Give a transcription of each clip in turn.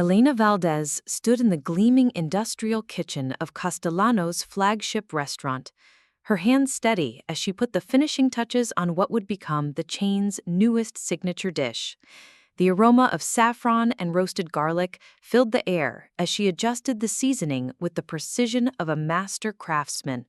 Elena Valdez stood in the gleaming industrial kitchen of Castellano's flagship restaurant, her hands steady as she put the finishing touches on what would become the chain's newest signature dish. The aroma of saffron and roasted garlic filled the air as she adjusted the seasoning with the precision of a master craftsman.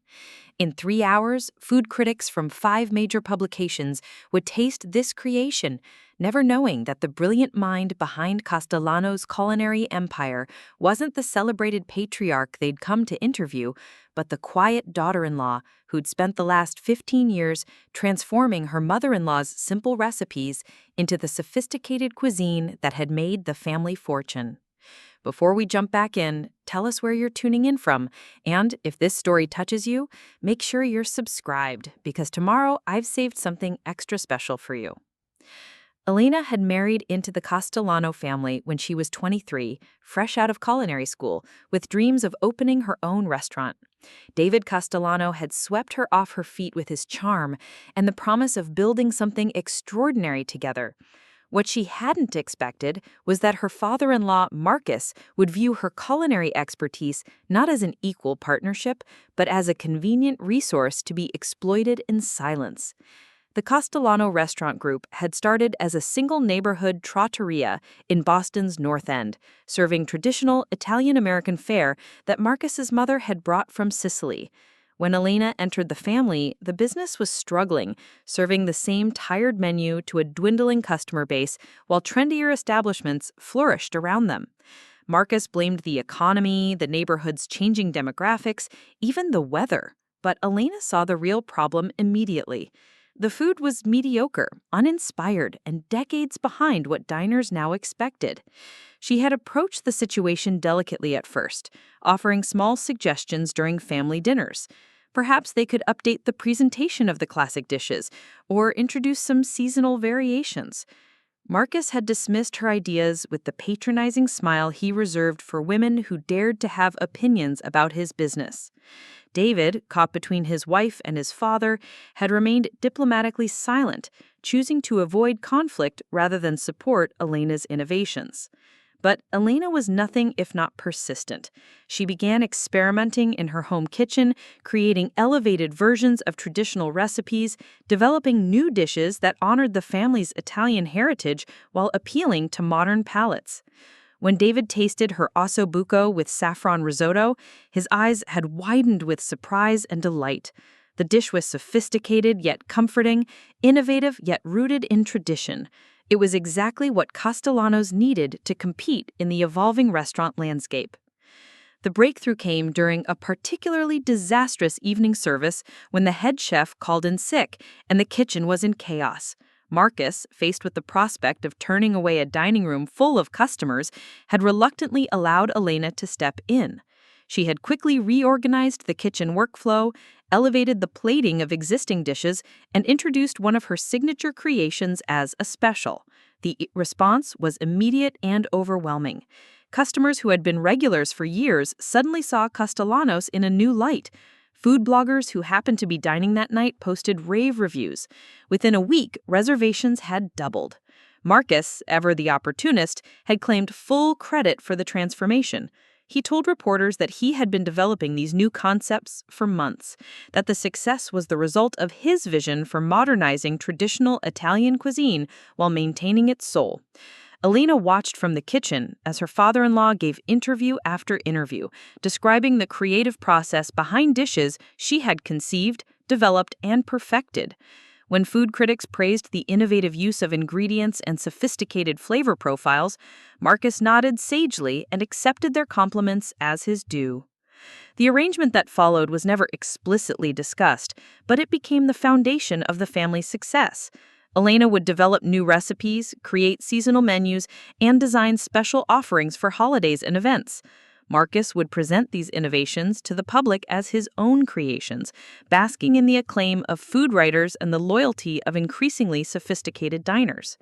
In 3 hours, food critics from 5 major publications would taste this creation, never knowing that the brilliant mind behind Castellano's culinary empire wasn't the celebrated patriarch they'd come to interview, but the quiet daughter-in-law who'd spent the last 15 years transforming her mother-in-law's simple recipes into the sophisticated cuisine that had made the family fortune. Before we jump back in, tell us where you're tuning in from, and if this story touches you, make sure you're subscribed, because tomorrow I've saved something extra special for you. Elena had married into the Castellano family when she was 23, fresh out of culinary school, with dreams of opening her own restaurant. David Castellano had swept her off her feet with his charm and the promise of building something extraordinary together. What she hadn't expected was that her father-in-law, Marcus, would view her culinary expertise not as an equal partnership, but as a convenient resource to be exploited in silence. The Castellano Restaurant Group had started as a single neighborhood trattoria in Boston's North End, serving traditional Italian-American fare that Marcus's mother had brought from Sicily. When Elena entered the family, the business was struggling, serving the same tired menu to a dwindling customer base, while trendier establishments flourished around them. Marcus blamed the economy, the neighborhood's changing demographics, even the weather. But Elena saw the real problem immediately. The food was mediocre, uninspired, and decades behind what diners now expected. She had approached the situation delicately at first, offering small suggestions during family dinners. Perhaps they could update the presentation of the classic dishes or introduce some seasonal variations. Marcus had dismissed her ideas with the patronizing smile he reserved for women who dared to have opinions about his business. David, caught between his wife and his father, had remained diplomatically silent, choosing to avoid conflict rather than support Elena's innovations. But Elena was nothing if not persistent. She began experimenting in her home kitchen, creating elevated versions of traditional recipes, developing new dishes that honored the family's Italian heritage while appealing to modern palates. When David tasted her osso buco with saffron risotto, his eyes had widened with surprise and delight. The dish was sophisticated yet comforting, innovative yet rooted in tradition. It was exactly what Castellano's needed to compete in the evolving restaurant landscape. The breakthrough came during a particularly disastrous evening service when the head chef called in sick and the kitchen was in chaos. Marcus, faced with the prospect of turning away a dining room full of customers, had reluctantly allowed Elena to step in. She had quickly reorganized the kitchen workflow, elevated the plating of existing dishes, and introduced one of her signature creations as a special. The response was immediate and overwhelming. Customers who had been regulars for years suddenly saw Castellanos in a new light. Food bloggers who happened to be dining that night posted rave reviews. Within a week, reservations had doubled. Marcus, ever the opportunist, had claimed full credit for the transformation. He told reporters that he had been developing these new concepts for months, that the success was the result of his vision for modernizing traditional Italian cuisine while maintaining its soul. Elena watched from the kitchen as her father-in-law gave interview after interview, describing the creative process behind dishes she had conceived, developed, and perfected. When food critics praised the innovative use of ingredients and sophisticated flavor profiles, Marcus nodded sagely and accepted their compliments as his due. The arrangement that followed was never explicitly discussed, but it became the foundation of the family's success. Elena would develop new recipes, create seasonal menus, and design special offerings for holidays and events. Marcus would present these innovations to the public as his own creations, basking in the acclaim of food writers and the loyalty of increasingly sophisticated diners.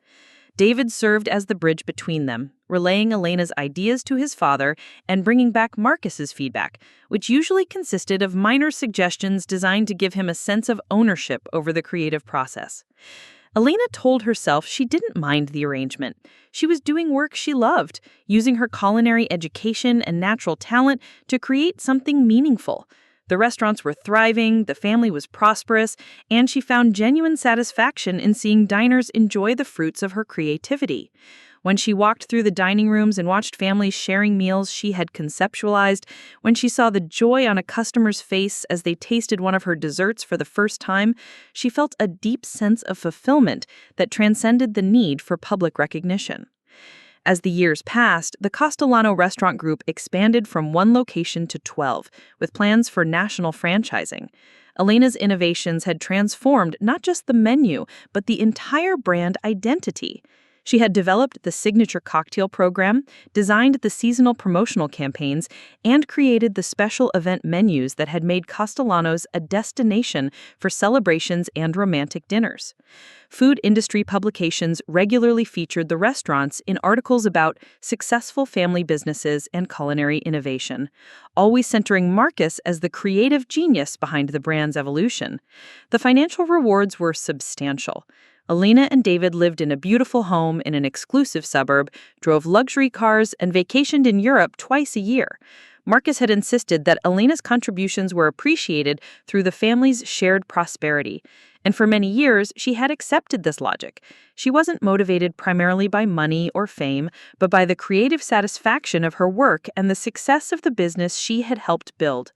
David served as the bridge between them, relaying Elena's ideas to his father and bringing back Marcus's feedback, which usually consisted of minor suggestions designed to give him a sense of ownership over the creative process. Elena told herself she didn't mind the arrangement. She was doing work she loved, using her culinary education and natural talent to create something meaningful. The restaurants were thriving, the family was prosperous, and she found genuine satisfaction in seeing diners enjoy the fruits of her creativity. When she walked through the dining rooms and watched families sharing meals she had conceptualized, when she saw the joy on a customer's face as they tasted one of her desserts for the first time, she felt a deep sense of fulfillment that transcended the need for public recognition. As the years passed, the Castellano restaurant group expanded from one location to 12, with plans for national franchising. Elena's innovations had transformed not just the menu, but the entire brand identity. She had developed the signature cocktail program, designed the seasonal promotional campaigns, and created the special event menus that had made Castellanos a destination for celebrations and romantic dinners. Food industry publications regularly featured the restaurants in articles about successful family businesses and culinary innovation, always centering Marcus as the creative genius behind the brand's evolution. The financial rewards were substantial. Elena and David lived in a beautiful home in an exclusive suburb, drove luxury cars, and vacationed in Europe twice a year. Marcus had insisted that Elena's contributions were appreciated through the family's shared prosperity. And for many years, she had accepted this logic. She wasn't motivated primarily by money or fame, but by the creative satisfaction of her work and the success of the business she had helped build.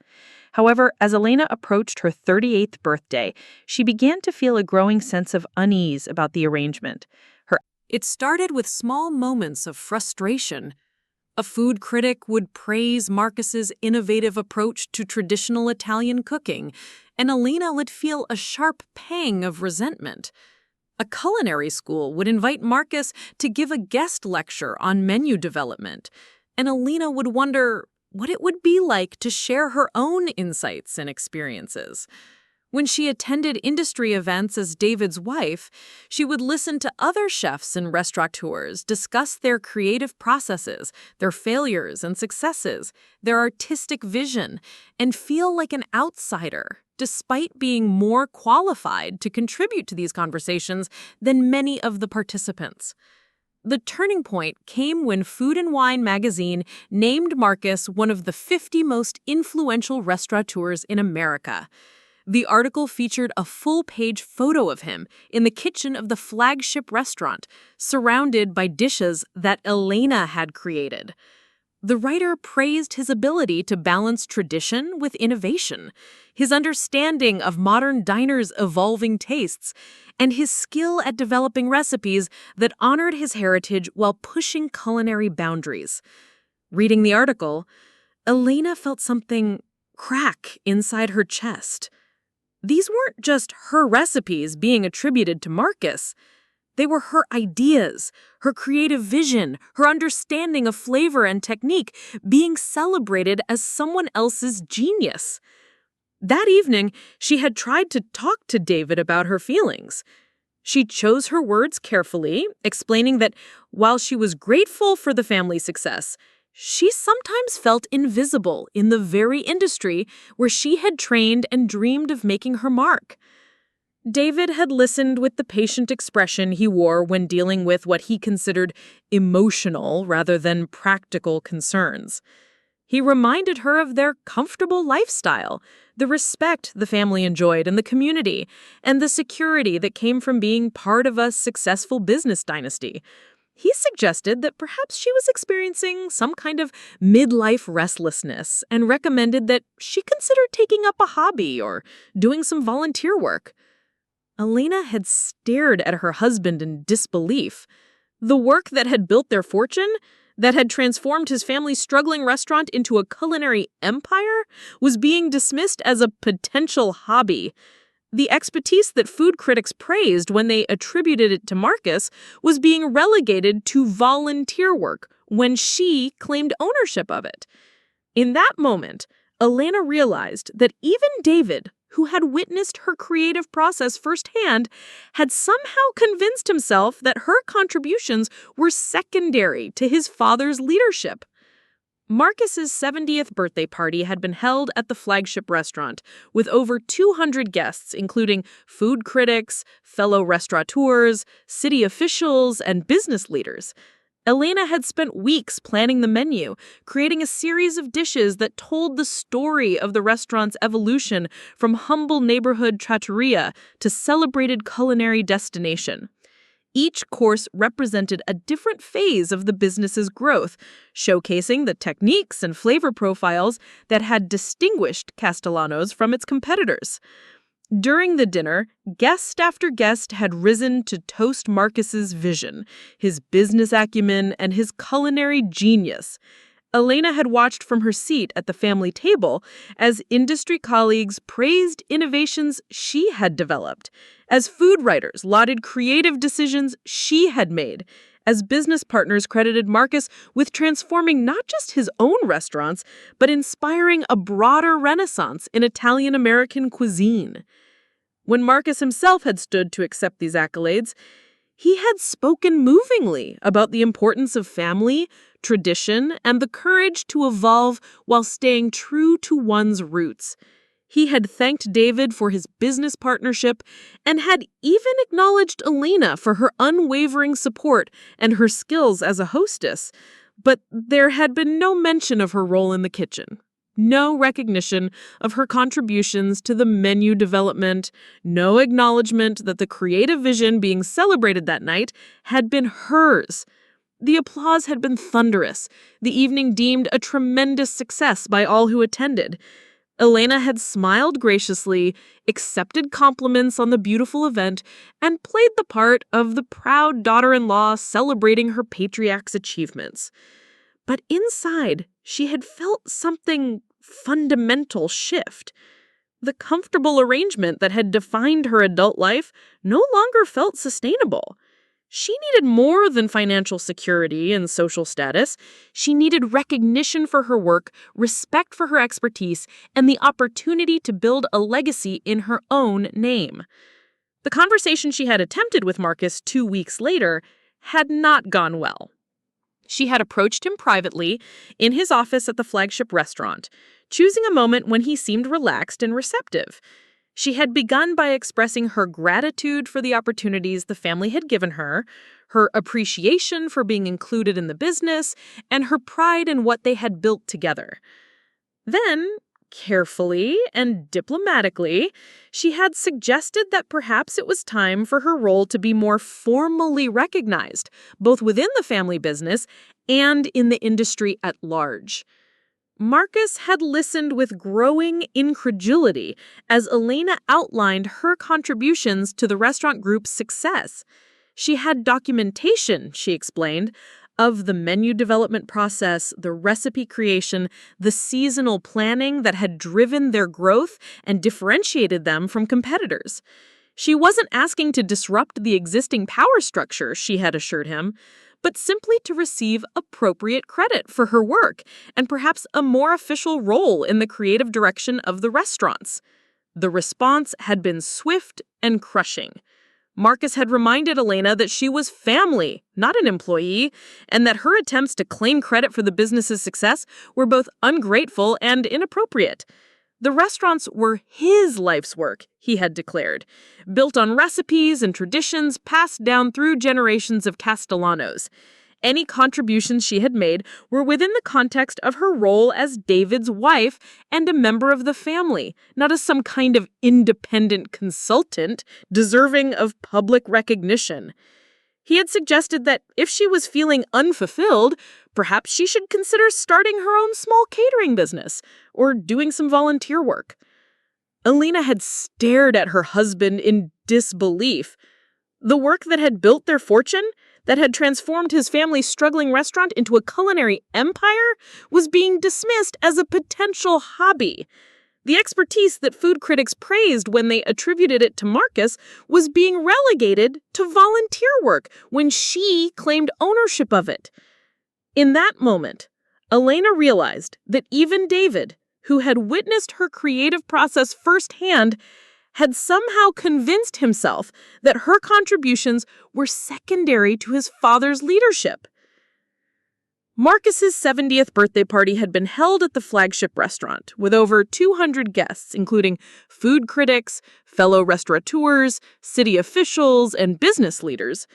However, as Elena approached her 38th birthday, she began to feel a growing sense of unease about the arrangement. It started with small moments of frustration. A food critic would praise Marcus's innovative approach to traditional Italian cooking, and Elena would feel a sharp pang of resentment. A culinary school would invite Marcus to give a guest lecture on menu development, and Elena would wonder what it would be like to share her own insights and experiences. When she attended industry events as David's wife, she would listen to other chefs and restaurateurs discuss their creative processes, their failures and successes, their artistic vision, and feel like an outsider, despite being more qualified to contribute to these conversations than many of the participants. The turning point came when Food and Wine magazine named Marcus one of the 50 most influential restaurateurs in America. The article featured a full-page photo of him in the kitchen of the flagship restaurant, surrounded by dishes that Elena had created. The writer praised his ability to balance tradition with innovation, his understanding of modern diners' evolving tastes, and his skill at developing recipes that honored his heritage while pushing culinary boundaries. Reading the article, Elena felt something crack inside her chest. These weren't just her recipes being attributed to Marcus. They were her ideas, her creative vision, her understanding of flavor and technique being celebrated as someone else's genius. That evening, she had tried to talk to David about her feelings. She chose her words carefully, explaining that while she was grateful for the family's success, she sometimes felt invisible in the very industry where she had trained and dreamed of making her mark. David had listened with the patient expression he wore when dealing with what he considered emotional rather than practical concerns. He reminded her of their comfortable lifestyle, the respect the family enjoyed in the community, and the security that came from being part of a successful business dynasty. He suggested that perhaps she was experiencing some kind of midlife restlessness and recommended that she consider taking up a hobby or doing some volunteer work. Elena had stared at her husband in disbelief. The work that had built their fortune, that had transformed his family's struggling restaurant into a culinary empire, was being dismissed as a potential hobby. The expertise that food critics praised when they attributed it to Marcus was being relegated to volunteer work when she claimed ownership of it. In that moment, Elena realized that even David, who had witnessed her creative process firsthand, had somehow convinced himself that her contributions were secondary to his father's leadership. Marcus's 70th birthday party had been held at the flagship restaurant, with over 200 guests, including food critics, fellow restaurateurs, city officials, and business leaders. Elena had spent weeks planning the menu, creating a series of dishes that told the story of the restaurant's evolution from humble neighborhood trattoria to celebrated culinary destination. Each course represented a different phase of the business's growth, showcasing the techniques and flavor profiles that had distinguished Castellano's from its competitors. During the dinner, guest after guest had risen to toast Marcus's vision, his business acumen, and his culinary genius. Elena had watched from her seat at the family table as industry colleagues praised innovations she had developed, as food writers lauded creative decisions she had made, as business partners credited Marcus with transforming not just his own restaurants, but inspiring a broader renaissance in Italian-American cuisine. When Marcus himself had stood to accept these accolades, he had spoken movingly about the importance of family, tradition, and the courage to evolve while staying true to one's roots. He had thanked David for his business partnership and had even acknowledged Elena for her unwavering support and her skills as a hostess, but there had been no mention of her role in the kitchen. No recognition of her contributions to the menu development, no acknowledgement that the creative vision being celebrated that night had been hers. The applause had been thunderous, the evening deemed a tremendous success by all who attended. Elena had smiled graciously, accepted compliments on the beautiful event, and played the part of the proud daughter-in-law celebrating her patriarch's achievements. But inside, she had felt something fundamental shift. The comfortable arrangement that had defined her adult life no longer felt sustainable. She needed more than financial security and social status. She needed recognition for her work, respect for her expertise, and the opportunity to build a legacy in her own name. The conversation she had attempted with Marcus 2 weeks later had not gone well. She had approached him privately in his office at the flagship restaurant, choosing a moment when he seemed relaxed and receptive. She had begun by expressing her gratitude for the opportunities the family had given her, her appreciation for being included in the business, and her pride in what they had built together. Then, carefully and diplomatically, she had suggested that perhaps it was time for her role to be more formally recognized, both within the family business and in the industry at large. Marcus had listened with growing incredulity as Elena outlined her contributions to the restaurant group's success. She had documentation, she explained, of the menu development process, the recipe creation, the seasonal planning that had driven their growth and differentiated them from competitors. She wasn't asking to disrupt the existing power structure, she had assured him, but simply to receive appropriate credit for her work and perhaps a more official role in the creative direction of the restaurants. The response had been swift and crushing. Marcus had reminded Elena that she was family, not an employee, and that her attempts to claim credit for the business's success were both ungrateful and inappropriate. The restaurants were his life's work, he had declared, built on recipes and traditions passed down through generations of Castellanos. Any contributions she had made were within the context of her role as David's wife and a member of the family, not as some kind of independent consultant deserving of public recognition. He had suggested that if she was feeling unfulfilled, perhaps she should consider starting her own small catering business or doing some volunteer work. Elena had stared at her husband in disbelief. The work that had built their fortune, that had transformed his family's struggling restaurant into a culinary empire, was being dismissed as a potential hobby. The expertise that food critics praised when they attributed it to Marcus was being relegated to volunteer work when she claimed ownership of it. In that moment, Elena realized that even David, who had witnessed her creative process firsthand, had somehow convinced himself that her contributions were secondary to his father's leadership. Marcus's 70th birthday party had been held at the flagship restaurant, with over 200 guests, including food critics, fellow restaurateurs, city officials, and business leaders.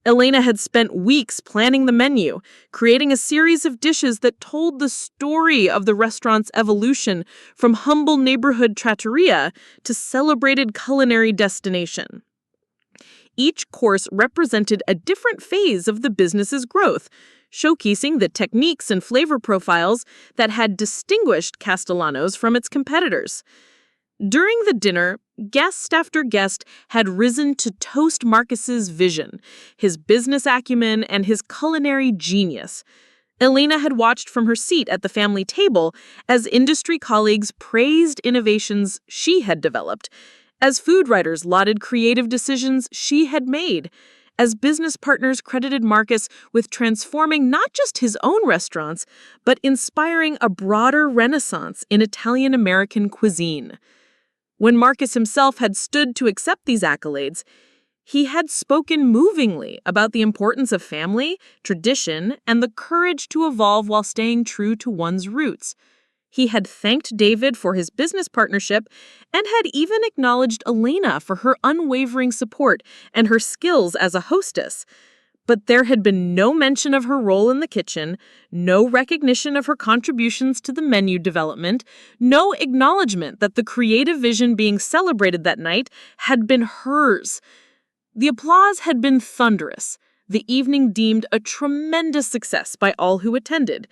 Elena had spent weeks planning the menu, creating a series of dishes that told the story of the restaurant's evolution from humble neighborhood trattoria to celebrated culinary destination. Each course represented a different phase of the business's growth, showcasing the techniques and flavor profiles that had distinguished Castellano's from its competitors. During the dinner, guest after guest had risen to toast Marcus's vision, his business acumen, and his culinary genius. Elena had watched from her seat at the family table as industry colleagues praised innovations she had developed, as food writers lauded creative decisions she had made, as business partners credited Marcus with transforming not just his own restaurants, but inspiring a broader renaissance in Italian-American cuisine. When Marcus himself had stood to accept these accolades, he had spoken movingly about the importance of family, tradition, and the courage to evolve while staying true to one's roots. He had thanked David for his business partnership and had even acknowledged Elena for her unwavering support and her skills as a hostess. But there had been no mention of her role in the kitchen, no recognition of her contributions to the menu development, no acknowledgement that the creative vision being celebrated that night had been hers. The applause had been thunderous, the evening deemed a tremendous success by all who attended.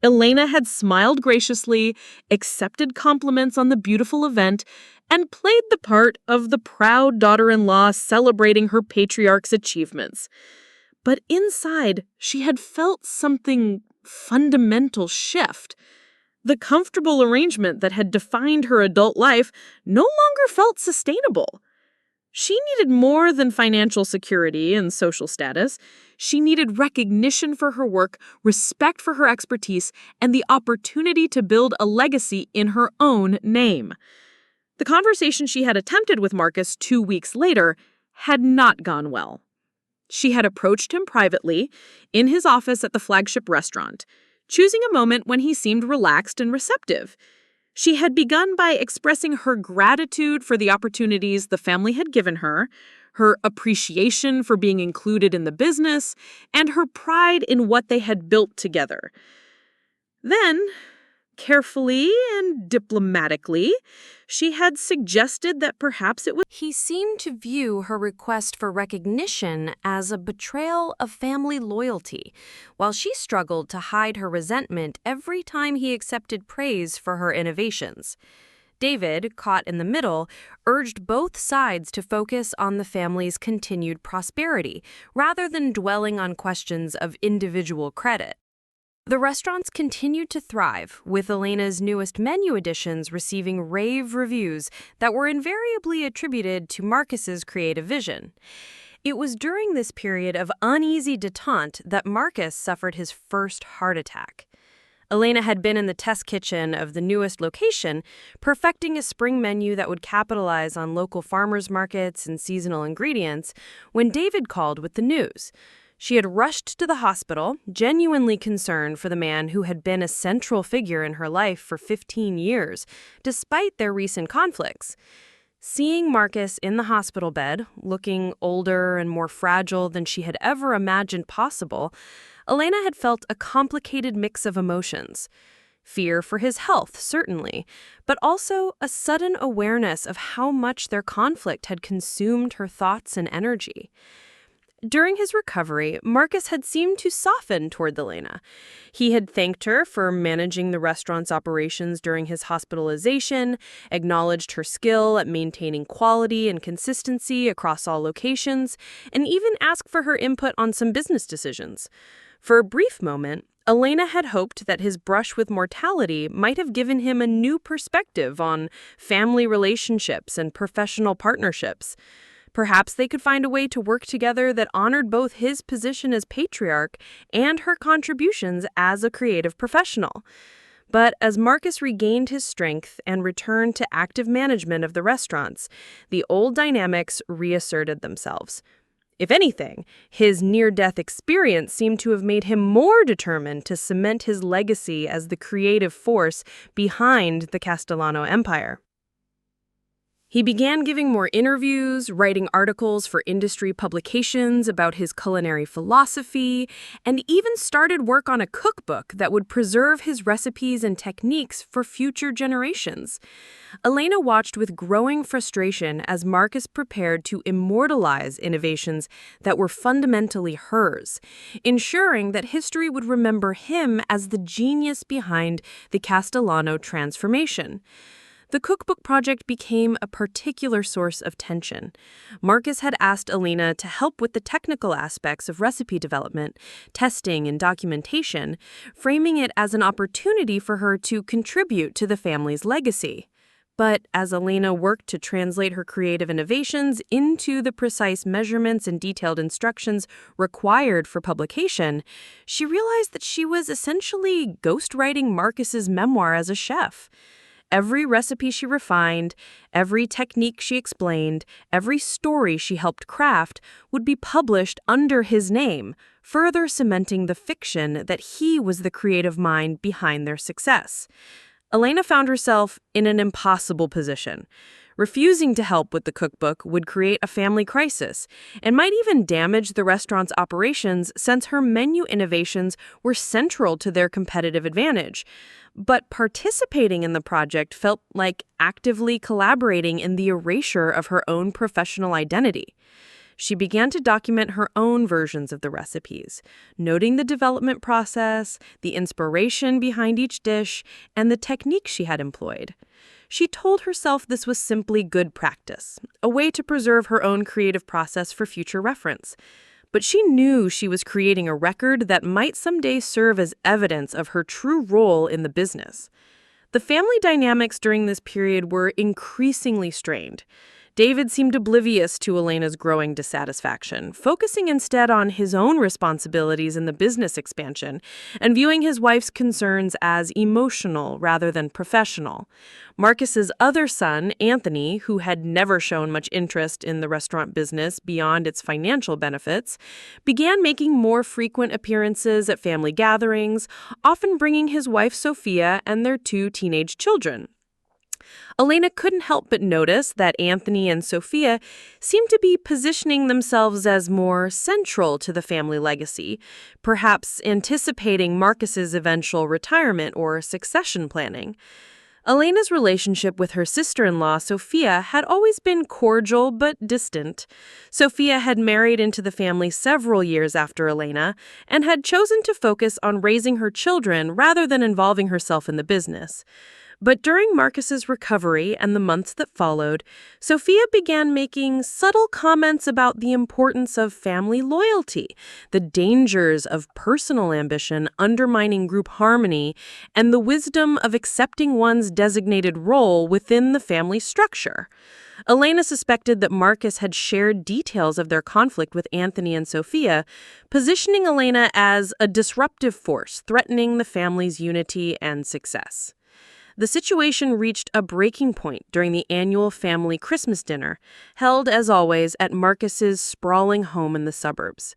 Elena had smiled graciously, accepted compliments on the beautiful event, and played the part of the proud daughter-in-law celebrating her patriarch's achievements. But inside, she had felt something fundamental shift. The comfortable arrangement that had defined her adult life no longer felt sustainable. She needed more than financial security and social status. She needed recognition for her work, respect for her expertise, and the opportunity to build a legacy in her own name. The conversation she had attempted with Marcus 2 weeks later had not gone well. She had approached him privately in his office at the flagship restaurant, choosing a moment when he seemed relaxed and receptive. She had begun by expressing her gratitude for the opportunities the family had given her, her appreciation for being included in the business, and her pride in what they had built together. Then, carefully and diplomatically, she had suggested that perhaps it was... He seemed to view her request for recognition as a betrayal of family loyalty, while she struggled to hide her resentment every time he accepted praise for her innovations. David, caught in the middle, urged both sides to focus on the family's continued prosperity, rather than dwelling on questions of individual credit. The restaurants continued to thrive, with Elena's newest menu additions receiving rave reviews that were invariably attributed to Marcus's creative vision. It was during this period of uneasy detente that Marcus suffered his first heart attack. Elena had been in the test kitchen of the newest location, perfecting a spring menu that would capitalize on local farmers markets and seasonal ingredients, when David called with the news. She had rushed to the hospital, genuinely concerned for the man who had been a central figure in her life for 15 years, despite their recent conflicts. Seeing Marcus in the hospital bed, looking older and more fragile than she had ever imagined possible, Elena had felt a complicated mix of emotions. Fear for his health, certainly, but also a sudden awareness of how much their conflict had consumed her thoughts and energy. During his recovery, Marcus had seemed to soften toward Elena. He had thanked her for managing the restaurant's operations during his hospitalization, acknowledged her skill at maintaining quality and consistency across all locations, and even asked for her input on some business decisions. For a brief moment, Elena had hoped that his brush with mortality might have given him a new perspective on family relationships and professional partnerships. Perhaps they could find a way to work together that honored both his position as patriarch and her contributions as a creative professional. But as Marcus regained his strength and returned to active management of the restaurants, the old dynamics reasserted themselves. If anything, his near-death experience seemed to have made him more determined to cement his legacy as the creative force behind the Castellano empire. He began giving more interviews, writing articles for industry publications about his culinary philosophy, and even started work on a cookbook that would preserve his recipes and techniques for future generations. Elena watched with growing frustration as Marcus prepared to immortalize innovations that were fundamentally hers, ensuring that history would remember him as the genius behind the Castellano transformation. The cookbook project became a particular source of tension. Marcus had asked Elena to help with the technical aspects of recipe development, testing, and documentation, framing it as an opportunity for her to contribute to the family's legacy. But as Elena worked to translate her creative innovations into the precise measurements and detailed instructions required for publication, she realized that she was essentially ghostwriting Marcus's memoir as a chef. Every recipe she refined, every technique she explained, every story she helped craft would be published under his name, further cementing the fiction that he was the creative mind behind their success. Elena found herself in an impossible position. Refusing to help with the cookbook would create a family crisis and might even damage the restaurant's operations since her menu innovations were central to their competitive advantage. But participating in the project felt like actively collaborating in the erasure of her own professional identity. She began to document her own versions of the recipes, noting the development process, the inspiration behind each dish, and the technique she had employed. She told herself this was simply good practice, a way to preserve her own creative process for future reference. But she knew she was creating a record that might someday serve as evidence of her true role in the business. The family dynamics during this period were increasingly strained. David seemed oblivious to Elena's growing dissatisfaction, focusing instead on his own responsibilities in the business expansion and viewing his wife's concerns as emotional rather than professional. Marcus's other son, Anthony, who had never shown much interest in the restaurant business beyond its financial benefits, began making more frequent appearances at family gatherings, often bringing his wife Sophia and their 2 teenage children. Elena couldn't help but notice that Anthony and Sophia seemed to be positioning themselves as more central to the family legacy, perhaps anticipating Marcus's eventual retirement or succession planning. Elena's relationship with her sister-in-law, Sophia, had always been cordial but distant. Sophia had married into the family several years after Elena and had chosen to focus on raising her children rather than involving herself in the business. But during Marcus's recovery and the months that followed, Sophia began making subtle comments about the importance of family loyalty, the dangers of personal ambition undermining group harmony, and the wisdom of accepting one's designated role within the family structure. Elena suspected that Marcus had shared details of their conflict with Anthony and Sophia, positioning Elena as a disruptive force threatening the family's unity and success. The situation reached a breaking point during the annual family Christmas dinner, held, as always, at Marcus's sprawling home in the suburbs.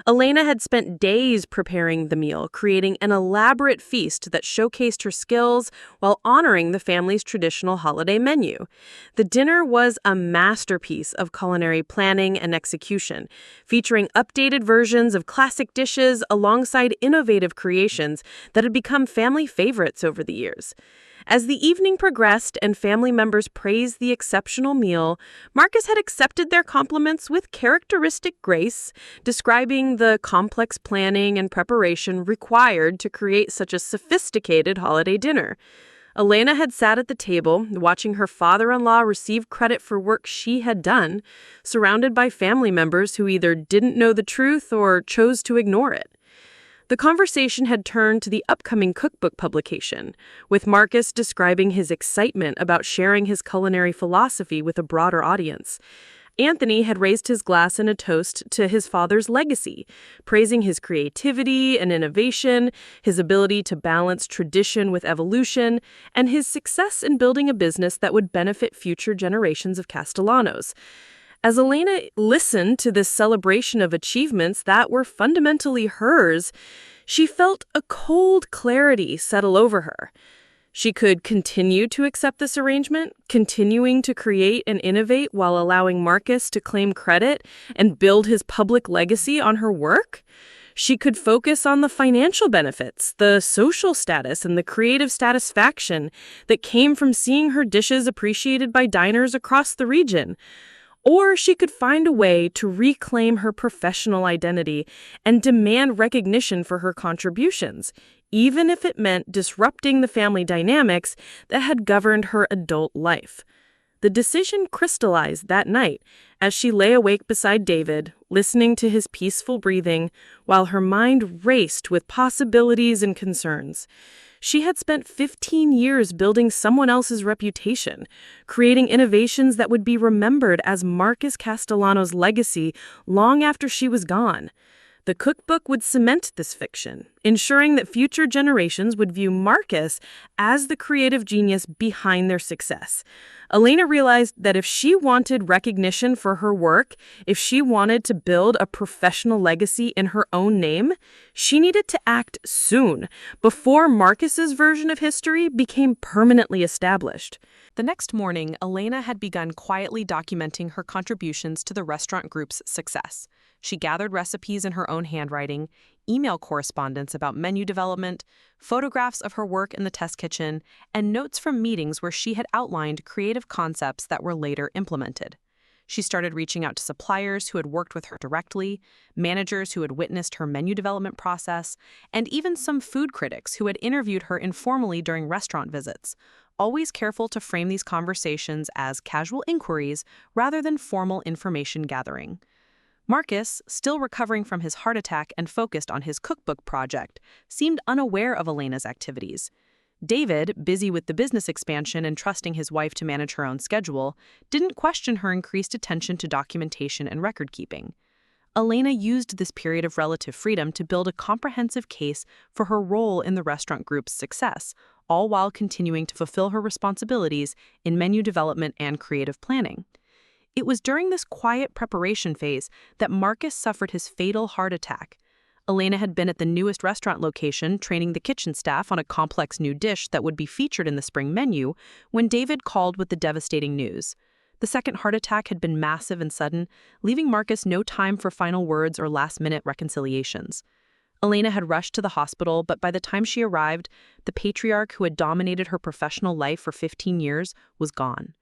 Elena had spent days preparing the meal, creating an elaborate feast that showcased her skills while honoring the family's traditional holiday menu. The dinner was a masterpiece of culinary planning and execution, featuring updated versions of classic dishes alongside innovative creations that had become family favorites over the years. As the evening progressed and family members praised the exceptional meal, Marcus had accepted their compliments with characteristic grace, describing the complex planning and preparation required to create such a sophisticated holiday dinner. Elena had sat at the table, watching her father-in-law receive credit for work she had done, surrounded by family members who either didn't know the truth or chose to ignore it. The conversation had turned to the upcoming cookbook publication, with Marcus describing his excitement about sharing his culinary philosophy with a broader audience. Anthony had raised his glass in a toast to his father's legacy, praising his creativity and innovation, his ability to balance tradition with evolution, and his success in building a business that would benefit future generations of Castellanos. As Elena listened to this celebration of achievements that were fundamentally hers, she felt a cold clarity settle over her. She could continue to accept this arrangement, continuing to create and innovate while allowing Marcus to claim credit and build his public legacy on her work. She could focus on the financial benefits, the social status, and the creative satisfaction that came from seeing her dishes appreciated by diners across the region. Or she could find a way to reclaim her professional identity and demand recognition for her contributions, even if it meant disrupting the family dynamics that had governed her adult life. The decision crystallized that night as she lay awake beside David, listening to his peaceful breathing while her mind raced with possibilities and concerns. She had spent 15 years building someone else's reputation, creating innovations that would be remembered as Marcus Castellano's legacy long after she was gone. The cookbook would cement this fiction, ensuring that future generations would view Marcus as the creative genius behind their success. Elena realized that if she wanted recognition for her work, if she wanted to build a professional legacy in her own name, she needed to act soon, before Marcus's version of history became permanently established. The next morning, Elena had begun quietly documenting her contributions to the restaurant group's success. She gathered recipes in her own handwriting, email correspondence about menu development, photographs of her work in the test kitchen, and notes from meetings where she had outlined creative concepts that were later implemented. She started reaching out to suppliers who had worked with her directly, managers who had witnessed her menu development process, and even some food critics who had interviewed her informally during restaurant visits, always careful to frame these conversations as casual inquiries rather than formal information gathering. Marcus, still recovering from his heart attack and focused on his cookbook project, seemed unaware of Elena's activities. David, busy with the business expansion and trusting his wife to manage her own schedule, didn't question her increased attention to documentation and record-keeping. Elena used this period of relative freedom to build a comprehensive case for her role in the restaurant group's success, all while continuing to fulfill her responsibilities in menu development and creative planning. It was during this quiet preparation phase that Marcus suffered his fatal heart attack. Elena had been at the newest restaurant location training the kitchen staff on a complex new dish that would be featured in the spring menu when David called with the devastating news. The second heart attack had been massive and sudden, leaving Marcus no time for final words or last-minute reconciliations. Elena had rushed to the hospital, but by the time she arrived, the patriarch who had dominated her professional life for 15 years was gone.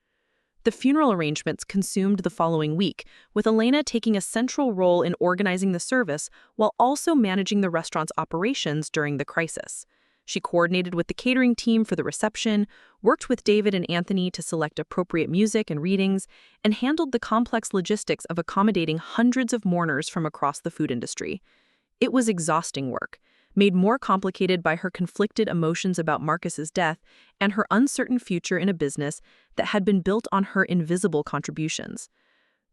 The funeral arrangements consumed the following week, with Elena taking a central role in organizing the service while also managing the restaurant's operations during the crisis. She coordinated with the catering team for the reception, worked with David and Anthony to select appropriate music and readings, and handled the complex logistics of accommodating hundreds of mourners from across the food industry. It was exhausting work, made more complicated by her conflicted emotions about Marcus's death and her uncertain future in a business that had been built on her invisible contributions.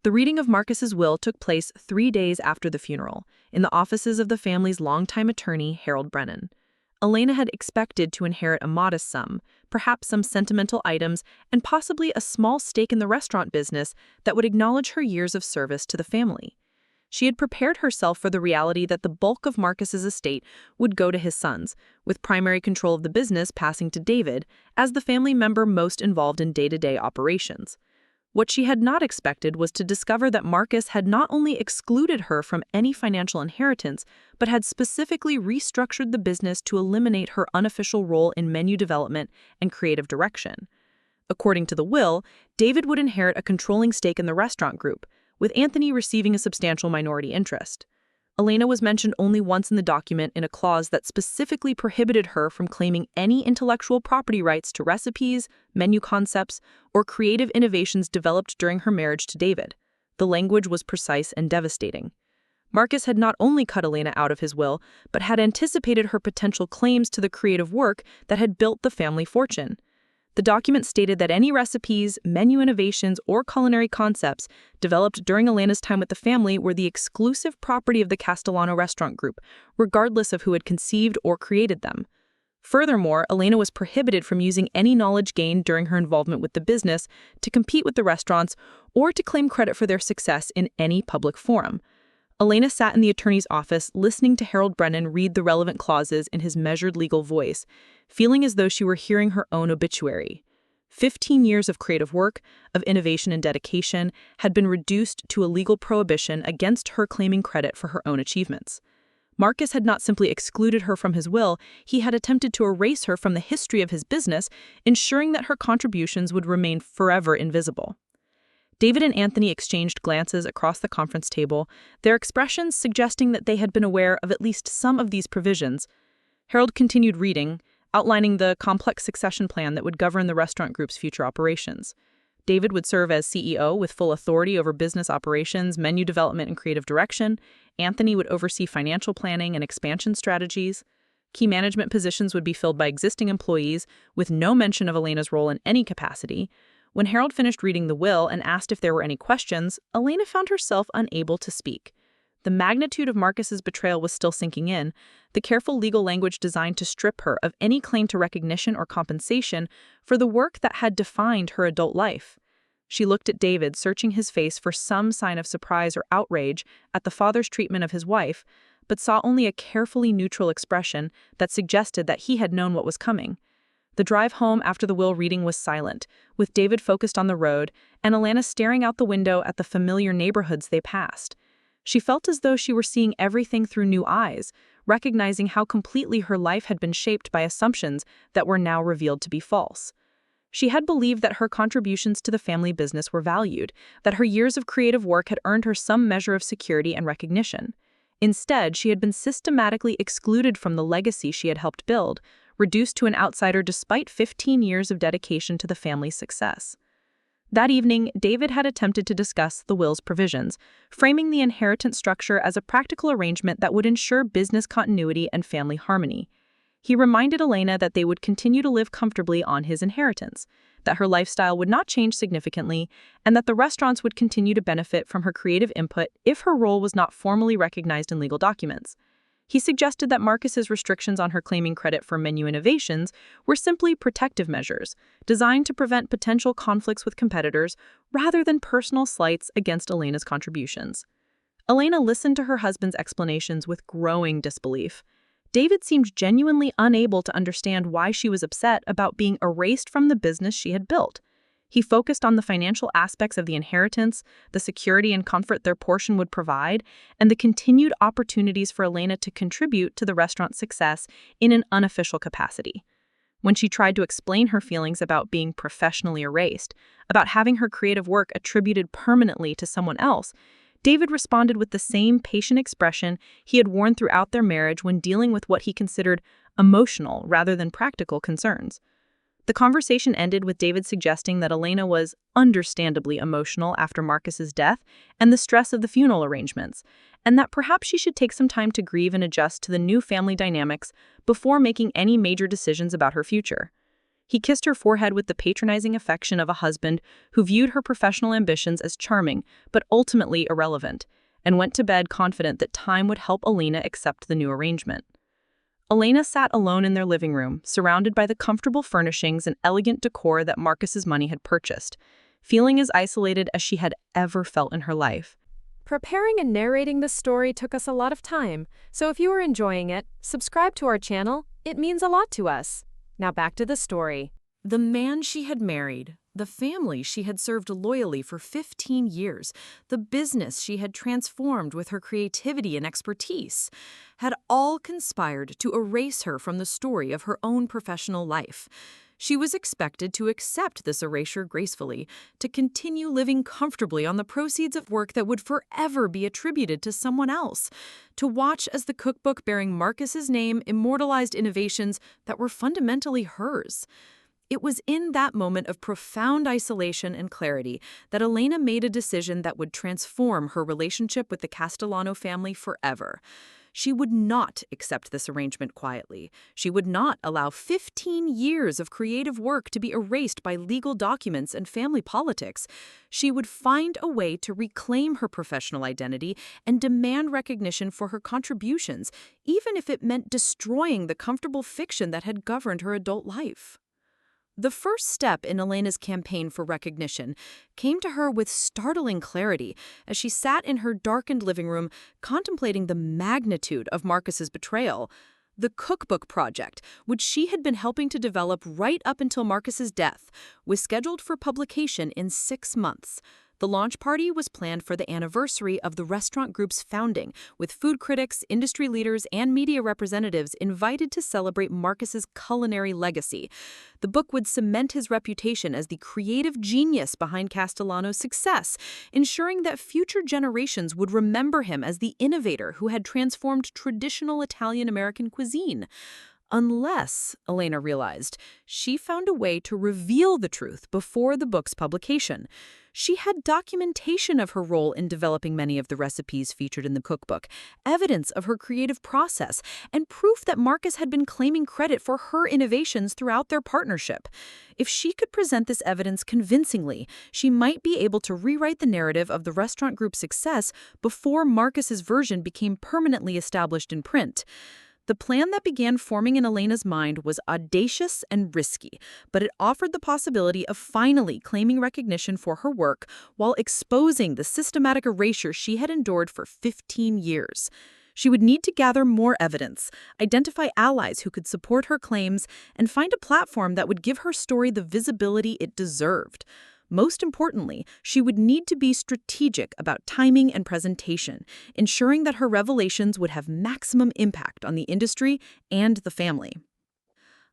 The reading of Marcus's will took place 3 days after the funeral, in the offices of the family's longtime attorney, Harold Brennan. Elena had expected to inherit a modest sum, perhaps some sentimental items, and possibly a small stake in the restaurant business that would acknowledge her years of service to the family. She had prepared herself for the reality that the bulk of Marcus's estate would go to his sons, with primary control of the business passing to David as the family member most involved in day-to-day operations. What she had not expected was to discover that Marcus had not only excluded her from any financial inheritance, but had specifically restructured the business to eliminate her unofficial role in menu development and creative direction. According to the will, David would inherit a controlling stake in the restaurant group, with Anthony receiving a substantial minority interest. Elena was mentioned only once in the document in a clause that specifically prohibited her from claiming any intellectual property rights to recipes, menu concepts, or creative innovations developed during her marriage to David. The language was precise and devastating. Marcus had not only cut Elena out of his will, but had anticipated her potential claims to the creative work that had built the family fortune. The document stated that any recipes, menu innovations, or culinary concepts developed during Elena's time with the family were the exclusive property of the Castellano restaurant group, regardless of who had conceived or created them. Furthermore, Elena was prohibited from using any knowledge gained during her involvement with the business to compete with the restaurants or to claim credit for their success in any public forum. Elena sat in the attorney's office listening to Harold Brennan read the relevant clauses in his measured legal voice, feeling as though she were hearing her own obituary. 15 years of creative work, of innovation and dedication, had been reduced to a legal prohibition against her claiming credit for her own achievements. Marcus had not simply excluded her from his will, he had attempted to erase her from the history of his business, ensuring that her contributions would remain forever invisible. David and Anthony exchanged glances across the conference table, their expressions suggesting that they had been aware of at least some of these provisions. Harold continued reading, outlining the complex succession plan that would govern the restaurant group's future operations. David would serve as CEO with full authority over business operations, menu development, and creative direction. Anthony would oversee financial planning and expansion strategies. Key management positions would be filled by existing employees, with no mention of Elena's role in any capacity. When Harold finished reading the will and asked if there were any questions, Elena found herself unable to speak. The magnitude of Marcus's betrayal was still sinking in, the careful legal language designed to strip her of any claim to recognition or compensation for the work that had defined her adult life. She looked at David, searching his face for some sign of surprise or outrage at the father's treatment of his wife, but saw only a carefully neutral expression that suggested that he had known what was coming. The drive home after the will reading was silent, with David focused on the road and Elena staring out the window at the familiar neighborhoods they passed. She felt as though she were seeing everything through new eyes, recognizing how completely her life had been shaped by assumptions that were now revealed to be false. She had believed that her contributions to the family business were valued, that her years of creative work had earned her some measure of security and recognition. Instead, she had been systematically excluded from the legacy she had helped build, reduced to an outsider despite 15 years of dedication to the family's success. That evening, David had attempted to discuss the will's provisions, framing the inheritance structure as a practical arrangement that would ensure business continuity and family harmony. He reminded Elena that they would continue to live comfortably on his inheritance, that her lifestyle would not change significantly, and that the restaurants would continue to benefit from her creative input if her role was not formally recognized in legal documents. He suggested that Marcus's restrictions on her claiming credit for menu innovations were simply protective measures, designed to prevent potential conflicts with competitors rather than personal slights against Elena's contributions. Elena listened to her husband's explanations with growing disbelief. David seemed genuinely unable to understand why she was upset about being erased from the business she had built. He focused on the financial aspects of the inheritance, the security and comfort their portion would provide, and the continued opportunities for Elena to contribute to the restaurant's success in an unofficial capacity. When she tried to explain her feelings about being professionally erased, about having her creative work attributed permanently to someone else, David responded with the same patient expression he had worn throughout their marriage when dealing with what he considered emotional rather than practical concerns. The conversation ended with David suggesting that Elena was understandably emotional after Marcus's death and the stress of the funeral arrangements, and that perhaps she should take some time to grieve and adjust to the new family dynamics before making any major decisions about her future. He kissed her forehead with the patronizing affection of a husband who viewed her professional ambitions as charming but ultimately irrelevant, and went to bed confident that time would help Elena accept the new arrangement. Elena sat alone in their living room, surrounded by the comfortable furnishings and elegant decor that Marcus's money had purchased, feeling as isolated as she had ever felt in her life. Preparing and narrating this story took us a lot of time, so if you are enjoying it, subscribe to our channel. It means a lot to us. Now back to the story. The man she had married, the family she had served loyally for 15 years, the business she had transformed with her creativity and expertise, had all conspired to erase her from the story of her own professional life. She was expected to accept this erasure gracefully, to continue living comfortably on the proceeds of work that would forever be attributed to someone else, to watch as the cookbook bearing Marcus's name immortalized innovations that were fundamentally hers. It was in that moment of profound isolation and clarity that Elena made a decision that would transform her relationship with the Castellano family forever. She would not accept this arrangement quietly. She would not allow 15 years of creative work to be erased by legal documents and family politics. She would find a way to reclaim her professional identity and demand recognition for her contributions, even if it meant destroying the comfortable fiction that had governed her adult life. The first step in Elena's campaign for recognition came to her with startling clarity as she sat in her darkened living room contemplating the magnitude of Marcus's betrayal. The cookbook project, which she had been helping to develop right up until Marcus's death, was scheduled for publication in 6 months. The launch party was planned for the anniversary of the restaurant group's founding, with food critics, industry leaders, and media representatives invited to celebrate Marcus's culinary legacy. The book would cement his reputation as the creative genius behind Castellano's success, ensuring that future generations would remember him as the innovator who had transformed traditional Italian-American cuisine. Unless, Elena realized, she found a way to reveal the truth before the book's publication. She had documentation of her role in developing many of the recipes featured in the cookbook, evidence of her creative process, and proof that Marcus had been claiming credit for her innovations throughout their partnership. If she could present this evidence convincingly, she might be able to rewrite the narrative of the restaurant group's success before Marcus's version became permanently established in print. The plan that began forming in Elena's mind was audacious and risky, but it offered the possibility of finally claiming recognition for her work while exposing the systematic erasure she had endured for 15 years. She would need to gather more evidence, identify allies who could support her claims, and find a platform that would give her story the visibility it deserved. Most importantly, she would need to be strategic about timing and presentation, ensuring that her revelations would have maximum impact on the industry and the family.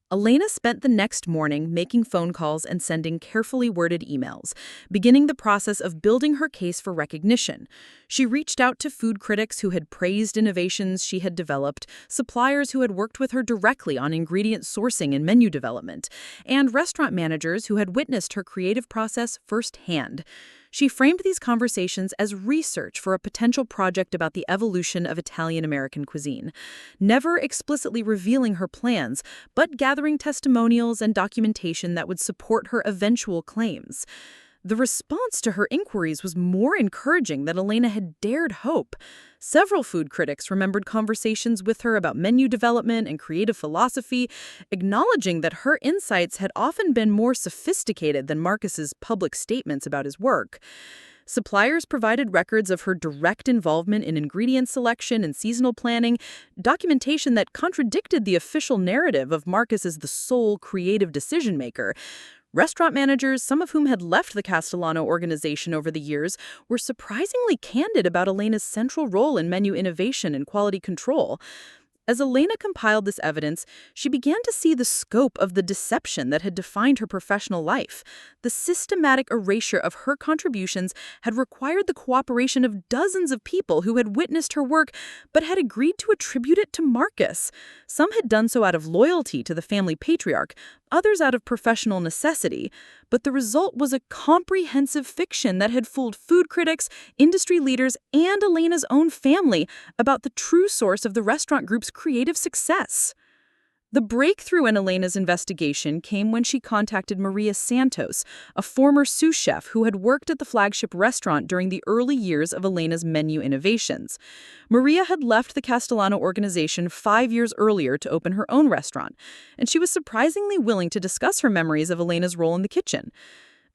Elena spent the next morning making phone calls and sending carefully worded emails, beginning the process of building her case for recognition. She reached out to food critics who had praised innovations she had developed, suppliers who had worked with her directly on ingredient sourcing and menu development, and restaurant managers who had witnessed her creative process firsthand. She framed these conversations as research for a potential project about the evolution of Italian-American cuisine, never explicitly revealing her plans, but gathering testimonials and documentation that would support her eventual claims. The response to her inquiries was more encouraging than Elena had dared hope. Several food critics remembered conversations with her about menu development and creative philosophy, acknowledging that her insights had often been more sophisticated than Marcus's public statements about his work. Suppliers provided records of her direct involvement in ingredient selection and seasonal planning, documentation that contradicted the official narrative of Marcus as the sole creative decision-maker. Restaurant managers, some of whom had left the Castellano organization over the years, were surprisingly candid about Elena's central role in menu innovation and quality control. As Elena compiled this evidence, she began to see the scope of the deception that had defined her professional life. The systematic erasure of her contributions had required the cooperation of dozens of people who had witnessed her work but had agreed to attribute it to Marcus. Some had done so out of loyalty to the family patriarch, others out of professional necessity. But the result was a comprehensive fiction that had fooled food critics, industry leaders, and Elena's own family about the true source of the restaurant group's creative success. The breakthrough in Elena's investigation came when she contacted Maria Santos, a former sous chef who had worked at the flagship restaurant during the early years of Elena's menu innovations. Maria had left the Castellano organization 5 years earlier to open her own restaurant, and she was surprisingly willing to discuss her memories of Elena's role in the kitchen.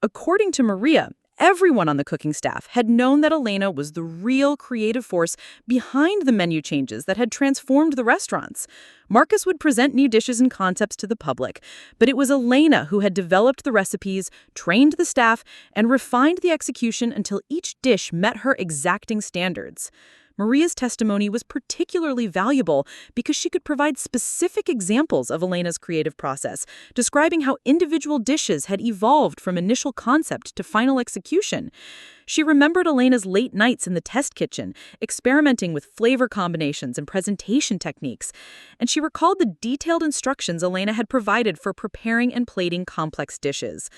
According to Maria, everyone on the cooking staff had known that Elena was the real creative force behind the menu changes that had transformed the restaurants. Marcus would present new dishes and concepts to the public, but it was Elena who had developed the recipes, trained the staff, and refined the execution until each dish met her exacting standards. Maria's testimony was particularly valuable because she could provide specific examples of Elena's creative process, describing how individual dishes had evolved from initial concept to final execution. She remembered Elena's late nights in the test kitchen, experimenting with flavor combinations and presentation techniques, and she recalled the detailed instructions Elena had provided for preparing and plating complex dishes.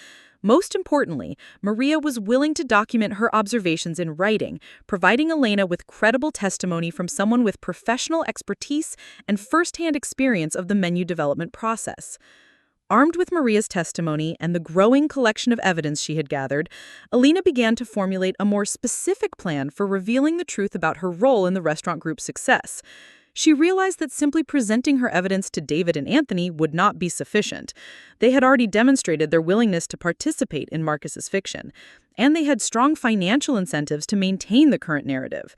Most importantly, Maria was willing to document her observations in writing, providing Elena with credible testimony from someone with professional expertise and firsthand experience of the menu development process. Armed with Maria's testimony and the growing collection of evidence she had gathered, Elena began to formulate a more specific plan for revealing the truth about her role in the restaurant group's success. She realized that simply presenting her evidence to David and Anthony would not be sufficient. They had already demonstrated their willingness to participate in Marcus's fiction, and they had strong financial incentives to maintain the current narrative.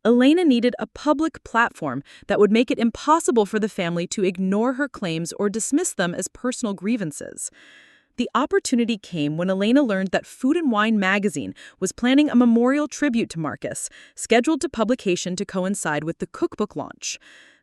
Elena needed a public platform that would make it impossible for the family to ignore her claims or dismiss them as personal grievances. The opportunity came when Elena learned that Food and Wine magazine was planning a memorial tribute to Marcus, scheduled to publication to coincide with the cookbook launch.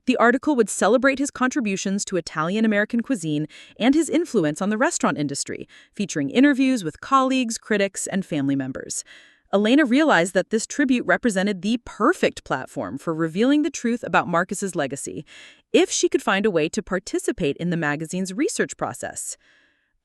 The article would celebrate his contributions to Italian-American cuisine and his influence on the restaurant industry, featuring interviews with colleagues, critics, and family members. Elena realized that this tribute represented the perfect platform for revealing the truth about Marcus's legacy, if she could find a way to participate in the magazine's research process.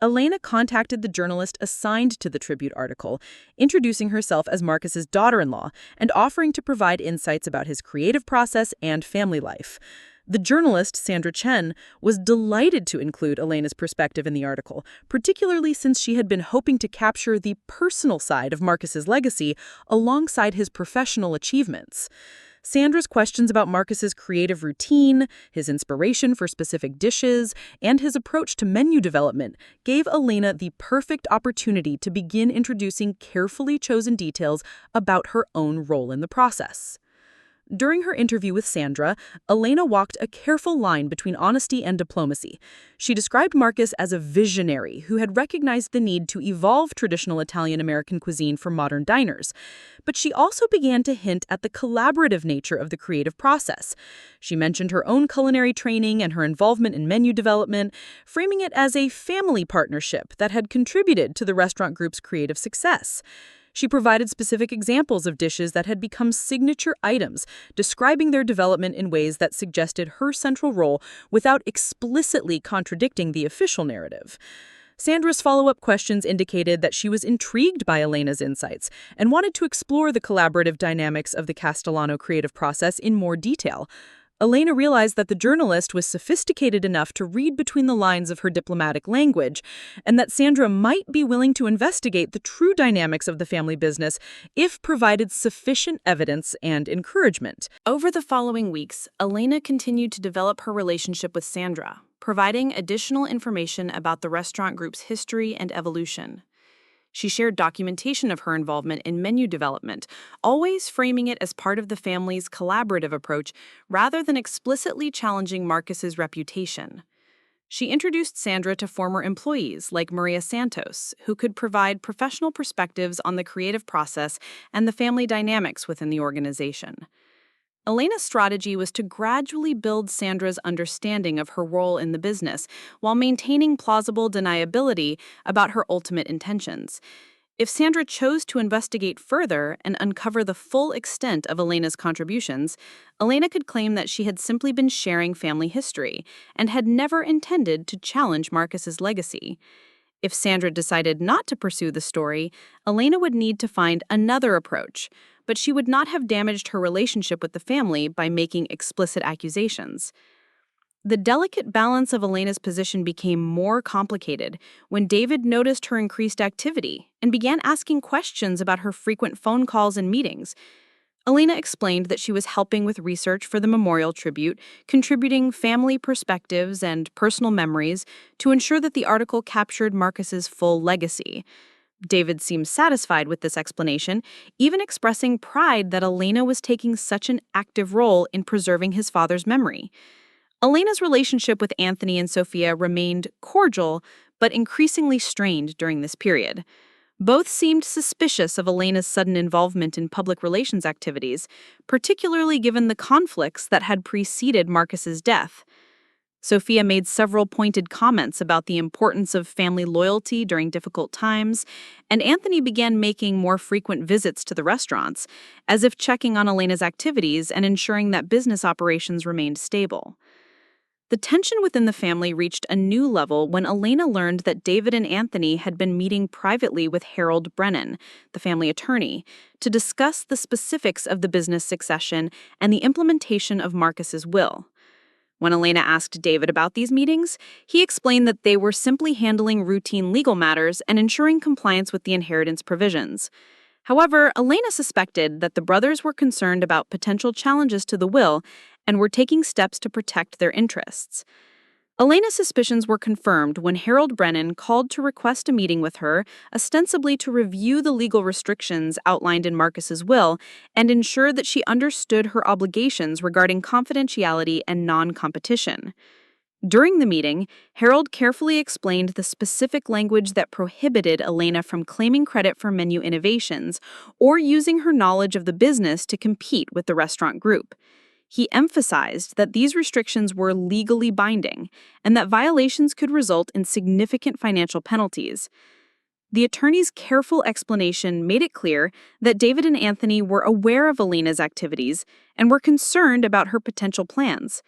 Elena contacted the journalist assigned to the tribute article, introducing herself as Marcus's daughter-in-law and offering to provide insights about his creative process and family life. The journalist, Sandra Chen, was delighted to include Elena's perspective in the article, particularly since she had been hoping to capture the personal side of Marcus's legacy alongside his professional achievements. Sandra's questions about Marcus's creative routine, his inspiration for specific dishes, and his approach to menu development gave Elena the perfect opportunity to begin introducing carefully chosen details about her own role in the process. During her interview with Sandra, Elena walked a careful line between honesty and diplomacy. She described Marcus as a visionary who had recognized the need to evolve traditional Italian-American cuisine for modern diners. But she also began to hint at the collaborative nature of the creative process. She mentioned her own culinary training and her involvement in menu development, framing it as a family partnership that had contributed to the restaurant group's creative success. She provided specific examples of dishes that had become signature items, describing their development in ways that suggested her central role without explicitly contradicting the official narrative. Sandra's follow-up questions indicated that she was intrigued by Elena's insights and wanted to explore the collaborative dynamics of the Castellano creative process in more detail. Elena realized that the journalist was sophisticated enough to read between the lines of her diplomatic language, and that Sandra might be willing to investigate the true dynamics of the family business if provided sufficient evidence and encouragement. Over the following weeks, Elena continued to develop her relationship with Sandra, providing additional information about the restaurant group's history and evolution. She shared documentation of her involvement in menu development, always framing it as part of the family's collaborative approach rather than explicitly challenging Marcus's reputation. She introduced Sandra to former employees like Maria Santos, who could provide professional perspectives on the creative process and the family dynamics within the organization. Elena's strategy was to gradually build Sandra's understanding of her role in the business while maintaining plausible deniability about her ultimate intentions. If Sandra chose to investigate further and uncover the full extent of Elena's contributions, Elena could claim that she had simply been sharing family history and had never intended to challenge Marcus's legacy. If Sandra decided not to pursue the story, Elena would need to find another approach, but she would not have damaged her relationship with the family by making explicit accusations. The delicate balance of Elena's position became more complicated when David noticed her increased activity and began asking questions about her frequent phone calls and meetings. Elena explained that she was helping with research for the memorial tribute, contributing family perspectives and personal memories to ensure that the article captured Marcus's full legacy. David seemed satisfied with this explanation, even expressing pride that Elena was taking such an active role in preserving his father's memory. Elena's relationship with Anthony and Sophia remained cordial, but increasingly strained during this period. Both seemed suspicious of Elena's sudden involvement in public relations activities, particularly given the conflicts that had preceded Marcus's death. Sophia made several pointed comments about the importance of family loyalty during difficult times, and Anthony began making more frequent visits to the restaurants, as if checking on Elena's activities and ensuring that business operations remained stable. The tension within the family reached a new level when Elena learned that David and Anthony had been meeting privately with Harold Brennan, the family attorney, to discuss the specifics of the business succession and the implementation of Marcus's will. When Elena asked David about these meetings, he explained that they were simply handling routine legal matters and ensuring compliance with the inheritance provisions. However, Elena suspected that the brothers were concerned about potential challenges to the will and were taking steps to protect their interests. Elena's suspicions were confirmed when Harold Brennan called to request a meeting with her, ostensibly to review the legal restrictions outlined in Marcus's will and ensure that she understood her obligations regarding confidentiality and non-competition. During the meeting, Harold carefully explained the specific language that prohibited Elena from claiming credit for menu innovations or using her knowledge of the business to compete with the restaurant group. He emphasized that these restrictions were legally binding and that violations could result in significant financial penalties. The attorney's careful explanation made it clear that David and Anthony were aware of Elena's activities and were concerned about her potential plans.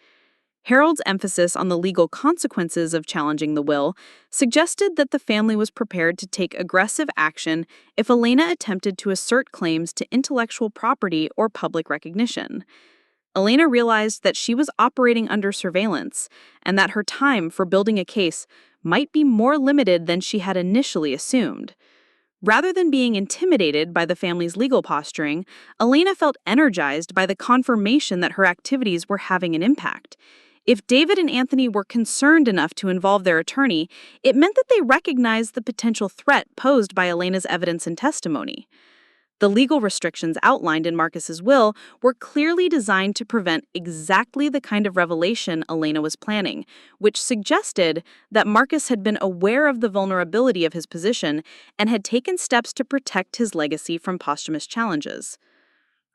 Harold's emphasis on the legal consequences of challenging the will suggested that the family was prepared to take aggressive action if Elena attempted to assert claims to intellectual property or public recognition. Elena realized that she was operating under surveillance and that her time for building a case might be more limited than she had initially assumed. Rather than being intimidated by the family's legal posturing, Elena felt energized by the confirmation that her activities were having an impact. If David and Anthony were concerned enough to involve their attorney, it meant that they recognized the potential threat posed by Elena's evidence and testimony. The legal restrictions outlined in Marcus's will were clearly designed to prevent exactly the kind of revelation Elena was planning, which suggested that Marcus had been aware of the vulnerability of his position and had taken steps to protect his legacy from posthumous challenges.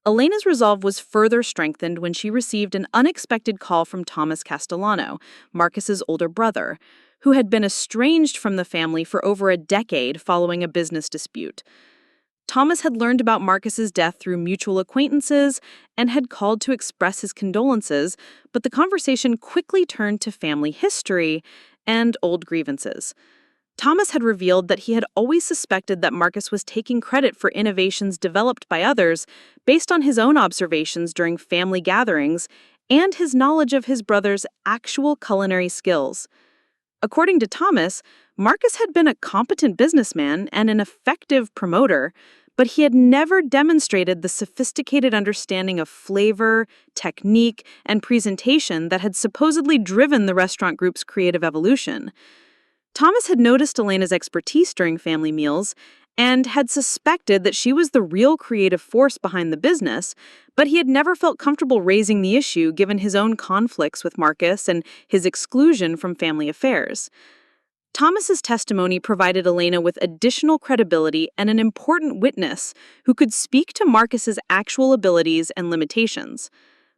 Elena's resolve was further strengthened when she received an unexpected call from Thomas Castellano, Marcus's older brother, who had been estranged from the family for over a decade following a business dispute. Thomas had learned about Marcus's death through mutual acquaintances and had called to express his condolences, but the conversation quickly turned to family history and old grievances. Thomas had revealed that he had always suspected that Marcus was taking credit for innovations developed by others based on his own observations during family gatherings and his knowledge of his brother's actual culinary skills. According to Thomas, Marcus had been a competent businessman and an effective promoter, but he had never demonstrated the sophisticated understanding of flavor, technique, and presentation that had supposedly driven the restaurant group's creative evolution. Thomas had noticed Elena's expertise during family meals and had suspected that she was the real creative force behind the business, but he had never felt comfortable raising the issue given his own conflicts with Marcus and his exclusion from family affairs. Thomas's testimony provided Elena with additional credibility and an important witness who could speak to Marcus's actual abilities and limitations.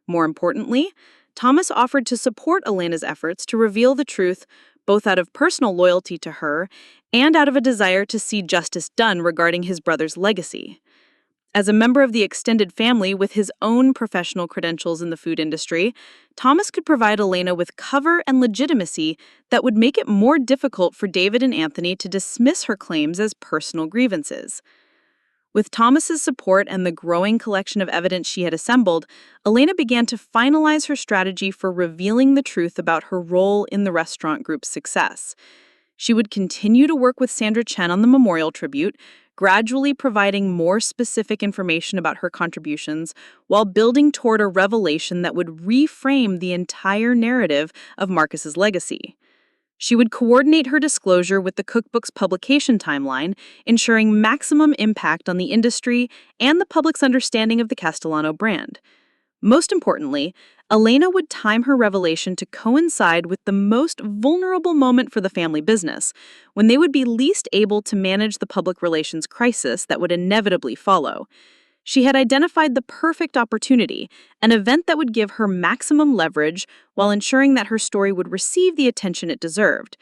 More importantly, Thomas offered to support Elena's efforts to reveal the truth both out of personal loyalty to her and out of a desire to see justice done regarding his brother's legacy. As a member of the extended family with his own professional credentials in the food industry, Thomas could provide Elena with cover and legitimacy that would make it more difficult for David and Anthony to dismiss her claims as personal grievances. With Thomas's support and the growing collection of evidence she had assembled, Elena began to finalize her strategy for revealing the truth about her role in the restaurant group's success. She would continue to work with Sandra Chen on the memorial tribute, gradually providing more specific information about her contributions while building toward a revelation that would reframe the entire narrative of Marcus's legacy. She would coordinate her disclosure with the cookbook's publication timeline, ensuring maximum impact on the industry and the public's understanding of the Castellano brand. Most importantly, Elena would time her revelation to coincide with the most vulnerable moment for the family business, when they would be least able to manage the public relations crisis that would inevitably follow. She had identified the perfect opportunity, an event that would give her maximum leverage while ensuring that her story would receive the attention it deserved.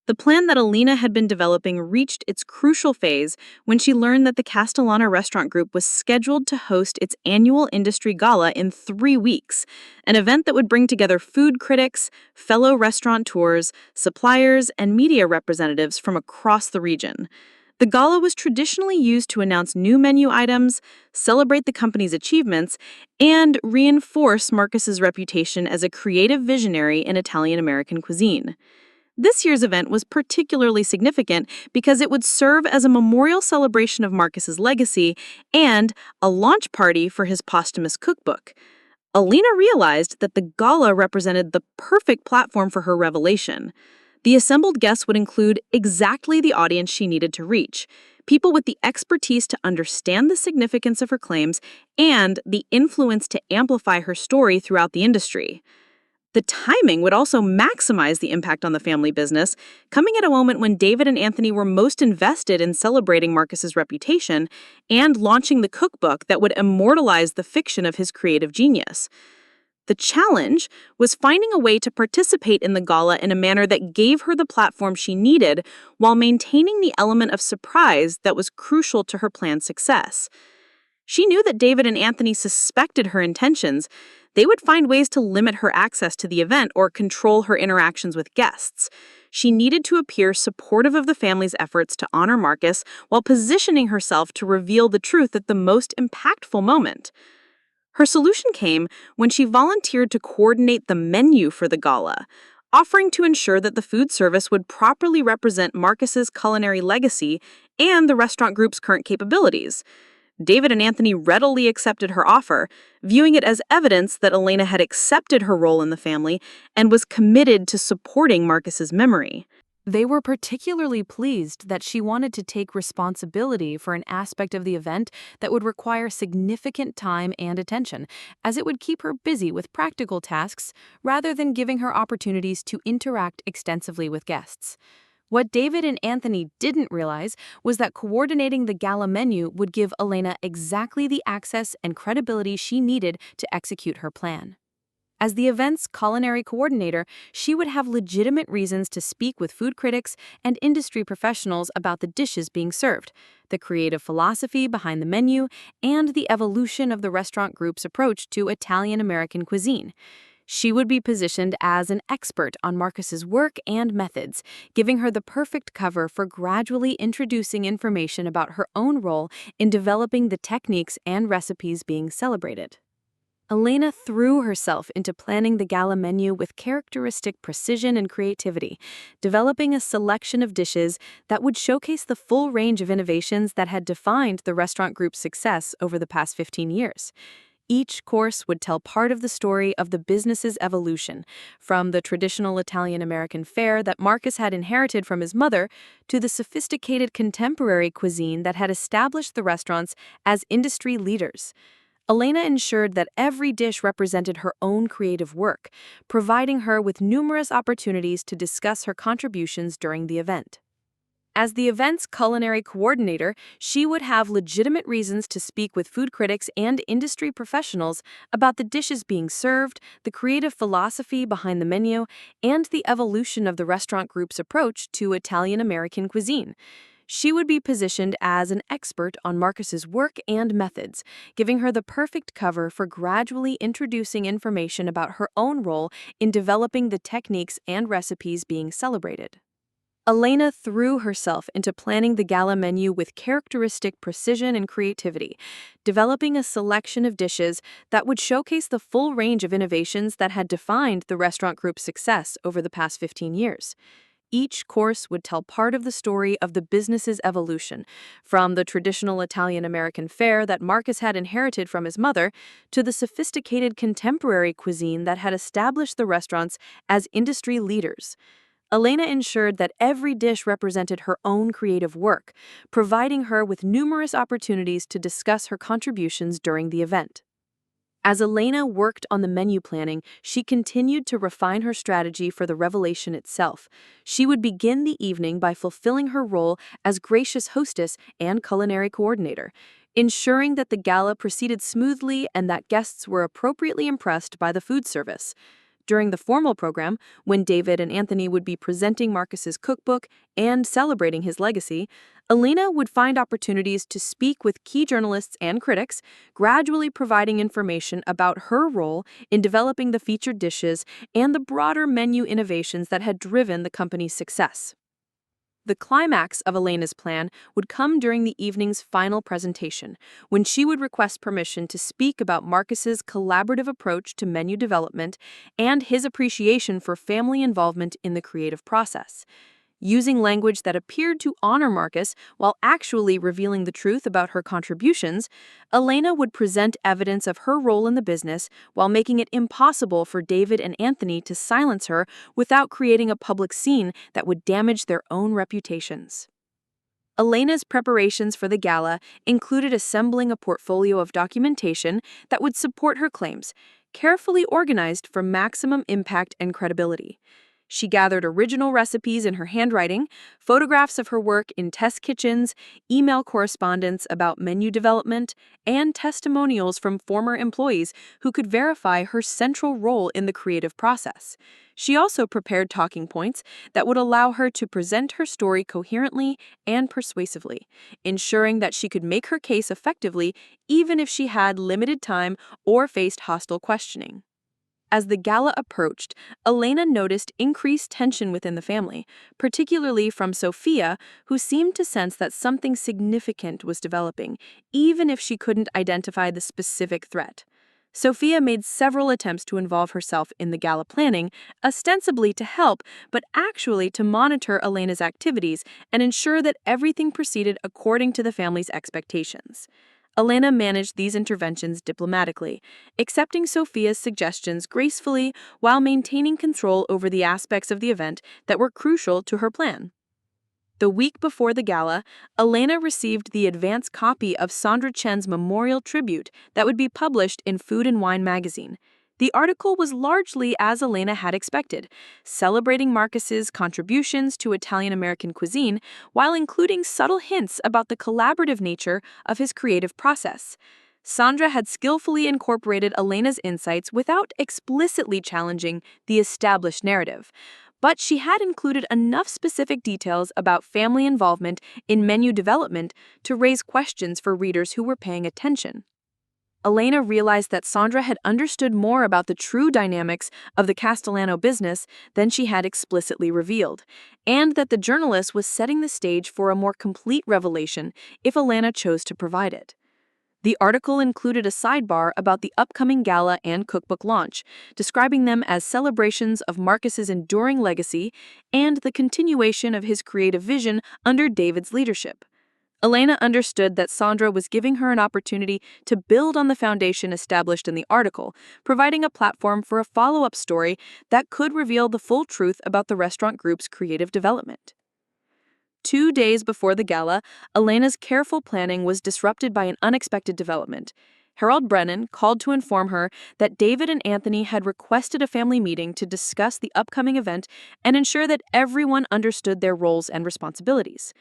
The plan that Elena had been developing reached its crucial phase when she learned that the Castellano restaurant group was scheduled to host its annual industry gala in 3 weeks, an event that would bring together food critics, fellow restaurateurs, suppliers, and media representatives from across the region. The gala was traditionally used to announce new menu items, celebrate the company's achievements, and reinforce Marcus's reputation as a creative visionary in Italian-American cuisine. This year's event was particularly significant because it would serve as a memorial celebration of Marcus's legacy and a launch party for his posthumous cookbook. Elena realized that the gala represented the perfect platform for her revelation. The assembled guests would include exactly the audience she needed to reach, people with the expertise to understand the significance of her claims and the influence to amplify her story throughout the industry. The timing would also maximize the impact on the family business, coming at a moment when David and Anthony were most invested in celebrating Marcus's reputation and launching the cookbook that would immortalize the fiction of his creative genius. The challenge was finding a way to participate in the gala in a manner that gave her the platform she needed while maintaining the element of surprise that was crucial to her plan's success. She knew that David and Anthony suspected her intentions. They would find ways to limit her access to the event or control her interactions with guests. She needed to appear supportive of the family's efforts to honor Marcus while positioning herself to reveal the truth at the most impactful moment. Her solution came when she volunteered to coordinate the menu for the gala, offering to ensure that the food service would properly represent Marcus's culinary legacy and the restaurant group's current capabilities. David and Anthony readily accepted her offer, viewing it as evidence that Elena had accepted her role in the family and was committed to supporting Marcus's memory. They were particularly pleased that she wanted to take responsibility for an aspect of the event that would require significant time and attention, as it would keep her busy with practical tasks rather than giving her opportunities to interact extensively with guests. What David and Anthony didn't realize was that coordinating the gala menu would give Elena exactly the access and credibility she needed to execute her plan. As the event's culinary coordinator, she would have legitimate reasons to speak with food critics and industry professionals about the dishes being served, the creative philosophy behind the menu, and the evolution of the restaurant group's approach to Italian-American cuisine. She would be positioned as an expert on Marcus's work and methods, giving her the perfect cover for gradually introducing information about her own role in developing the techniques and recipes being celebrated. Elena threw herself into planning the gala menu with characteristic precision and creativity, developing a selection of dishes that would showcase the full range of innovations that had defined the restaurant group's success over the past 15 years. Each course would tell part of the story of the business's evolution, from the traditional Italian-American fare that Marcus had inherited from his mother to the sophisticated contemporary cuisine that had established the restaurants as industry leaders. Elena ensured that every dish represented her own creative work, providing her with numerous opportunities to discuss her contributions during the event. As the event's culinary coordinator, she would have legitimate reasons to speak with food critics and industry professionals about the dishes being served, the creative philosophy behind the menu, and the evolution of the restaurant group's approach to Italian-American cuisine. She would be positioned as an expert on Marcus's work and methods, giving her the perfect cover for gradually introducing information about her own role in developing the techniques and recipes being celebrated. Elena threw herself into planning the gala menu with characteristic precision and creativity, developing a selection of dishes that would showcase the full range of innovations that had defined the restaurant group's success over the past 15 years. Each course would tell part of the story of the business's evolution, from the traditional Italian-American fare that Marcus had inherited from his mother to the sophisticated contemporary cuisine that had established the restaurants as industry leaders. Elena ensured that every dish represented her own creative work, providing her with numerous opportunities to discuss her contributions during the event. As Elena worked on the menu planning, she continued to refine her strategy for the revelation itself. She would begin the evening by fulfilling her role as gracious hostess and culinary coordinator, ensuring that the gala proceeded smoothly and that guests were appropriately impressed by the food service. During the formal program, when David and Anthony would be presenting Marcus's cookbook and celebrating his legacy, Elena would find opportunities to speak with key journalists and critics, gradually providing information about her role in developing the featured dishes and the broader menu innovations that had driven the company's success. The climax of Elena's plan would come during the evening's final presentation, when she would request permission to speak about Marcus's collaborative approach to menu development and his appreciation for family involvement in the creative process. Using language that appeared to honor Marcus while actually revealing the truth about her contributions, Elena would present evidence of her role in the business while making it impossible for David and Anthony to silence her without creating a public scene that would damage their own reputations. Elena's preparations for the gala included assembling a portfolio of documentation that would support her claims, carefully organized for maximum impact and credibility. She gathered original recipes in her handwriting, photographs of her work in test kitchens, email correspondence about menu development, and testimonials from former employees who could verify her central role in the creative process. She also prepared talking points that would allow her to present her story coherently and persuasively, ensuring that she could make her case effectively even if she had limited time or faced hostile questioning. As the gala approached, Elena noticed increased tension within the family, particularly from Sophia, who seemed to sense that something significant was developing, even if she couldn't identify the specific threat. Sophia made several attempts to involve herself in the gala planning, ostensibly to help, but actually to monitor Elena's activities and ensure that everything proceeded according to the family's expectations. Elena managed these interventions diplomatically, accepting Sophia's suggestions gracefully while maintaining control over the aspects of the event that were crucial to her plan. The week before the gala, Elena received the advance copy of Sandra Chen's memorial tribute that would be published in Food and Wine magazine. The article was largely as Elena had expected, celebrating Marcus's contributions to Italian-American cuisine while including subtle hints about the collaborative nature of his creative process. Sandra had skillfully incorporated Elena's insights without explicitly challenging the established narrative, but she had included enough specific details about family involvement in menu development to raise questions for readers who were paying attention. Elena realized that Sandra had understood more about the true dynamics of the Castellano business than she had explicitly revealed, and that the journalist was setting the stage for a more complete revelation if Elena chose to provide it. The article included a sidebar about the upcoming gala and cookbook launch, describing them as celebrations of Marcus's enduring legacy and the continuation of his creative vision under David's leadership. Elena understood that Sandra was giving her an opportunity to build on the foundation established in the article, providing a platform for a follow-up story that could reveal the full truth about the restaurant group's creative development. 2 days before the gala, Elena's careful planning was disrupted by an unexpected development. Harold Brennan called to inform her that David and Anthony had requested a family meeting to discuss the upcoming event and ensure that everyone understood their roles and responsibilities.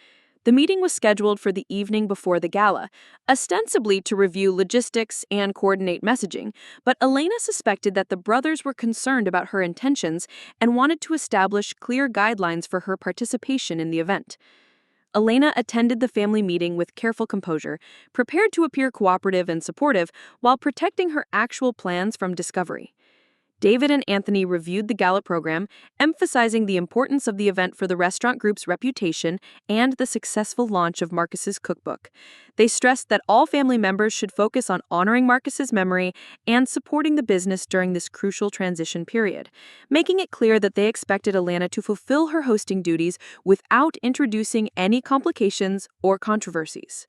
The meeting was scheduled for the evening before the gala, ostensibly to review logistics and coordinate messaging, but Elena suspected that the brothers were concerned about her intentions and wanted to establish clear guidelines for her participation in the event. Elena attended the family meeting with careful composure, prepared to appear cooperative and supportive while protecting her actual plans from discovery. David and Anthony reviewed the gala program, emphasizing the importance of the event for the restaurant group's reputation and the successful launch of Marcus's cookbook. They stressed that all family members should focus on honoring Marcus's memory and supporting the business during this crucial transition period, making it clear that they expected Elena to fulfill her hosting duties without introducing any complications or controversies.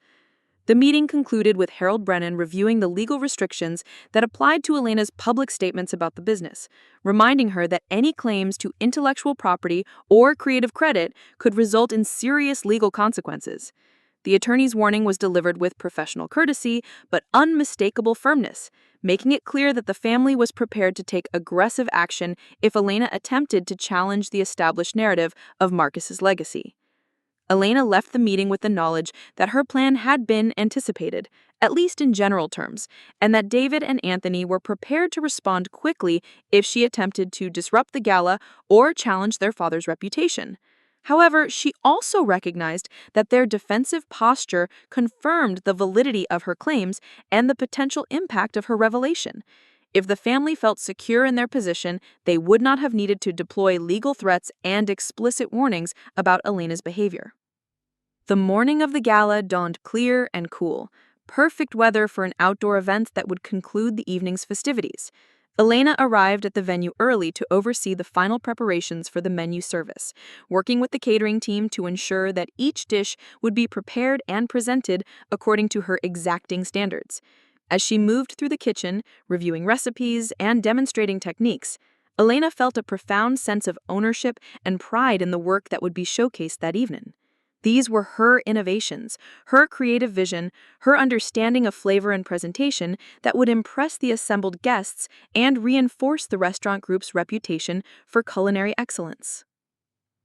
The meeting concluded with Harold Brennan reviewing the legal restrictions that applied to Elena's public statements about the business, reminding her that any claims to intellectual property or creative credit could result in serious legal consequences. The attorney's warning was delivered with professional courtesy but unmistakable firmness, making it clear that the family was prepared to take aggressive action if Elena attempted to challenge the established narrative of Marcus's legacy. Elena left the meeting with the knowledge that her plan had been anticipated, at least in general terms, and that David and Anthony were prepared to respond quickly if she attempted to disrupt the gala or challenge their father's reputation. However, she also recognized that their defensive posture confirmed the validity of her claims and the potential impact of her revelation. If the family felt secure in their position, they would not have needed to deploy legal threats and explicit warnings about Elena's behavior. The morning of the gala dawned clear and cool, perfect weather for an outdoor event that would conclude the evening's festivities. Elena arrived at the venue early to oversee the final preparations for the menu service, working with the catering team to ensure that each dish would be prepared and presented according to her exacting standards. As she moved through the kitchen, reviewing recipes and demonstrating techniques, Elena felt a profound sense of ownership and pride in the work that would be showcased that evening. These were her innovations, her creative vision, her understanding of flavor and presentation that would impress the assembled guests and reinforce the restaurant group's reputation for culinary excellence.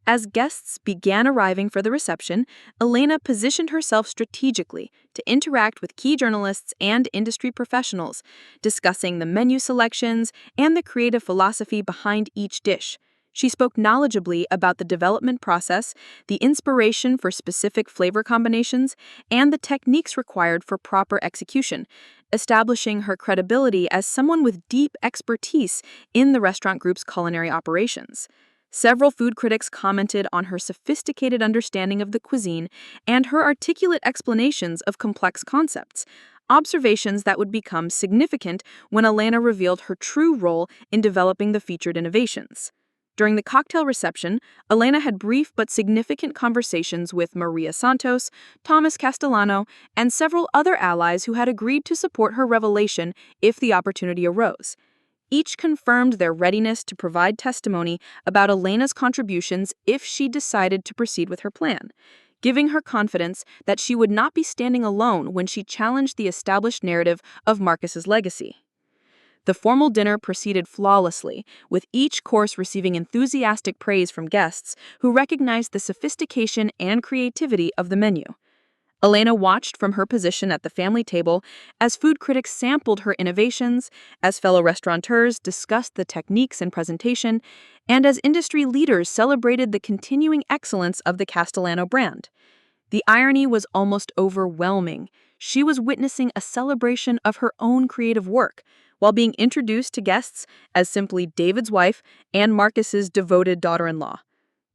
As guests began arriving for the reception, Elena positioned herself strategically to interact with key journalists and industry professionals, discussing the menu selections and the creative philosophy behind each dish. She spoke knowledgeably about the development process, the inspiration for specific flavor combinations, and the techniques required for proper execution, establishing her credibility as someone with deep expertise in the restaurant group's culinary operations. Several food critics commented on her sophisticated understanding of the cuisine and her articulate explanations of complex concepts, observations that would become significant when Elena revealed her true role in developing the featured innovations. During the cocktail reception, Elena had brief but significant conversations with Maria Santos, Thomas Castellano, and several other allies who had agreed to support her revelation if the opportunity arose. Each confirmed their readiness to provide testimony about Elena's contributions if she decided to proceed with her plan, giving her confidence that she would not be standing alone when she challenged the established narrative of Marcus's legacy. The formal dinner proceeded flawlessly, with each course receiving enthusiastic praise from guests who recognized the sophistication and creativity of the menu. Elena watched from her position at the family table as food critics sampled her innovations, as fellow restaurateurs discussed the techniques and presentation, and as industry leaders celebrated the continuing excellence of the Castellano brand. The irony was almost overwhelming. She was witnessing a celebration of her own creative work, while being introduced to guests as simply David's wife and Marcus's devoted daughter-in-law.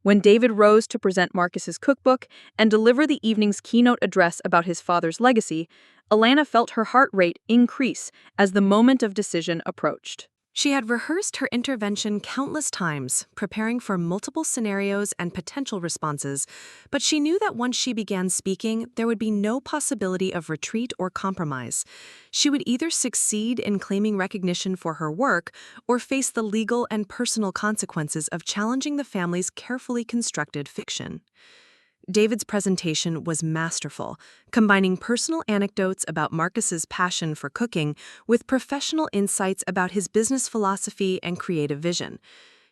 When David rose to present Marcus's cookbook and deliver the evening's keynote address about his father's legacy, Elena felt her heart rate increase as the moment of decision approached. She had rehearsed her intervention countless times, preparing for multiple scenarios and potential responses, but she knew that once she began speaking, there would be no possibility of retreat or compromise. She would either succeed in claiming recognition for her work or face the legal and personal consequences of challenging the family's carefully constructed fiction. David's presentation was masterful, combining personal anecdotes about Marcus's passion for cooking with professional insights about his business philosophy and creative vision.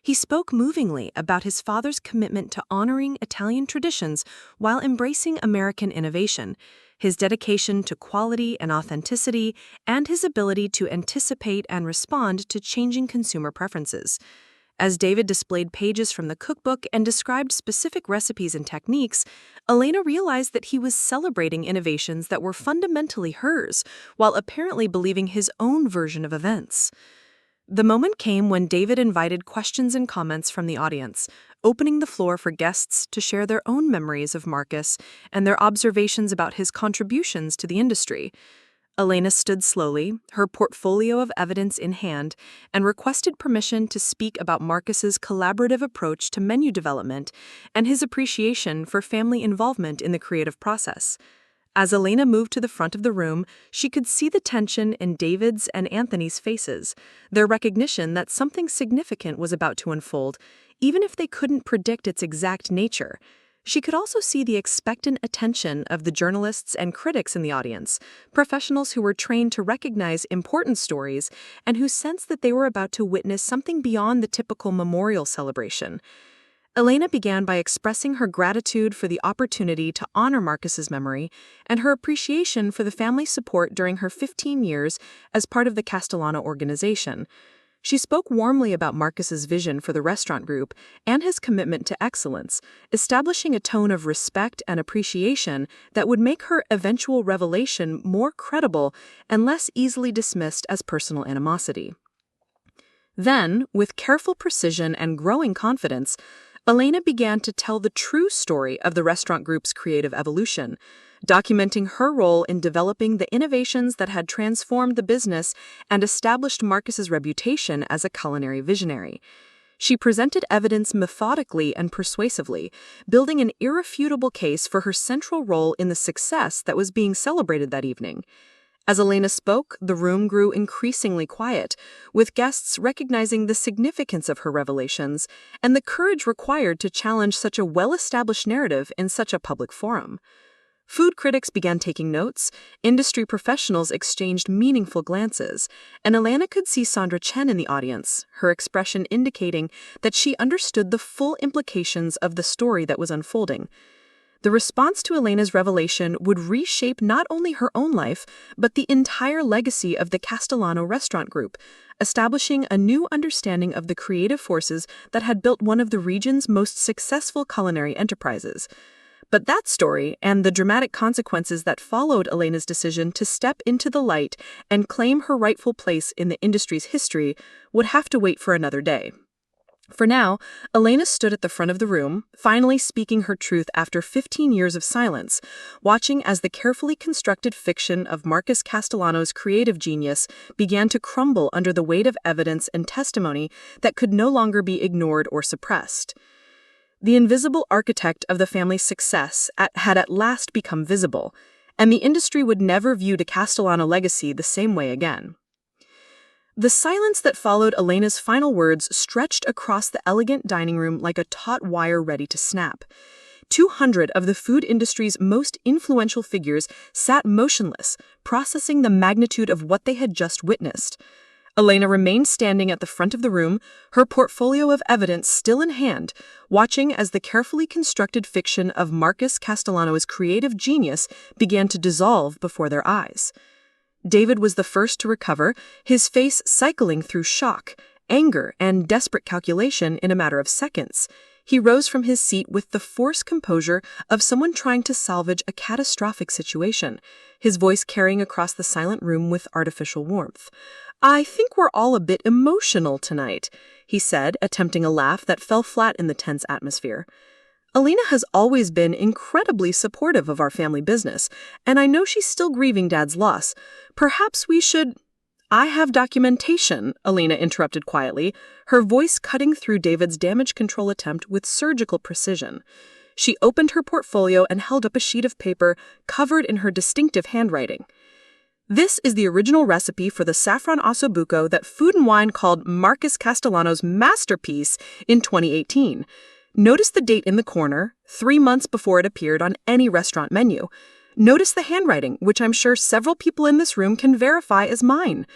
He spoke movingly about his father's commitment to honoring Italian traditions while embracing American innovation, his dedication to quality and authenticity, and his ability to anticipate and respond to changing consumer preferences. As David displayed pages from the cookbook and described specific recipes and techniques, Elena realized that he was celebrating innovations that were fundamentally hers, while apparently believing his own version of events. The moment came when David invited questions and comments from the audience, opening the floor for guests to share their own memories of Marcus and their observations about his contributions to the industry. Elena stood slowly, her portfolio of evidence in hand, and requested permission to speak about Marcus's collaborative approach to menu development and his appreciation for family involvement in the creative process. As Elena moved to the front of the room, she could see the tension in David's and Anthony's faces, their recognition that something significant was about to unfold, even if they couldn't predict its exact nature. She could also see the expectant attention of the journalists and critics in the audience, professionals who were trained to recognize important stories and who sensed that they were about to witness something beyond the typical memorial celebration. Elena began by expressing her gratitude for the opportunity to honor Marcus's memory and her appreciation for the family's support during her 15 years as part of the Castellano organization. She spoke warmly about Marcus's vision for the restaurant group and his commitment to excellence, establishing a tone of respect and appreciation that would make her eventual revelation more credible and less easily dismissed as personal animosity. Then, with careful precision and growing confidence, Elena began to tell the true story of the restaurant group's creative evolution, documenting her role in developing the innovations that had transformed the business and established Marcus's reputation as a culinary visionary. She presented evidence methodically and persuasively, building an irrefutable case for her central role in the success that was being celebrated that evening. As Elena spoke, the room grew increasingly quiet, with guests recognizing the significance of her revelations and the courage required to challenge such a well-established narrative in such a public forum. Food critics began taking notes, industry professionals exchanged meaningful glances, and Elena could see Sandra Chen in the audience, her expression indicating that she understood the full implications of the story that was unfolding. The response to Elena's revelation would reshape not only her own life, but the entire legacy of the Castellano restaurant group, establishing a new understanding of the creative forces that had built one of the region's most successful culinary enterprises. But that story, and the dramatic consequences that followed Elena's decision to step into the light and claim her rightful place in the industry's history, would have to wait for another day. For now, Elena stood at the front of the room, finally speaking her truth after 15 years of silence, watching as the carefully constructed fiction of Marcus Castellano's creative genius began to crumble under the weight of evidence and testimony that could no longer be ignored or suppressed. The invisible architect of the family's success had at last become visible, and the industry would never view the Castellano legacy the same way again. The silence that followed Elena's final words stretched across the elegant dining room like a taut wire ready to snap. 200 of the food industry's most influential figures sat motionless, processing the magnitude of what they had just witnessed. Elena remained standing at the front of the room, her portfolio of evidence still in hand, watching as the carefully constructed fiction of Marcus Castellano's creative genius began to dissolve before their eyes. David was the first to recover, his face cycling through shock, anger, and desperate calculation in a matter of seconds. He rose from his seat with the forced composure of someone trying to salvage a catastrophic situation, his voice carrying across the silent room with artificial warmth. "I think we're all a bit emotional tonight," he said, attempting a laugh that fell flat in the tense atmosphere. "Elena has always been incredibly supportive of our family business, and I know she's still grieving Dad's loss. Perhaps we should—" "I have documentation," Elena interrupted quietly, her voice cutting through David's damage control attempt with surgical precision. She opened her portfolio and held up a sheet of paper covered in her distinctive handwriting. "This is the original recipe for the saffron ossobuco that Food and Wine called Marcus Castellano's masterpiece in 2018. Notice the date in the corner, 3 months before it appeared on any restaurant menu. Notice the handwriting, which I'm sure several people in this room can verify as mine."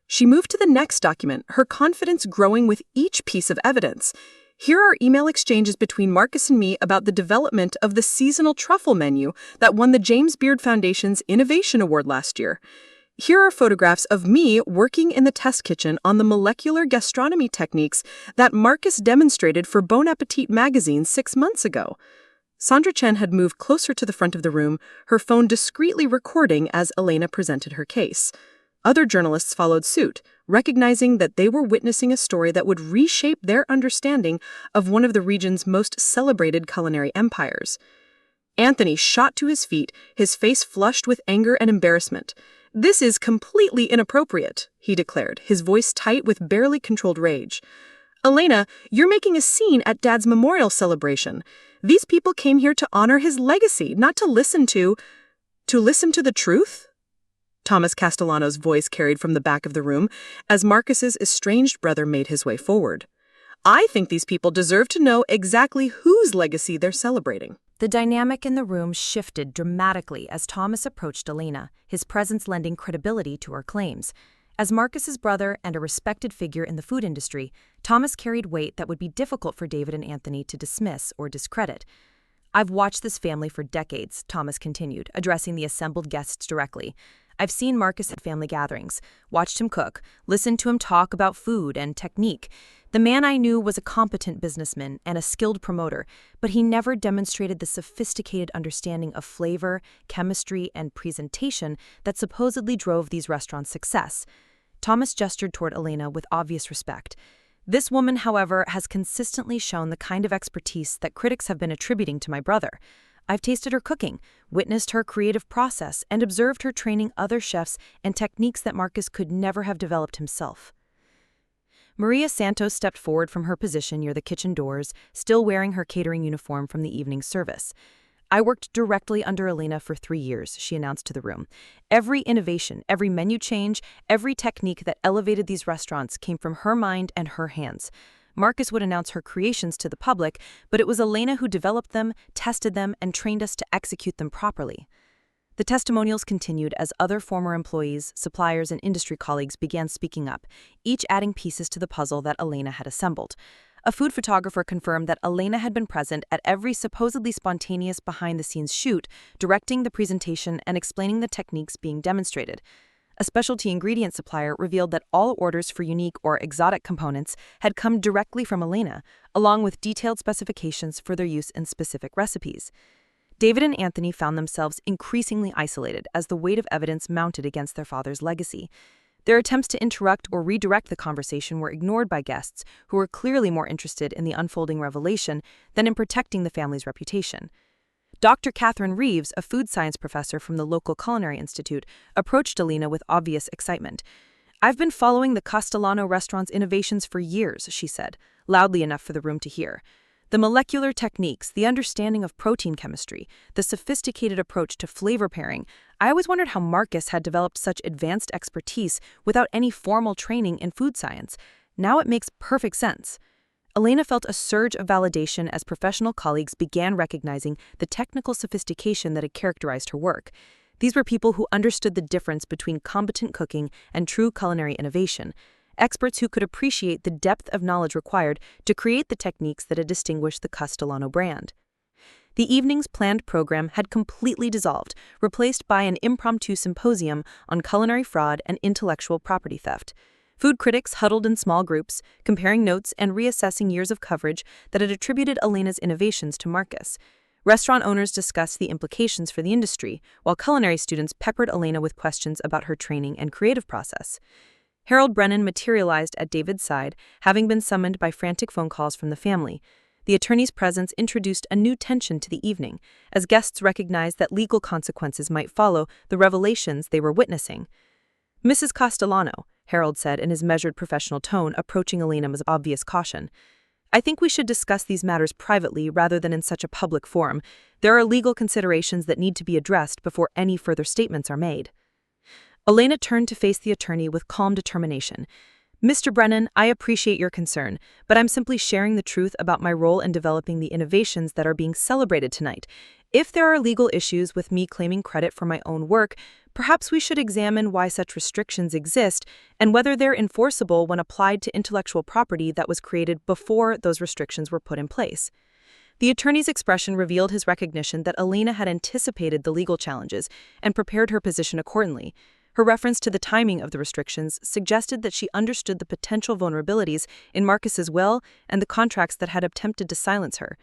She moved to the next document, her confidence growing with each piece of evidence. "Here are email exchanges between Marcus and me about the development of the seasonal truffle menu that won the James Beard Foundation's Innovation Award last year. Here are photographs of me working in the test kitchen on the molecular gastronomy techniques that Marcus demonstrated for Bon Appetit magazine 6 months ago." Sandra Chen had moved closer to the front of the room, her phone discreetly recording as Elena presented her case. Other journalists followed suit, recognizing that they were witnessing a story that would reshape their understanding of one of the region's most celebrated culinary empires. Anthony shot to his feet, his face flushed with anger and embarrassment. "This is completely inappropriate," he declared, his voice tight with barely controlled rage. "Elena, you're making a scene at Dad's memorial celebration. These people came here to honor his legacy, not to listen to the truth?" Thomas Castellano's voice carried from the back of the room as Marcus's estranged brother made his way forward. "I think these people deserve to know exactly whose legacy they're celebrating." The dynamic in the room shifted dramatically as Thomas approached Elena, his presence lending credibility to her claims. As Marcus's brother and a respected figure in the food industry, Thomas carried weight that would be difficult for David and Anthony to dismiss or discredit. "I've watched this family for decades," Thomas continued, addressing the assembled guests directly. "I've seen Marcus at family gatherings, watched him cook, listened to him talk about food and technique. The man I knew was a competent businessman and a skilled promoter, but he never demonstrated the sophisticated understanding of flavor, chemistry, and presentation that supposedly drove these restaurants' success." Thomas gestured toward Elena with obvious respect. "This woman, however, has consistently shown the kind of expertise that critics have been attributing to my brother. I've tasted her cooking, witnessed her creative process, and observed her training other chefs and techniques that Marcus could never have developed himself." Maria Santos stepped forward from her position near the kitchen doors, still wearing her catering uniform from the evening service. "I worked directly under Elena for 3 years," she announced to the room. "Every innovation, every menu change, every technique that elevated these restaurants came from her mind and her hands. Marcus would announce her creations to the public, but it was Elena who developed them, tested them, and trained us to execute them properly." The testimonials continued as other former employees, suppliers, and industry colleagues began speaking up, each adding pieces to the puzzle that Elena had assembled. A food photographer confirmed that Elena had been present at every supposedly spontaneous behind-the-scenes shoot, directing the presentation and explaining the techniques being demonstrated. A specialty ingredient supplier revealed that all orders for unique or exotic components had come directly from Elena, along with detailed specifications for their use in specific recipes. David and Anthony found themselves increasingly isolated as the weight of evidence mounted against their father's legacy. Their attempts to interrupt or redirect the conversation were ignored by guests who were clearly more interested in the unfolding revelation than in protecting the family's reputation. Dr. Catherine Reeves, a food science professor from the local Culinary Institute, approached Elena with obvious excitement. "I've been following the Castellano restaurant's innovations for years," she said, loudly enough for the room to hear. "The molecular techniques, the understanding of protein chemistry, the sophisticated approach to flavor pairing. I always wondered how Marcus had developed such advanced expertise without any formal training in food science. Now it makes perfect sense." Elena felt a surge of validation as professional colleagues began recognizing the technical sophistication that had characterized her work. These were people who understood the difference between competent cooking and true culinary innovation, experts who could appreciate the depth of knowledge required to create the techniques that had distinguished the Castellano brand. The evening's planned program had completely dissolved, replaced by an impromptu symposium on culinary fraud and intellectual property theft. Food critics huddled in small groups, comparing notes and reassessing years of coverage that had attributed Elena's innovations to Marcus. Restaurant owners discussed the implications for the industry, while culinary students peppered Elena with questions about her training and creative process. Harold Brennan materialized at David's side, having been summoned by frantic phone calls from the family. The attorney's presence introduced a new tension to the evening, as guests recognized that legal consequences might follow the revelations they were witnessing. "Mrs. Castellano," Harold said in his measured professional tone, approaching Elena with obvious caution, "I think we should discuss these matters privately rather than in such a public forum. There are legal considerations that need to be addressed before any further statements are made." Elena turned to face the attorney with calm determination. "Mr. Brennan, I appreciate your concern, but I'm simply sharing the truth about my role in developing the innovations that are being celebrated tonight. If there are legal issues with me claiming credit for my own work, perhaps we should examine why such restrictions exist and whether they're enforceable when applied to intellectual property that was created before those restrictions were put in place." The attorney's expression revealed his recognition that Elena had anticipated the legal challenges and prepared her position accordingly. Her reference to the timing of the restrictions suggested that she understood the potential vulnerabilities in Marcus's will and the contracts that had attempted to silence her.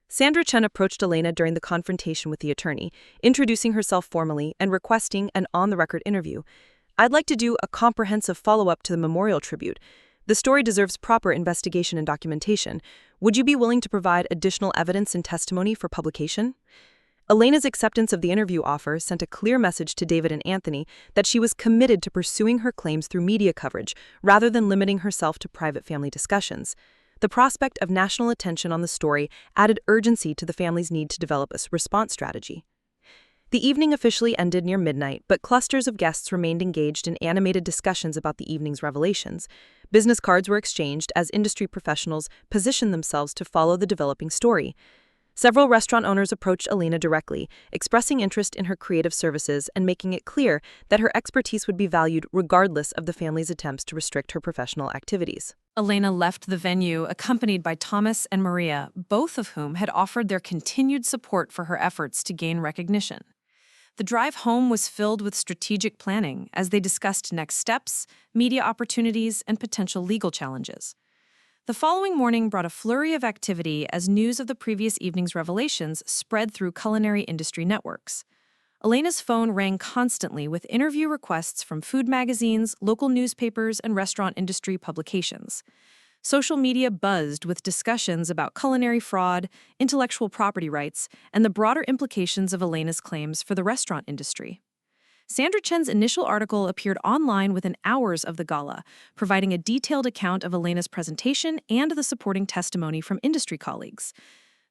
Sandra Chen approached Elena during the confrontation with the attorney, introducing herself formally and requesting an on-the-record interview. "I'd like to do a comprehensive follow-up to the memorial tribute. The story deserves proper investigation and documentation. Would you be willing to provide additional evidence and testimony for publication?" Elena's acceptance of the interview offer sent a clear message to David and Anthony that she was committed to pursuing her claims through media coverage rather than limiting herself to private family discussions. The prospect of national attention on the story added urgency to the family's need to develop a response strategy. The evening officially ended near midnight, but clusters of guests remained engaged in animated discussions about the evening's revelations. Business cards were exchanged as industry professionals positioned themselves to follow the developing story. Several restaurant owners approached Elena directly, expressing interest in her creative services and making it clear that her expertise would be valued regardless of the family's attempts to restrict her professional activities. Elena left the venue accompanied by Thomas and Maria, both of whom had offered their continued support for her efforts to gain recognition. The drive home was filled with strategic planning as they discussed next steps, media opportunities, and potential legal challenges. The following morning brought a flurry of activity as news of the previous evening's revelations spread through culinary industry networks. Elena's phone rang constantly with interview requests from food magazines, local newspapers, and restaurant industry publications. Social media buzzed with discussions about culinary fraud, intellectual property rights, and the broader implications of Elena's claims for the restaurant industry. Sandra Chen's initial article appeared online within hours of the gala, providing a detailed account of Elena's presentation and the supporting testimony from industry colleagues.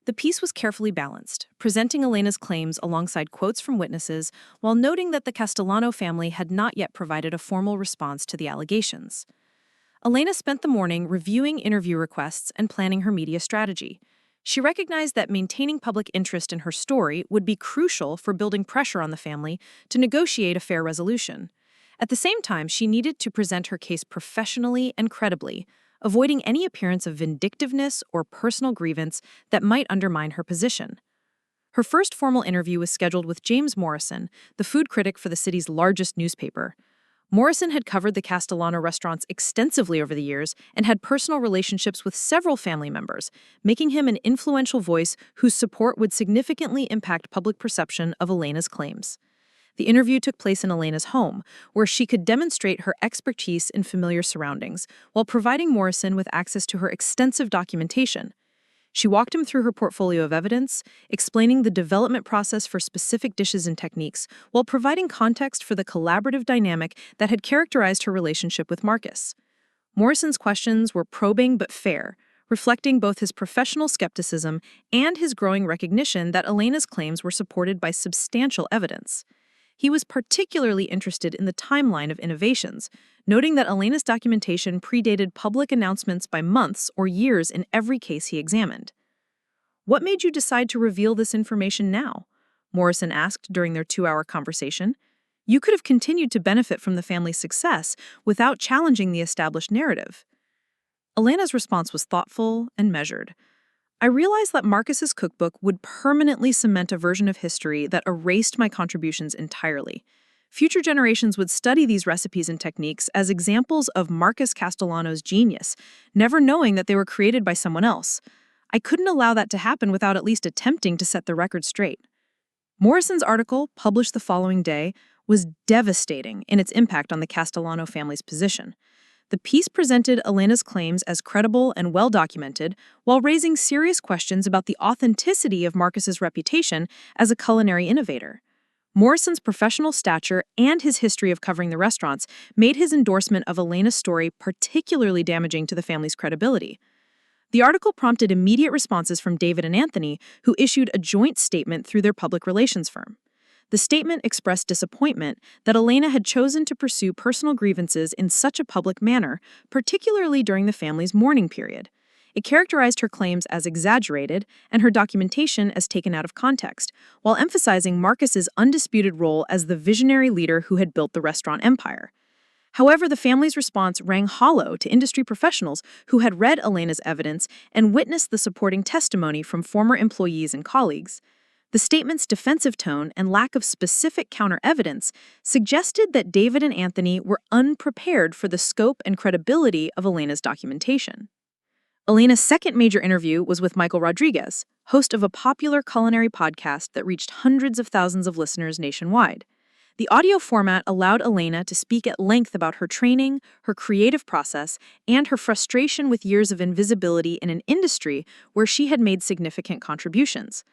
The piece was carefully balanced, presenting Elena's claims alongside quotes from witnesses, while noting that the Castellano family had not yet provided a formal response to the allegations. Elena spent the morning reviewing interview requests and planning her media strategy. She recognized that maintaining public interest in her story would be crucial for building pressure on the family to negotiate a fair resolution. At the same time, she needed to present her case professionally and credibly, avoiding any appearance of vindictiveness or personal grievance that might undermine her position. Her first formal interview was scheduled with James Morrison, the food critic for the city's largest newspaper. Morrison had covered the Castellano restaurants extensively over the years and had personal relationships with several family members, making him an influential voice whose support would significantly impact public perception of Elena's claims. The interview took place in Elena's home, where she could demonstrate her expertise in familiar surroundings, while providing Morrison with access to her extensive documentation. She walked him through her portfolio of evidence, explaining the development process for specific dishes and techniques, while providing context for the collaborative dynamic that had characterized her relationship with Marcus. Morrison's questions were probing but fair, reflecting both his professional skepticism and his growing recognition that Elena's claims were supported by substantial evidence. He was particularly interested in the timeline of innovations, noting that Elena's documentation predated public announcements by months or years in every case he examined. "What made you decide to reveal this information now?" Morrison asked during their 2-hour conversation. "You could have continued to benefit from the family's success without challenging the established narrative." Elena's response was thoughtful and measured. "I realized that Marcus's cookbook would permanently cement a version of history that erased my contributions entirely. Future generations would study these recipes and techniques as examples of Marcus Castellano's genius, never knowing that they were created by someone else. I couldn't allow that to happen without at least attempting to set the record straight." Morrison's article, published the following day, was devastating in its impact on the Castellano family's position. The piece presented Elena's claims as credible and well-documented, while raising serious questions about the authenticity of Marcus's reputation as a culinary innovator. Morrison's professional stature and his history of covering the restaurants made his endorsement of Elena's story particularly damaging to the family's credibility. The article prompted immediate responses from David and Anthony, who issued a joint statement through their public relations firm. The statement expressed disappointment that Elena had chosen to pursue personal grievances in such a public manner, particularly during the family's mourning period. It characterized her claims as exaggerated and her documentation as taken out of context, while emphasizing Marcus's undisputed role as the visionary leader who had built the restaurant empire. However, the family's response rang hollow to industry professionals who had read Elena's evidence and witnessed the supporting testimony from former employees and colleagues. The statement's defensive tone and lack of specific counter-evidence suggested that David and Anthony were unprepared for the scope and credibility of Elena's documentation. Elena's second major interview was with Michael Rodriguez, host of a popular culinary podcast that reached hundreds of thousands of listeners nationwide. The audio format allowed Elena to speak at length about her training, her creative process, and her frustration with years of invisibility in an industry where she had made significant contributions.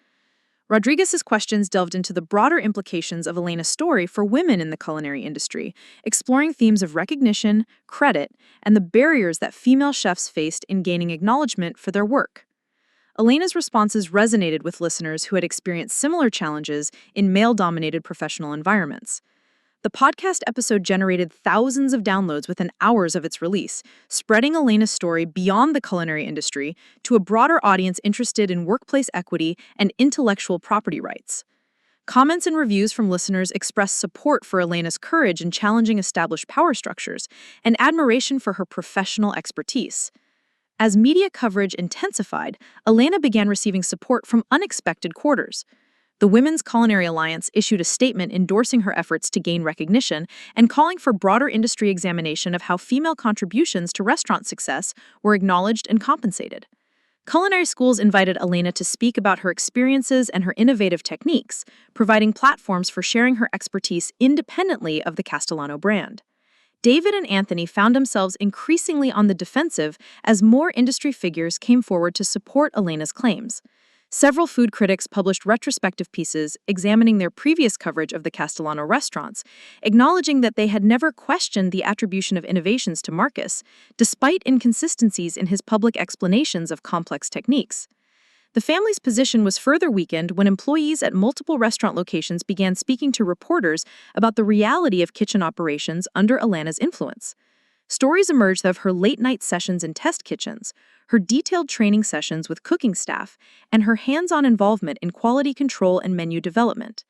Rodriguez's questions delved into the broader implications of Elena's story for women in the culinary industry, exploring themes of recognition, credit, and the barriers that female chefs faced in gaining acknowledgement for their work. Elena's responses resonated with listeners who had experienced similar challenges in male-dominated professional environments. The podcast episode generated thousands of downloads within hours of its release, spreading Elena's story beyond the culinary industry to a broader audience interested in workplace equity and intellectual property rights. Comments and reviews from listeners expressed support for Elena's courage in challenging established power structures and admiration for her professional expertise. As media coverage intensified, Elena began receiving support from unexpected quarters. The Women's Culinary Alliance issued a statement endorsing her efforts to gain recognition and calling for broader industry examination of how female contributions to restaurant success were acknowledged and compensated. Culinary schools invited Elena to speak about her experiences and her innovative techniques, providing platforms for sharing her expertise independently of the Castellano brand. David and Anthony found themselves increasingly on the defensive as more industry figures came forward to support Elena's claims. Several food critics published retrospective pieces examining their previous coverage of the Castellano restaurants, acknowledging that they had never questioned the attribution of innovations to Marcus, despite inconsistencies in his public explanations of complex techniques. The family's position was further weakened when employees at multiple restaurant locations began speaking to reporters about the reality of kitchen operations under Elena's influence. Stories emerged of her late-night sessions in test kitchens, her detailed training sessions with cooking staff, and her hands-on involvement in quality control and menu development.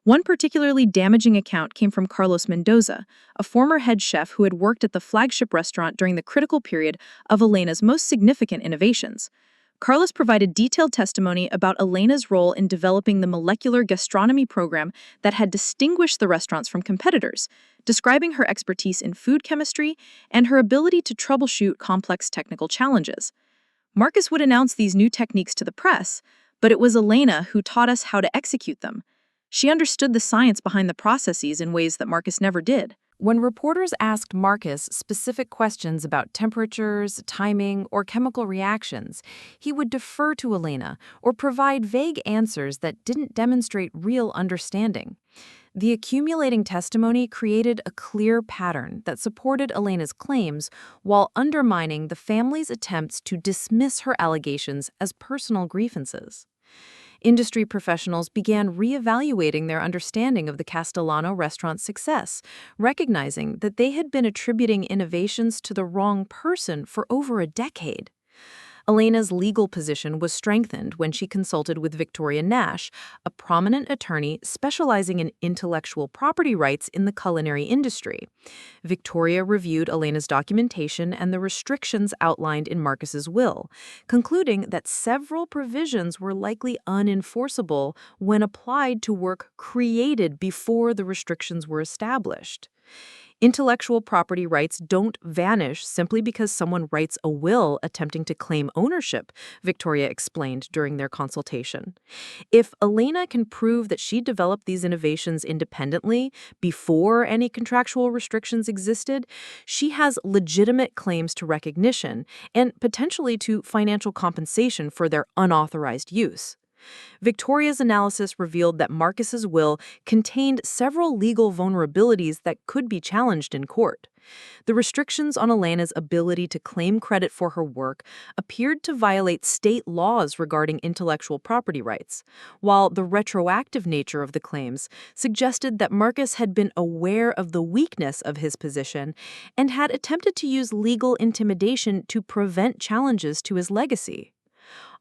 One particularly damaging account came from Carlos Mendoza, a former head chef who had worked at the flagship restaurant during the critical period of Elena's most significant innovations. Carlos provided detailed testimony about Elena's role in developing the molecular gastronomy program that had distinguished the restaurants from competitors, describing her expertise in food chemistry and her ability to troubleshoot complex technical challenges. Marcus would announce these new techniques to the press, but it was Elena who taught us how to execute them. She understood the science behind the processes in ways that Marcus never did. When reporters asked Marcus specific questions about temperatures, timing, or chemical reactions, he would defer to Elena or provide vague answers that didn't demonstrate real understanding. The accumulating testimony created a clear pattern that supported Elena's claims while undermining the family's attempts to dismiss her allegations as personal grievances. Industry professionals began reevaluating their understanding of the Castellano restaurant's success, recognizing that they had been attributing innovations to the wrong person for over a decade. Elena's legal position was strengthened when she consulted with Victoria Nash, a prominent attorney specializing in intellectual property rights in the culinary industry. Victoria reviewed Elena's documentation and the restrictions outlined in Marcus's will, concluding that several provisions were likely unenforceable when applied to work created before the restrictions were established. Intellectual property rights don't vanish simply because someone writes a will attempting to claim ownership, Victoria explained during their consultation. If Elena can prove that she developed these innovations independently before any contractual restrictions existed, she has legitimate claims to recognition and potentially to financial compensation for their unauthorized use. Victoria's analysis revealed that Marcus's will contained several legal vulnerabilities that could be challenged in court. The restrictions on Elena's ability to claim credit for her work appeared to violate state laws regarding intellectual property rights, while the retroactive nature of the claims suggested that Marcus had been aware of the weakness of his position and had attempted to use legal intimidation to prevent challenges to his legacy.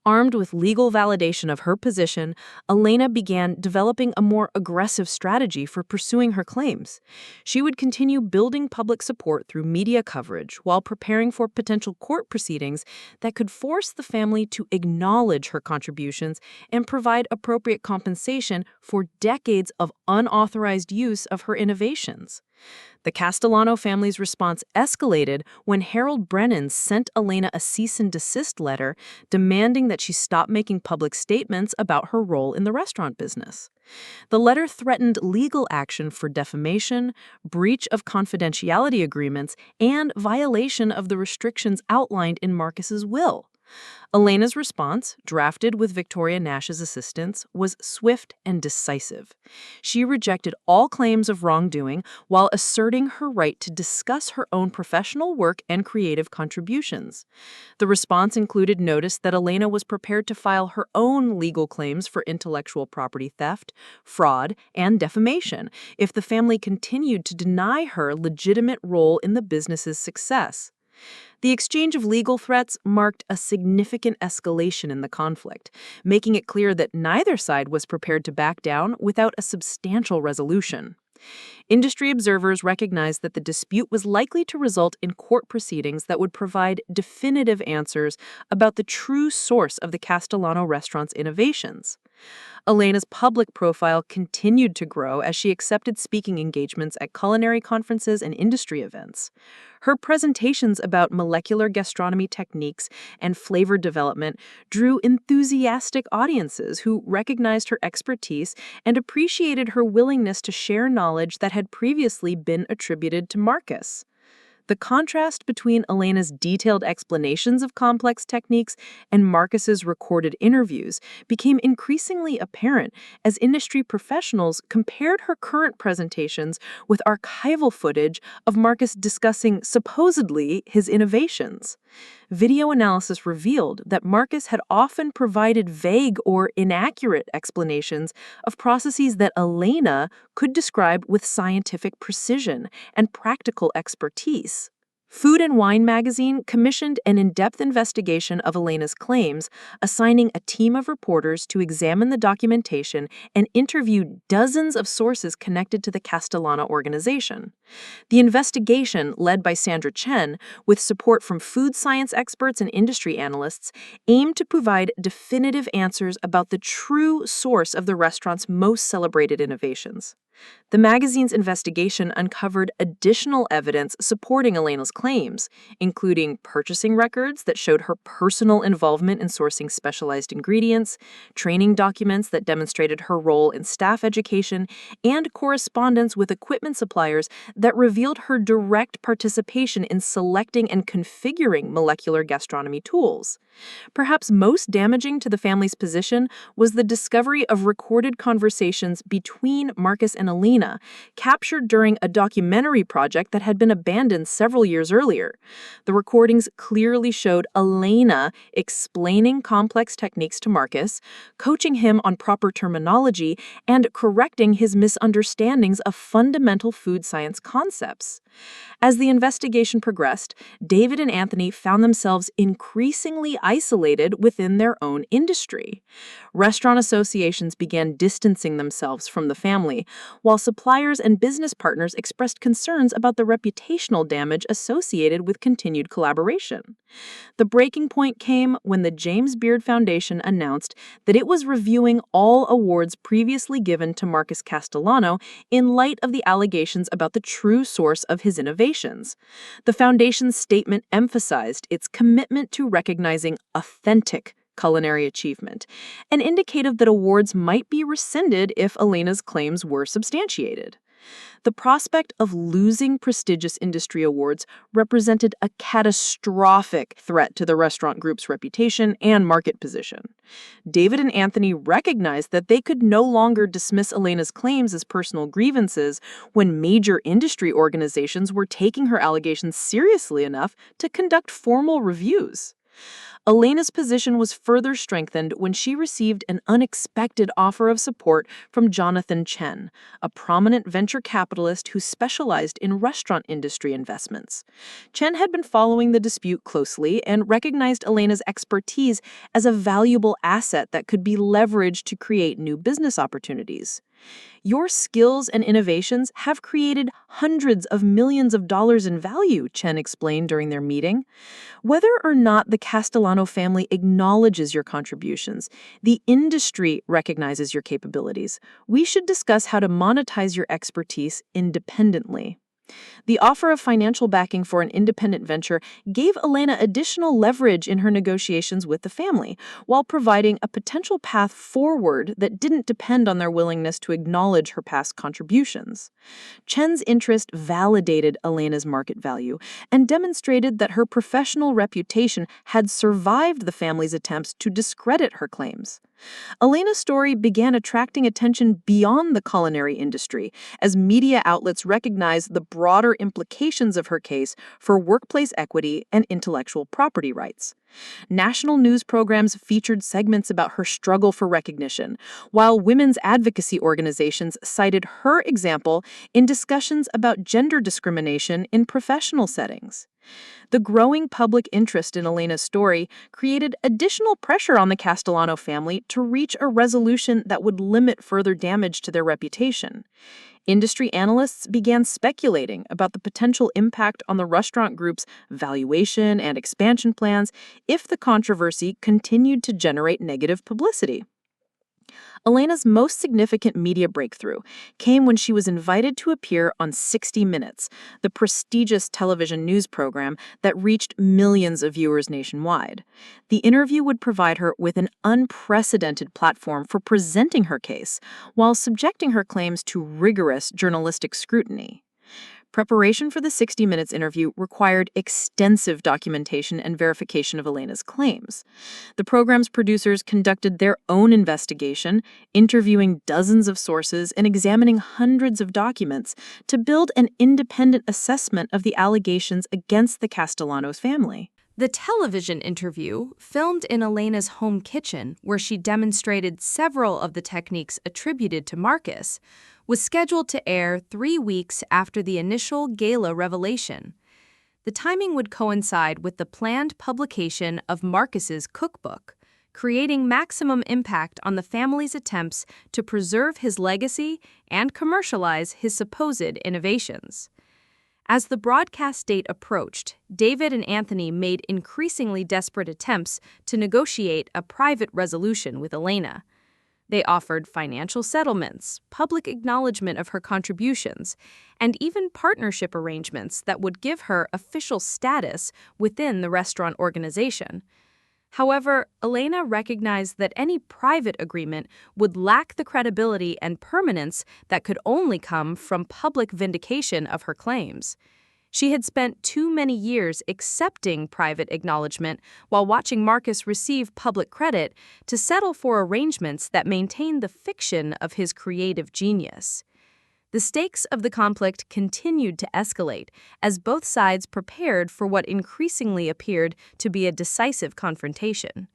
Armed with legal validation of her position, Elena began developing a more aggressive strategy for pursuing her claims. She would continue building public support through media coverage while preparing for potential court proceedings that could force the family to acknowledge her contributions and provide appropriate compensation for decades of unauthorized use of her innovations. The Castellano family's response escalated when Harold Brennan sent Elena a cease and desist letter demanding that she stop making public statements about her role in the restaurant business. The letter threatened legal action for defamation, breach of confidentiality agreements, and violation of the restrictions outlined in Marcus's will. Elena's response, drafted with Victoria Nash's assistance, was swift and decisive. She rejected all claims of wrongdoing while asserting her right to discuss her own professional work and creative contributions. The response included notice that Elena was prepared to file her own legal claims for intellectual property theft, fraud, and defamation if the family continued to deny her legitimate role in the business's success. The exchange of legal threats marked a significant escalation in the conflict, making it clear that neither side was prepared to back down without a substantial resolution. Industry observers recognized that the dispute was likely to result in court proceedings that would provide definitive answers about the true source of the Castellano restaurant's innovations. Elena's public profile continued to grow as she accepted speaking engagements at culinary conferences and industry events. Her presentations about molecular gastronomy techniques and flavor development drew enthusiastic audiences who recognized her expertise and appreciated her willingness to share knowledge that had previously been attributed to Marcus. The contrast between Elena's detailed explanations of complex techniques and Marcus's recorded interviews became increasingly apparent as industry professionals compared her current presentations with archival footage of Marcus discussing supposedly his innovations. Video analysis revealed that Marcus had often provided vague or inaccurate explanations of processes that Elena could describe with scientific precision and practical expertise. Food and Wine magazine commissioned an in-depth investigation of Elena's claims, assigning a team of reporters to examine the documentation and interview dozens of sources connected to the Castellano organization. The investigation, led by Sandra Chen, with support from food science experts and industry analysts, aimed to provide definitive answers about the true source of the restaurant's most celebrated innovations. The magazine's investigation uncovered additional evidence supporting Elena's claims, including purchasing records that showed her personal involvement in sourcing specialized ingredients, training documents that demonstrated her role in staff education, and correspondence with equipment suppliers that revealed her direct participation in selecting and configuring molecular gastronomy tools. Perhaps most damaging to the family's position was the discovery of recorded conversations between Marcus and Elena, captured during a documentary project that had been abandoned several years earlier. The recordings clearly showed Elena explaining complex techniques to Marcus, coaching him on proper terminology, and correcting his misunderstandings of fundamental food science concepts. As the investigation progressed, David and Anthony found themselves increasingly isolated within their own industry. Restaurant associations began distancing themselves from the family, while suppliers and business partners expressed concerns about the reputational damage associated with continued collaboration. The breaking point came when the James Beard Foundation announced that it was reviewing all awards previously given to Marcus Castellano in light of the allegations about the true source of his innovations. The foundation's statement emphasized its commitment to recognizing authentic culinary achievement and indicated that awards might be rescinded if Elena's claims were substantiated. The prospect of losing prestigious industry awards represented a catastrophic threat to the restaurant group's reputation and market position. David and Anthony recognized that they could no longer dismiss Elena's claims as personal grievances when major industry organizations were taking her allegations seriously enough to conduct formal reviews. Elena's position was further strengthened when she received an unexpected offer of support from Jonathan Chen, a prominent venture capitalist who specialized in restaurant industry investments. Chen had been following the dispute closely and recognized Elena's expertise as a valuable asset that could be leveraged to create new business opportunities. Your skills and innovations have created hundreds of millions of dollars in value, Chen explained during their meeting. Whether or not the Castellano family acknowledges your contributions, the industry recognizes your capabilities. We should discuss how to monetize your expertise independently. The offer of financial backing for an independent venture gave Elena additional leverage in her negotiations with the family, while providing a potential path forward that didn't depend on their willingness to acknowledge her past contributions. Chen's interest validated Elena's market value and demonstrated that her professional reputation had survived the family's attempts to discredit her claims. Elena's story began attracting attention beyond the culinary industry as media outlets recognized the broader implications of her case for workplace equity and intellectual property rights. National news programs featured segments about her struggle for recognition, while women's advocacy organizations cited her example in discussions about gender discrimination in professional settings. The growing public interest in Elena's story created additional pressure on the Castellano family to reach a resolution that would limit further damage to their reputation. Industry analysts began speculating about the potential impact on the restaurant group's valuation and expansion plans if the controversy continued to generate negative publicity. Elena's most significant media breakthrough came when she was invited to appear on 60 Minutes, the prestigious television news program that reached millions of viewers nationwide. The interview would provide her with an unprecedented platform for presenting her case, while subjecting her claims to rigorous journalistic scrutiny. Preparation for the 60 Minutes interview required extensive documentation and verification of Elena's claims. The program's producers conducted their own investigation, interviewing dozens of sources and examining hundreds of documents to build an independent assessment of the allegations against the Castellanos family. The television interview, filmed in Elena's home kitchen, where she demonstrated several of the techniques attributed to Marcus, was scheduled to air 3 weeks after the initial gala revelation. The timing would coincide with the planned publication of Marcus's cookbook, creating maximum impact on the family's attempts to preserve his legacy and commercialize his supposed innovations. As the broadcast date approached, David and Anthony made increasingly desperate attempts to negotiate a private resolution with Elena. They offered financial settlements, public acknowledgement of her contributions, and even partnership arrangements that would give her official status within the restaurant organization. However, Elena recognized that any private agreement would lack the credibility and permanence that could only come from public vindication of her claims. She had spent too many years accepting private acknowledgement while watching Marcus receive public credit to settle for arrangements that maintained the fiction of his creative genius. The stakes of the conflict continued to escalate as both sides prepared for what increasingly appeared to be a decisive confrontation.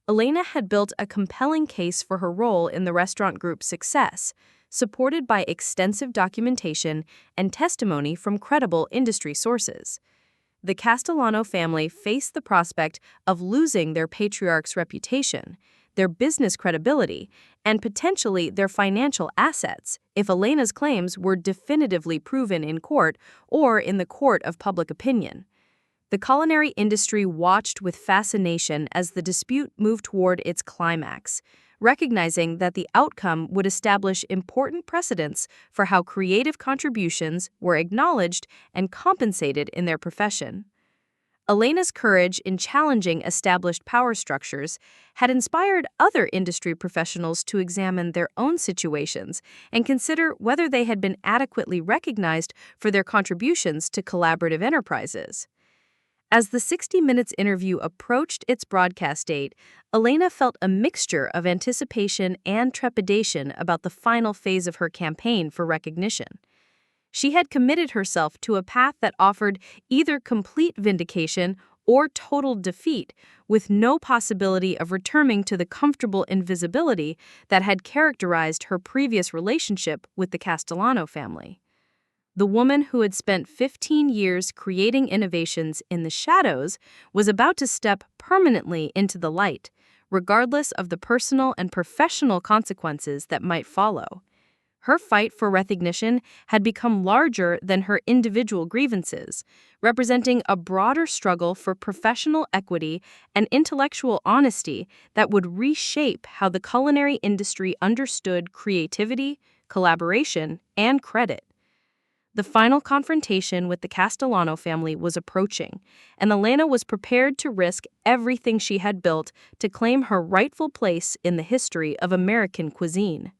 Elena had built a compelling case for her role in the restaurant group's success, supported by extensive documentation and testimony from credible industry sources. The Castellano family faced the prospect of losing their patriarch's reputation, their business credibility, and potentially their financial assets if Elena's claims were definitively proven in court or in the court of public opinion. The culinary industry watched with fascination as the dispute moved toward its climax, recognizing that the outcome would establish important precedents for how creative contributions were acknowledged and compensated in their profession. Elena's courage in challenging established power structures had inspired other industry professionals to examine their own situations and consider whether they had been adequately recognized for their contributions to collaborative enterprises. As the 60 Minutes interview approached its broadcast date, Elena felt a mixture of anticipation and trepidation about the final phase of her campaign for recognition. She had committed herself to a path that offered either complete vindication or total defeat, with no possibility of returning to the comfortable invisibility that had characterized her previous relationship with the Castellano family. The woman who had spent 15 years creating innovations in the shadows was about to step permanently into the light, regardless of the personal and professional consequences that might follow. Her fight for recognition had become larger than her individual grievances, representing a broader struggle for professional equity and intellectual honesty that would reshape how the culinary industry understood creativity, collaboration, and credit. The final confrontation with the Castellano family was approaching, and Elena was prepared to risk everything she had built to claim her rightful place in the history of American cuisine.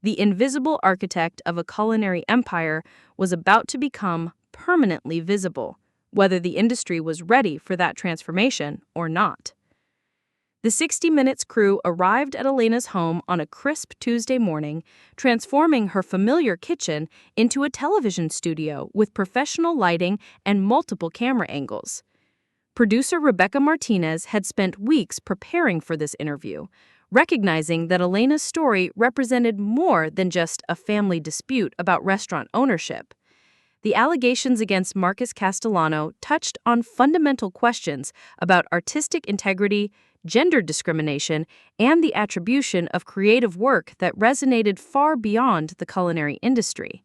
The invisible architect of a culinary empire was about to become permanently visible, whether the industry was ready for that transformation or not. The 60 Minutes crew arrived at Elena's home on a crisp Tuesday morning, transforming her familiar kitchen into a television studio with professional lighting and multiple camera angles. Producer Rebecca Martinez had spent weeks preparing for this interview, recognizing that Elena's story represented more than just a family dispute about restaurant ownership. The allegations against Marcus Castellano touched on fundamental questions about artistic integrity, gender discrimination, and the attribution of creative work that resonated far beyond the culinary industry.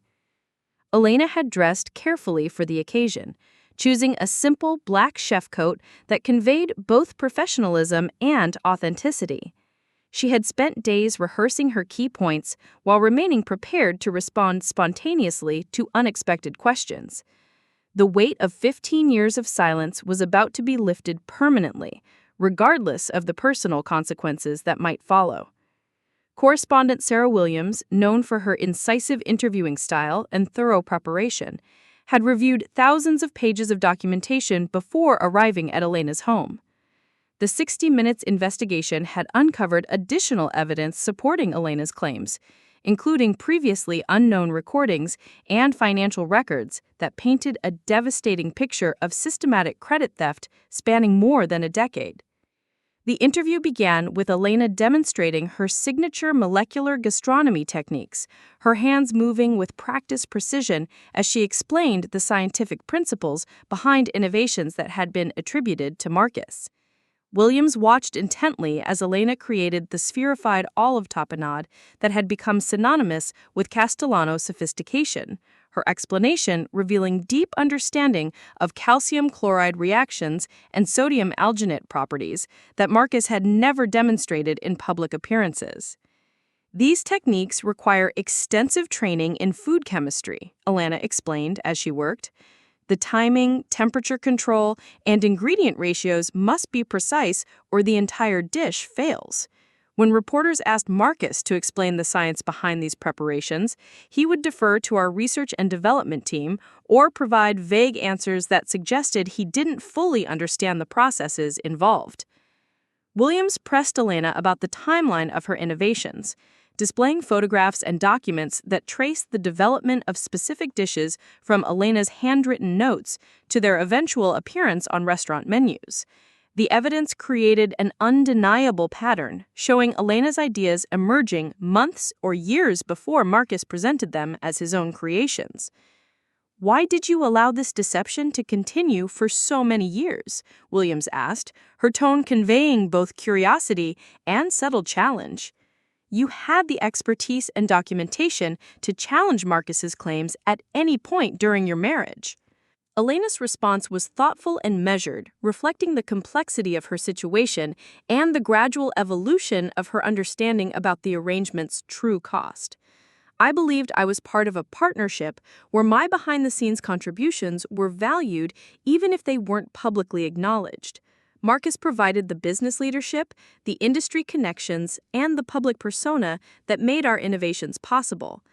Elena had dressed carefully for the occasion, choosing a simple black chef coat that conveyed both professionalism and authenticity. She had spent days rehearsing her key points while remaining prepared to respond spontaneously to unexpected questions. The weight of 15 years of silence was about to be lifted permanently, regardless of the personal consequences that might follow. Correspondent Sarah Williams, known for her incisive interviewing style and thorough preparation, had reviewed thousands of pages of documentation before arriving at Elena's home. The 60 Minutes investigation had uncovered additional evidence supporting Elena's claims, including previously unknown recordings and financial records that painted a devastating picture of systematic credit theft spanning more than a decade. The interview began with Elena demonstrating her signature molecular gastronomy techniques, her hands moving with practiced precision as she explained the scientific principles behind innovations that had been attributed to Marcus. Williams watched intently as Elena created the spherified olive tapenade that had become synonymous with Castellano's sophistication, her explanation revealing deep understanding of calcium chloride reactions and sodium alginate properties that Marcus had never demonstrated in public appearances. These techniques require extensive training in food chemistry, Elena explained as she worked. The timing, temperature control, and ingredient ratios must be precise or the entire dish fails. When reporters asked Marcus to explain the science behind these preparations, he would defer to our research and development team or provide vague answers that suggested he didn't fully understand the processes involved. Williams pressed Elena about the timeline of her innovations, displaying photographs and documents that trace the development of specific dishes from Elena's handwritten notes to their eventual appearance on restaurant menus. The evidence created an undeniable pattern, showing Elena's ideas emerging months or years before Marcus presented them as his own creations. "Why did you allow this deception to continue for so many years?" Williams asked, her tone conveying both curiosity and subtle challenge. "You had the expertise and documentation to challenge Marcus's claims at any point during your marriage." Elena's response was thoughtful and measured, reflecting the complexity of her situation and the gradual evolution of her understanding about the arrangement's true cost. "I believed I was part of a partnership where my behind-the-scenes contributions were valued even if they weren't publicly acknowledged. Marcus provided the business leadership, the industry connections, and the public persona that made our innovations possible.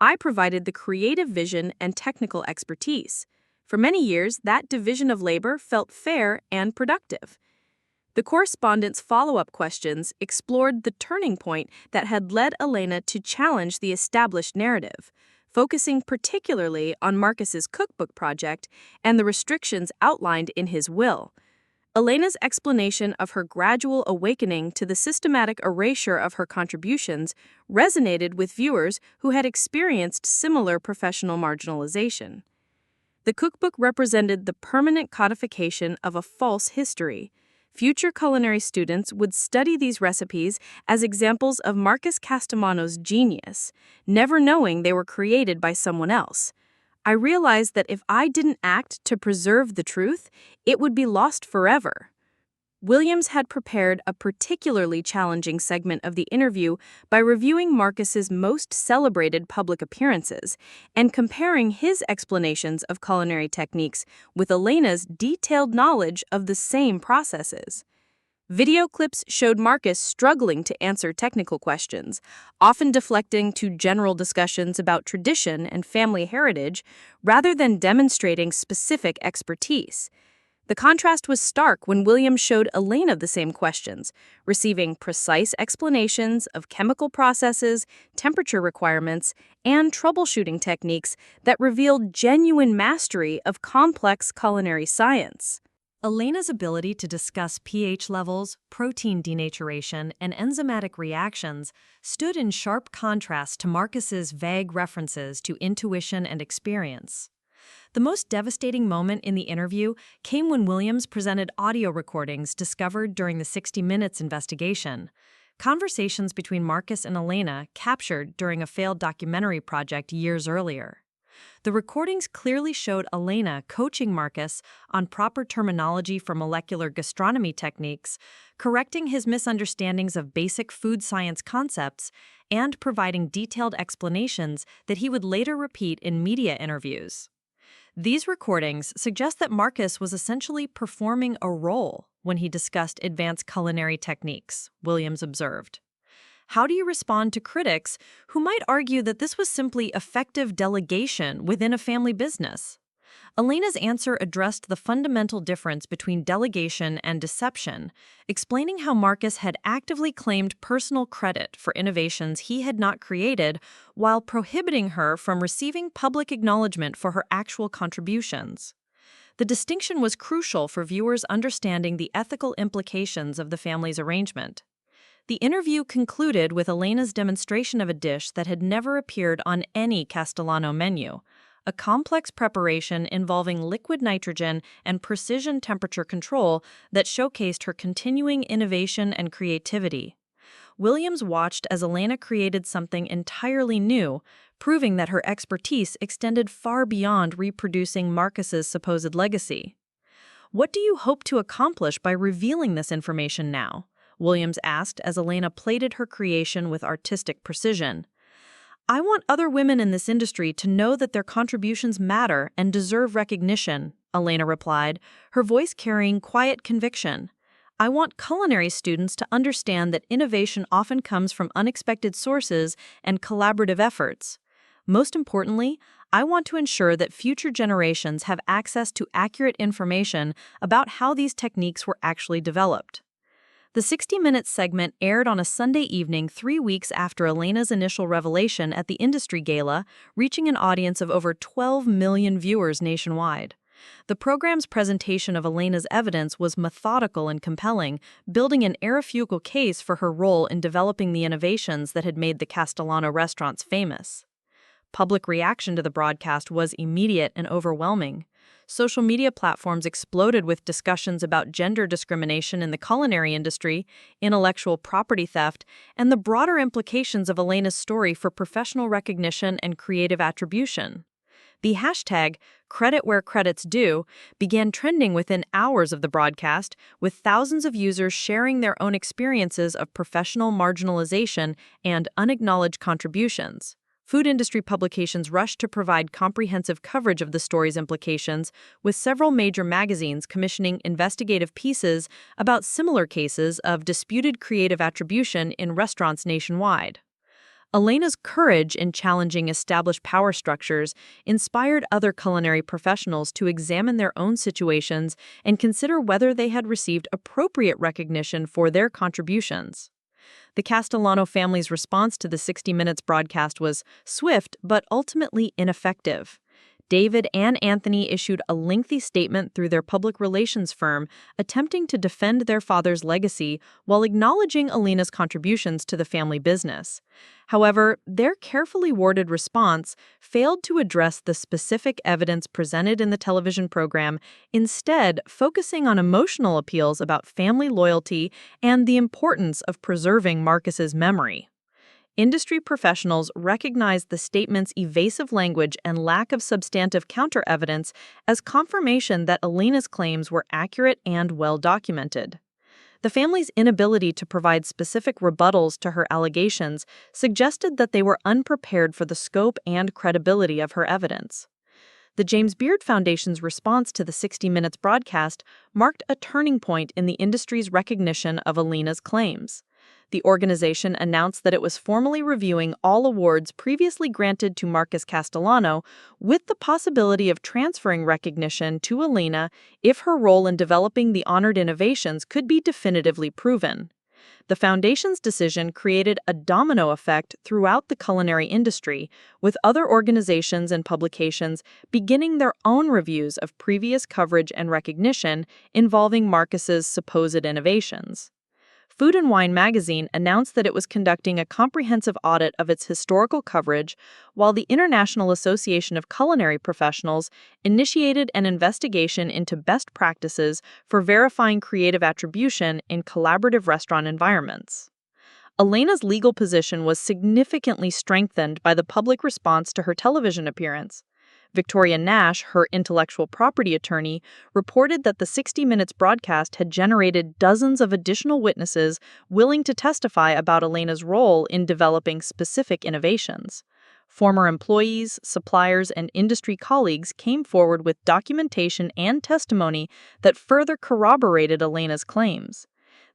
I provided the creative vision and technical expertise. For many years, that division of labor felt fair and productive." The correspondent's follow-up questions explored the turning point that had led Elena to challenge the established narrative, focusing particularly on Marcus's cookbook project and the restrictions outlined in his will. Elena's explanation of her gradual awakening to the systematic erasure of her contributions resonated with viewers who had experienced similar professional marginalization. The cookbook represented the permanent codification of a false history. Future culinary students would study these recipes as examples of Marcus Castellano's genius, never knowing they were created by someone else. "I realized that if I didn't act to preserve the truth, it would be lost forever." Williams had prepared a particularly challenging segment of the interview by reviewing Marcus's most celebrated public appearances and comparing his explanations of culinary techniques with Elena's detailed knowledge of the same processes. Video clips showed Marcus struggling to answer technical questions, often deflecting to general discussions about tradition and family heritage rather than demonstrating specific expertise. The contrast was stark when Williams showed Elena the same questions, receiving precise explanations of chemical processes, temperature requirements, and troubleshooting techniques that revealed genuine mastery of complex culinary science. Elena's ability to discuss pH levels, protein denaturation, and enzymatic reactions stood in sharp contrast to Marcus's vague references to intuition and experience. The most devastating moment in the interview came when Williams presented audio recordings discovered during the 60 Minutes investigation. Conversations between Marcus and Elena captured during a failed documentary project years earlier. The recordings clearly showed Elena coaching Marcus on proper terminology for molecular gastronomy techniques, correcting his misunderstandings of basic food science concepts, and providing detailed explanations that he would later repeat in media interviews. These recordings suggest that Marcus was essentially performing a role when he discussed advanced culinary techniques, Williams observed. How do you respond to critics who might argue that this was simply effective delegation within a family business? Elena's answer addressed the fundamental difference between delegation and deception, explaining how Marcus had actively claimed personal credit for innovations he had not created while prohibiting her from receiving public acknowledgement for her actual contributions. The distinction was crucial for viewers understanding the ethical implications of the family's arrangement. The interview concluded with Elena's demonstration of a dish that had never appeared on any Castellano menu, a complex preparation involving liquid nitrogen and precision temperature control that showcased her continuing innovation and creativity. Williams watched as Elena created something entirely new, proving that her expertise extended far beyond reproducing Marcus's supposed legacy. What do you hope to accomplish by revealing this information now? Williams asked as Elena plated her creation with artistic precision. I want other women in this industry to know that their contributions matter and deserve recognition, Elena replied, her voice carrying quiet conviction. I want culinary students to understand that innovation often comes from unexpected sources and collaborative efforts. Most importantly, I want to ensure that future generations have access to accurate information about how these techniques were actually developed. The 60 Minutes segment aired on a Sunday evening 3 weeks after Elena's initial revelation at the industry gala, reaching an audience of over 12 million viewers nationwide. The program's presentation of Elena's evidence was methodical and compelling, building an irrefutable case for her role in developing the innovations that had made the Castellano restaurants famous. Public reaction to the broadcast was immediate and overwhelming. Social media platforms exploded with discussions about gender discrimination in the culinary industry, intellectual property theft, and the broader implications of Elena's story for professional recognition and creative attribution. The hashtag #CreditWhereCredit's began trending within hours of the broadcast, with thousands of users sharing their own experiences of professional marginalization and unacknowledged contributions. Food industry publications rushed to provide comprehensive coverage of the story's implications, with several major magazines commissioning investigative pieces about similar cases of disputed creative attribution in restaurants nationwide. Elena's courage in challenging established power structures inspired other culinary professionals to examine their own situations and consider whether they had received appropriate recognition for their contributions. The Castellano family's response to the 60 Minutes broadcast was swift but ultimately ineffective. David and Anthony issued a lengthy statement through their public relations firm, attempting to defend their father's legacy while acknowledging Elena's contributions to the family business. However, their carefully worded response failed to address the specific evidence presented in the television program, instead focusing on emotional appeals about family loyalty and the importance of preserving Marcus's memory. Industry professionals recognized the statement's evasive language and lack of substantive counter-evidence as confirmation that Elena's claims were accurate and well-documented. The family's inability to provide specific rebuttals to her allegations suggested that they were unprepared for the scope and credibility of her evidence. The James Beard Foundation's response to the 60 Minutes broadcast marked a turning point in the industry's recognition of Elena's claims. The organization announced that it was formally reviewing all awards previously granted to Marcus Castellano, with the possibility of transferring recognition to Elena if her role in developing the honored innovations could be definitively proven. The foundation's decision created a domino effect throughout the culinary industry, with other organizations and publications beginning their own reviews of previous coverage and recognition involving Marcus's supposed innovations. Food and Wine magazine announced that it was conducting a comprehensive audit of its historical coverage, while the International Association of Culinary Professionals initiated an investigation into best practices for verifying creative attribution in collaborative restaurant environments. Elena's legal position was significantly strengthened by the public response to her television appearance. Victoria Nash, her intellectual property attorney, reported that the 60 Minutes broadcast had generated dozens of additional witnesses willing to testify about Elena's role in developing specific innovations. Former employees, suppliers, and industry colleagues came forward with documentation and testimony that further corroborated Elena's claims.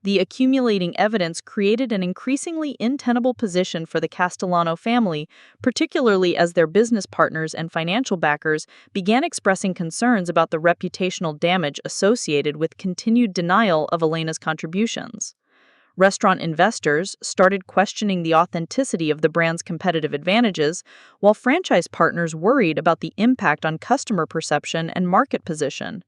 The accumulating evidence created an increasingly untenable position for the Castellano family, particularly as their business partners and financial backers began expressing concerns about the reputational damage associated with continued denial of Elena's contributions. Restaurant investors started questioning the authenticity of the brand's competitive advantages, while franchise partners worried about the impact on customer perception and market position.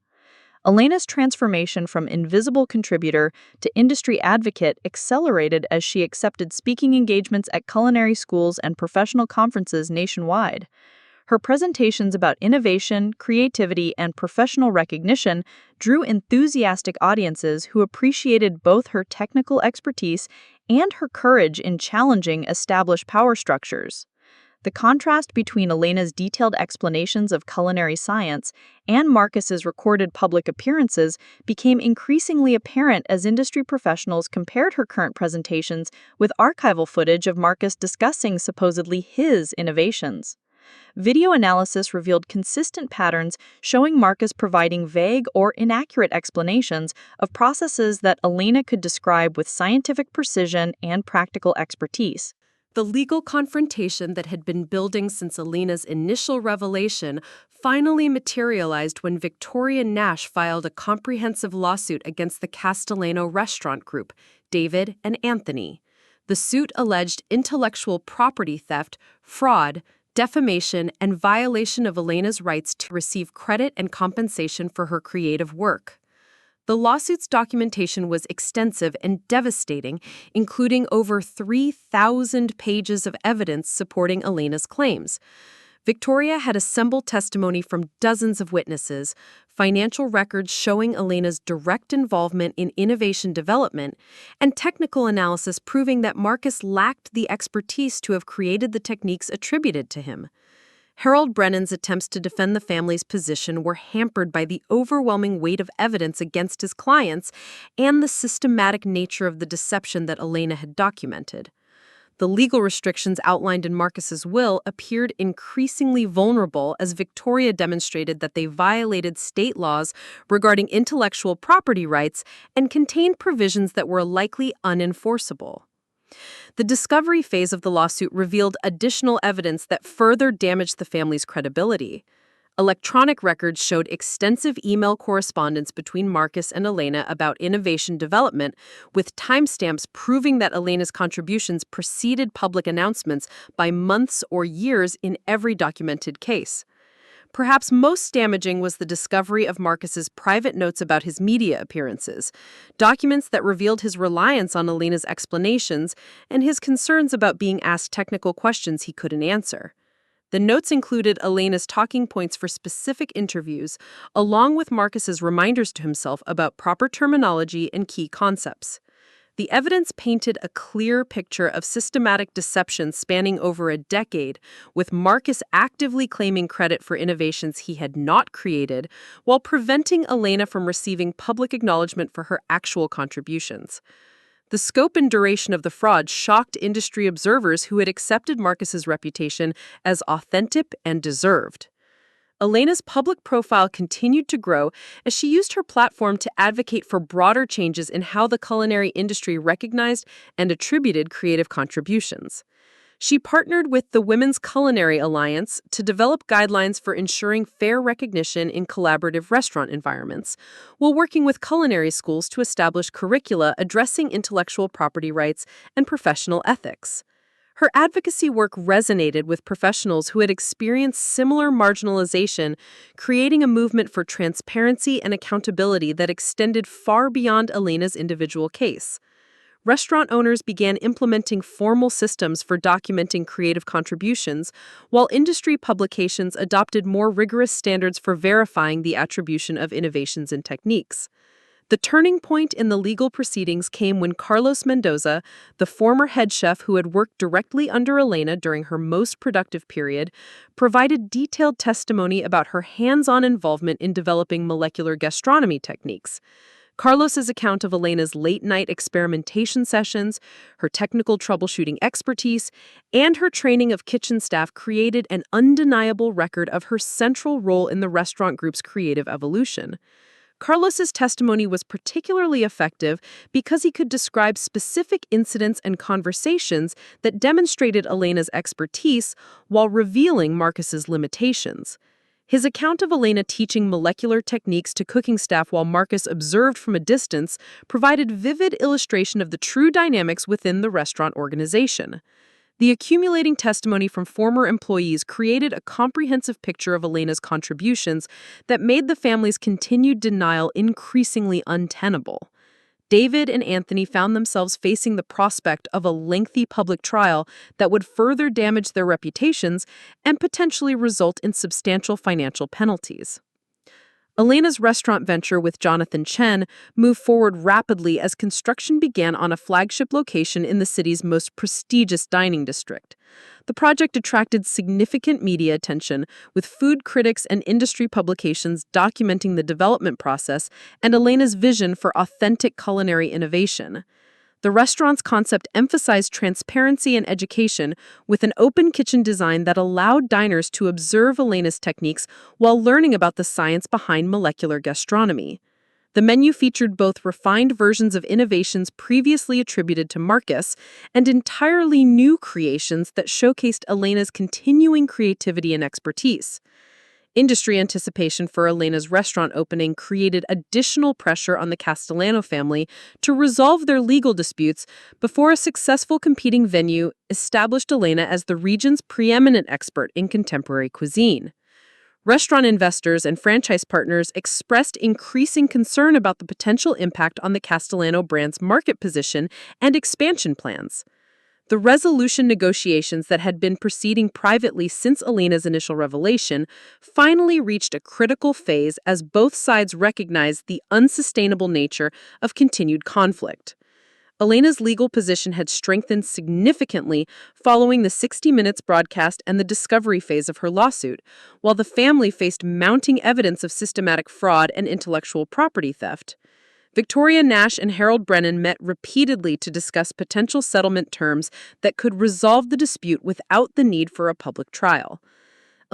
Elena's transformation from invisible contributor to industry advocate accelerated as she accepted speaking engagements at culinary schools and professional conferences nationwide. Her presentations about innovation, creativity, and professional recognition drew enthusiastic audiences who appreciated both her technical expertise and her courage in challenging established power structures. The contrast between Elena's detailed explanations of culinary science and Marcus's recorded public appearances became increasingly apparent as industry professionals compared her current presentations with archival footage of Marcus discussing supposedly his innovations. Video analysis revealed consistent patterns showing Marcus providing vague or inaccurate explanations of processes that Elena could describe with scientific precision and practical expertise. The legal confrontation that had been building since Elena's initial revelation finally materialized when Victoria Nash filed a comprehensive lawsuit against the Castellano restaurant group, David and Anthony. The suit alleged intellectual property theft, fraud, defamation, and violation of Elena's rights to receive credit and compensation for her creative work. The lawsuit's documentation was extensive and devastating, including over 3,000 pages of evidence supporting Elena's claims. Victoria had assembled testimony from dozens of witnesses, financial records showing Elena's direct involvement in innovation development, and technical analysis proving that Marcus lacked the expertise to have created the techniques attributed to him. Harold Brennan's attempts to defend the family's position were hampered by the overwhelming weight of evidence against his clients and the systematic nature of the deception that Elena had documented. The legal restrictions outlined in Marcus's will appeared increasingly vulnerable as Victoria demonstrated that they violated state laws regarding intellectual property rights and contained provisions that were likely unenforceable. The discovery phase of the lawsuit revealed additional evidence that further damaged the family's credibility. Electronic records showed extensive email correspondence between Marcus and Elena about innovation development, with timestamps proving that Elena's contributions preceded public announcements by months or years in every documented case. Perhaps most damaging was the discovery of Marcus's private notes about his media appearances, documents that revealed his reliance on Elena's explanations and his concerns about being asked technical questions he couldn't answer. The notes included Elena's talking points for specific interviews, along with Marcus's reminders to himself about proper terminology and key concepts. The evidence painted a clear picture of systematic deception spanning over a decade, with Marcus actively claiming credit for innovations he had not created, while preventing Elena from receiving public acknowledgement for her actual contributions. The scope and duration of the fraud shocked industry observers who had accepted Marcus's reputation as authentic and deserved. Elena's public profile continued to grow as she used her platform to advocate for broader changes in how the culinary industry recognized and attributed creative contributions. She partnered with the Women's Culinary Alliance to develop guidelines for ensuring fair recognition in collaborative restaurant environments, while working with culinary schools to establish curricula addressing intellectual property rights and professional ethics. Her advocacy work resonated with professionals who had experienced similar marginalization, creating a movement for transparency and accountability that extended far beyond Elena's individual case. Restaurant owners began implementing formal systems for documenting creative contributions, while industry publications adopted more rigorous standards for verifying the attribution of innovations and techniques. The turning point in the legal proceedings came when Carlos Mendoza, the former head chef who had worked directly under Elena during her most productive period, provided detailed testimony about her hands-on involvement in developing molecular gastronomy techniques. Carlos's account of Elena's late-night experimentation sessions, her technical troubleshooting expertise, and her training of kitchen staff created an undeniable record of her central role in the restaurant group's creative evolution. Carlos's testimony was particularly effective because he could describe specific incidents and conversations that demonstrated Elena's expertise while revealing Marcus's limitations. His account of Elena teaching molecular techniques to cooking staff while Marcus observed from a distance provided vivid illustration of the true dynamics within the restaurant organization. The accumulating testimony from former employees created a comprehensive picture of Elena's contributions that made the family's continued denial increasingly untenable. David and Anthony found themselves facing the prospect of a lengthy public trial that would further damage their reputations and potentially result in substantial financial penalties. Elena's restaurant venture with Jonathan Chen moved forward rapidly as construction began on a flagship location in the city's most prestigious dining district. The project attracted significant media attention, with food critics and industry publications documenting the development process and Elena's vision for authentic culinary innovation. The restaurant's concept emphasized transparency and education, with an open kitchen design that allowed diners to observe Elena's techniques while learning about the science behind molecular gastronomy. The menu featured both refined versions of innovations previously attributed to Marcus and entirely new creations that showcased Elena's continuing creativity and expertise. Industry anticipation for Elena's restaurant opening created additional pressure on the Castellano family to resolve their legal disputes before a successful competing venue established Elena as the region's preeminent expert in contemporary cuisine. Restaurant investors and franchise partners expressed increasing concern about the potential impact on the Castellano brand's market position and expansion plans. The resolution negotiations that had been proceeding privately since Elena's initial revelation finally reached a critical phase as both sides recognized the unsustainable nature of continued conflict. Elena's legal position had strengthened significantly following the 60 Minutes broadcast and the discovery phase of her lawsuit, while the family faced mounting evidence of systematic fraud and intellectual property theft. Victoria Nash and Harold Brennan met repeatedly to discuss potential settlement terms that could resolve the dispute without the need for a public trial.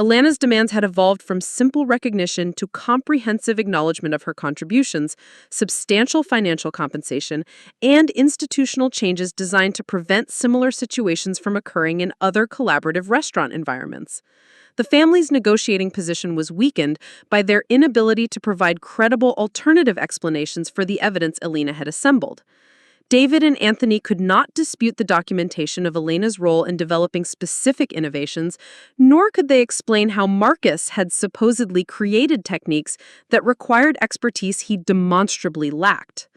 Elena's demands had evolved from simple recognition to comprehensive acknowledgement of her contributions, substantial financial compensation, and institutional changes designed to prevent similar situations from occurring in other collaborative restaurant environments. The family's negotiating position was weakened by their inability to provide credible alternative explanations for the evidence Elena had assembled. David and Anthony could not dispute the documentation of Elena's role in developing specific innovations, nor could they explain how Marcus had supposedly created techniques that required expertise he demonstrably lacked.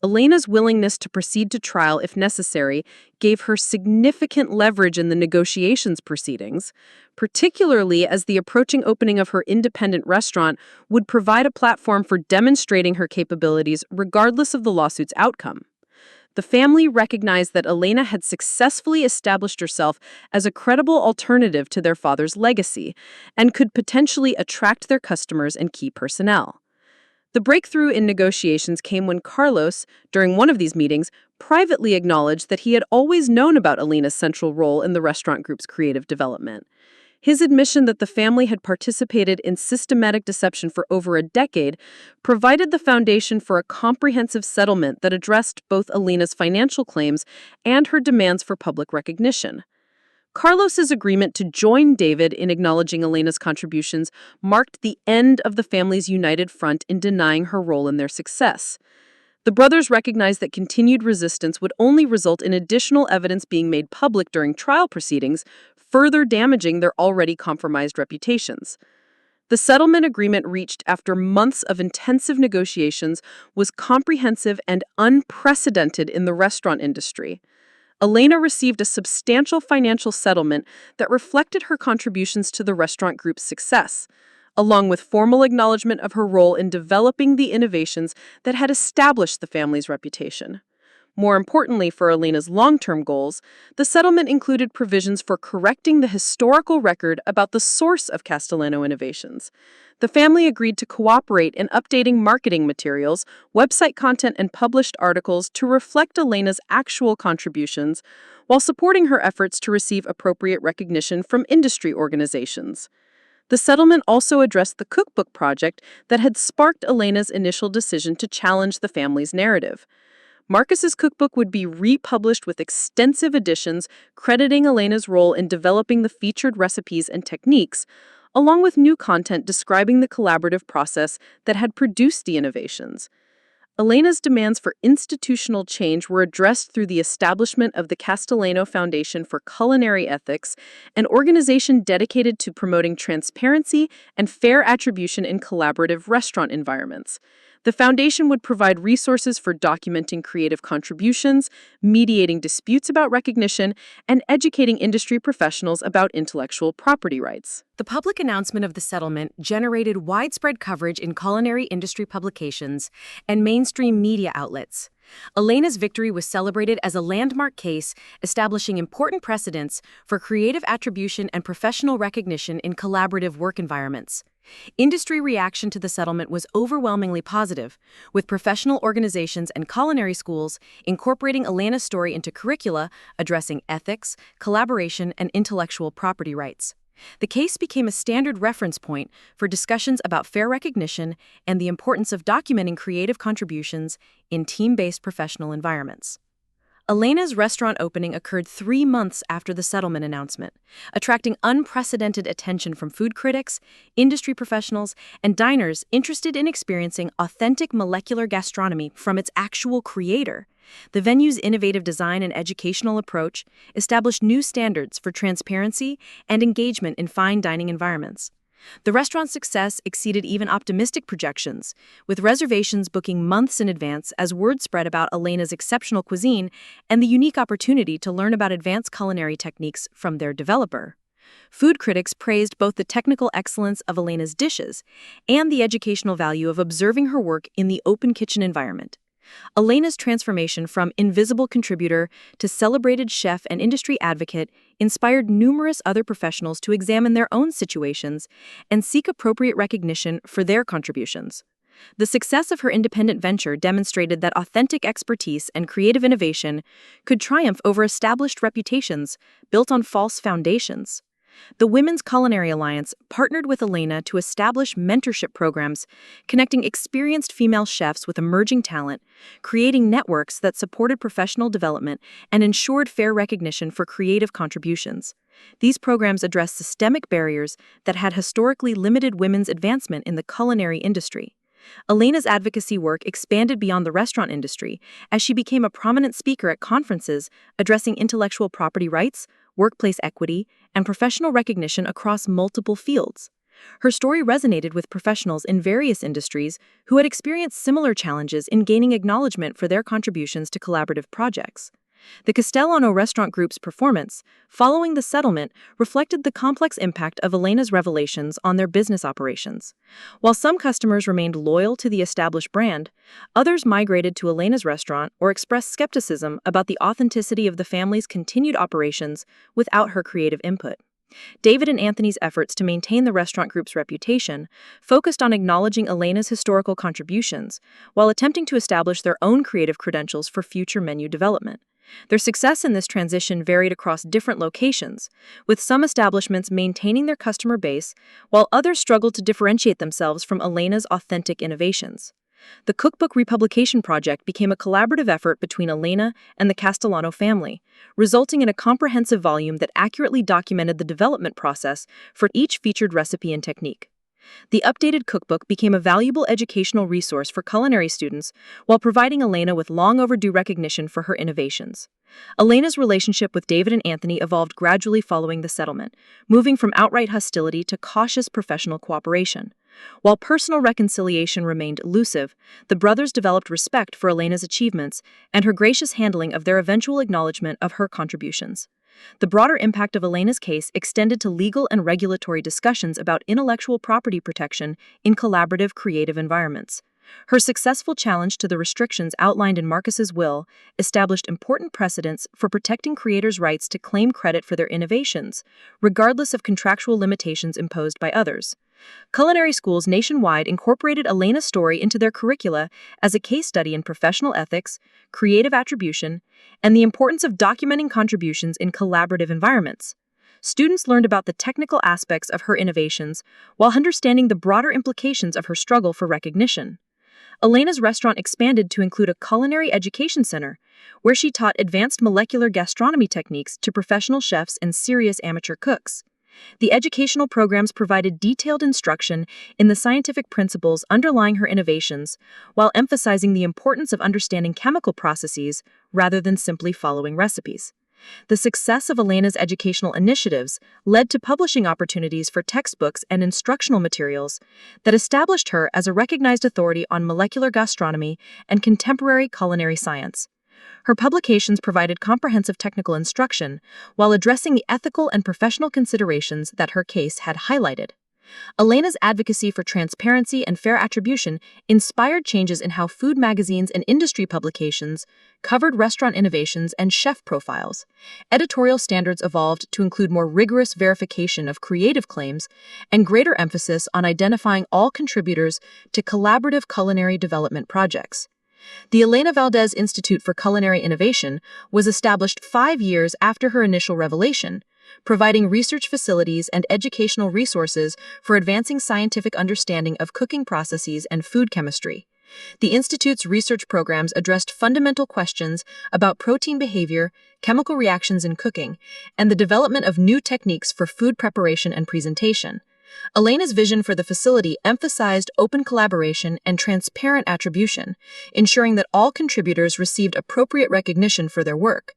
Elena's willingness to proceed to trial if necessary gave her significant leverage in the negotiations proceedings, particularly as the approaching opening of her independent restaurant would provide a platform for demonstrating her capabilities regardless of the lawsuit's outcome. The family recognized that Elena had successfully established herself as a credible alternative to their father's legacy and could potentially attract their customers and key personnel. The breakthrough in negotiations came when Carlos, during one of these meetings, privately acknowledged that he had always known about Elena's central role in the restaurant group's creative development. His admission that the family had participated in systematic deception for over a decade provided the foundation for a comprehensive settlement that addressed both Elena's financial claims and her demands for public recognition. Carlos's agreement to join David in acknowledging Elena's contributions marked the end of the family's united front in denying her role in their success. The brothers recognized that continued resistance would only result in additional evidence being made public during trial proceedings, further damaging their already compromised reputations. The settlement agreement reached after months of intensive negotiations was comprehensive and unprecedented in the restaurant industry. Elena received a substantial financial settlement that reflected her contributions to the restaurant group's success, along with formal acknowledgement of her role in developing the innovations that had established the family's reputation. More importantly for Elena's long-term goals, the settlement included provisions for correcting the historical record about the source of Castellano innovations. The family agreed to cooperate in updating marketing materials, website content, and published articles to reflect Elena's actual contributions, while supporting her efforts to receive appropriate recognition from industry organizations. The settlement also addressed the cookbook project that had sparked Elena's initial decision to challenge the family's narrative. Marcus's cookbook would be republished with extensive additions, crediting Elena's role in developing the featured recipes and techniques, along with new content describing the collaborative process that had produced the innovations. Elena's demands for institutional change were addressed through the establishment of the Castellano Foundation for Culinary Ethics, an organization dedicated to promoting transparency and fair attribution in collaborative restaurant environments. The foundation would provide resources for documenting creative contributions, mediating disputes about recognition, and educating industry professionals about intellectual property rights. The public announcement of the settlement generated widespread coverage in culinary industry publications and mainstream media outlets. Elena's victory was celebrated as a landmark case, establishing important precedents for creative attribution and professional recognition in collaborative work environments. Industry reaction to the settlement was overwhelmingly positive, with professional organizations and culinary schools incorporating Elena's story into curricula addressing ethics, collaboration, and intellectual property rights. The case became a standard reference point for discussions about fair recognition and the importance of documenting creative contributions in team-based professional environments. Elena's restaurant opening occurred 3 months after the settlement announcement, attracting unprecedented attention from food critics, industry professionals, and diners interested in experiencing authentic molecular gastronomy from its actual creator. The venue's innovative design and educational approach established new standards for transparency and engagement in fine dining environments. The restaurant's success exceeded even optimistic projections, with reservations booking months in advance as word spread about Elena's exceptional cuisine and the unique opportunity to learn about advanced culinary techniques from their developer. Food critics praised both the technical excellence of Elena's dishes and the educational value of observing her work in the open kitchen environment. Elena's transformation from invisible contributor to celebrated chef and industry advocate inspired numerous other professionals to examine their own situations and seek appropriate recognition for their contributions. The success of her independent venture demonstrated that authentic expertise and creative innovation could triumph over established reputations built on false foundations. The Women's Culinary Alliance partnered with Elena to establish mentorship programs, connecting experienced female chefs with emerging talent, creating networks that supported professional development and ensured fair recognition for creative contributions. These programs addressed systemic barriers that had historically limited women's advancement in the culinary industry. Elena's advocacy work expanded beyond the restaurant industry as she became a prominent speaker at conferences addressing intellectual property rights, workplace equity, and professional recognition across multiple fields. Her story resonated with professionals in various industries who had experienced similar challenges in gaining acknowledgement for their contributions to collaborative projects. The Castellano Restaurant Group's performance, following the settlement, reflected the complex impact of Elena's revelations on their business operations. While some customers remained loyal to the established brand, others migrated to Elena's restaurant or expressed skepticism about the authenticity of the family's continued operations without her creative input. David and Anthony's efforts to maintain the restaurant group's reputation focused on acknowledging Elena's historical contributions while attempting to establish their own creative credentials for future menu development. Their success in this transition varied across different locations, with some establishments maintaining their customer base, while others struggled to differentiate themselves from Elena's authentic innovations. The cookbook republication project became a collaborative effort between Elena and the Castellano family, resulting in a comprehensive volume that accurately documented the development process for each featured recipe and technique. The updated cookbook became a valuable educational resource for culinary students while providing Elena with long overdue recognition for her innovations. Elena's relationship with David and Anthony evolved gradually following the settlement, moving from outright hostility to cautious professional cooperation. While personal reconciliation remained elusive, the brothers developed respect for Elena's achievements and her gracious handling of their eventual acknowledgement of her contributions. The broader impact of Elena's case extended to legal and regulatory discussions about intellectual property protection in collaborative creative environments. Her successful challenge to the restrictions outlined in Marcus's will established important precedents for protecting creators' rights to claim credit for their innovations, regardless of contractual limitations imposed by others. Culinary schools nationwide incorporated Elena's story into their curricula as a case study in professional ethics, creative attribution, and the importance of documenting contributions in collaborative environments. Students learned about the technical aspects of her innovations while understanding the broader implications of her struggle for recognition. Elena's restaurant expanded to include a culinary education center, where she taught advanced molecular gastronomy techniques to professional chefs and serious amateur cooks. The educational programs provided detailed instruction in the scientific principles underlying her innovations, while emphasizing the importance of understanding chemical processes rather than simply following recipes. The success of Elena's educational initiatives led to publishing opportunities for textbooks and instructional materials that established her as a recognized authority on molecular gastronomy and contemporary culinary science. Her publications provided comprehensive technical instruction while addressing the ethical and professional considerations that her case had highlighted. Elena's advocacy for transparency and fair attribution inspired changes in how food magazines and industry publications covered restaurant innovations and chef profiles. Editorial standards evolved to include more rigorous verification of creative claims and greater emphasis on identifying all contributors to collaborative culinary development projects. The Elena Valdez Institute for Culinary Innovation was established 5 years after her initial revelation, providing research facilities and educational resources for advancing scientific understanding of cooking processes and food chemistry. The Institute's research programs addressed fundamental questions about protein behavior, chemical reactions in cooking, and the development of new techniques for food preparation and presentation. Elena's vision for the facility emphasized open collaboration and transparent attribution, ensuring that all contributors received appropriate recognition for their work.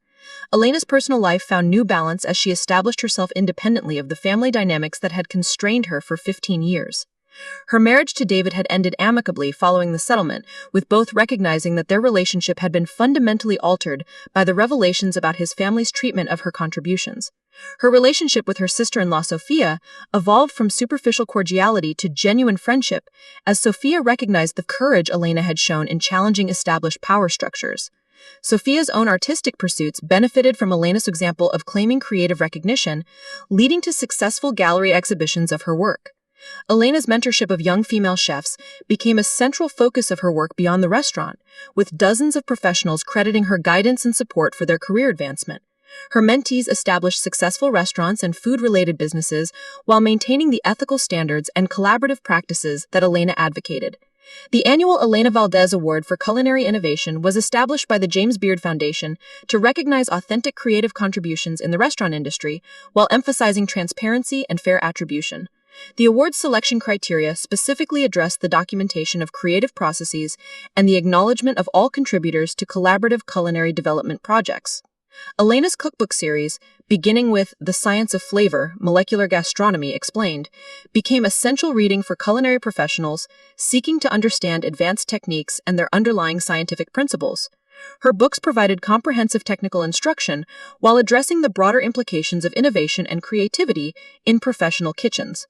Elena's personal life found new balance as she established herself independently of the family dynamics that had constrained her for 15 years. Her marriage to David had ended amicably following the settlement, with both recognizing that their relationship had been fundamentally altered by the revelations about his family's treatment of her contributions. Her relationship with her sister-in-law Sophia evolved from superficial cordiality to genuine friendship, as Sophia recognized the courage Elena had shown in challenging established power structures. Sophia's own artistic pursuits benefited from Elena's example of claiming creative recognition, leading to successful gallery exhibitions of her work. Elena's mentorship of young female chefs became a central focus of her work beyond the restaurant, with dozens of professionals crediting her guidance and support for their career advancement. Her mentees established successful restaurants and food-related businesses while maintaining the ethical standards and collaborative practices that Elena advocated. The annual Elena Valdez Award for Culinary Innovation was established by the James Beard Foundation to recognize authentic creative contributions in the restaurant industry while emphasizing transparency and fair attribution. The award's selection criteria specifically addressed the documentation of creative processes and the acknowledgement of all contributors to collaborative culinary development projects. Elena's cookbook series, beginning with The Science of Flavor, Molecular Gastronomy Explained, became essential reading for culinary professionals seeking to understand advanced techniques and their underlying scientific principles. Her books provided comprehensive technical instruction while addressing the broader implications of innovation and creativity in professional kitchens.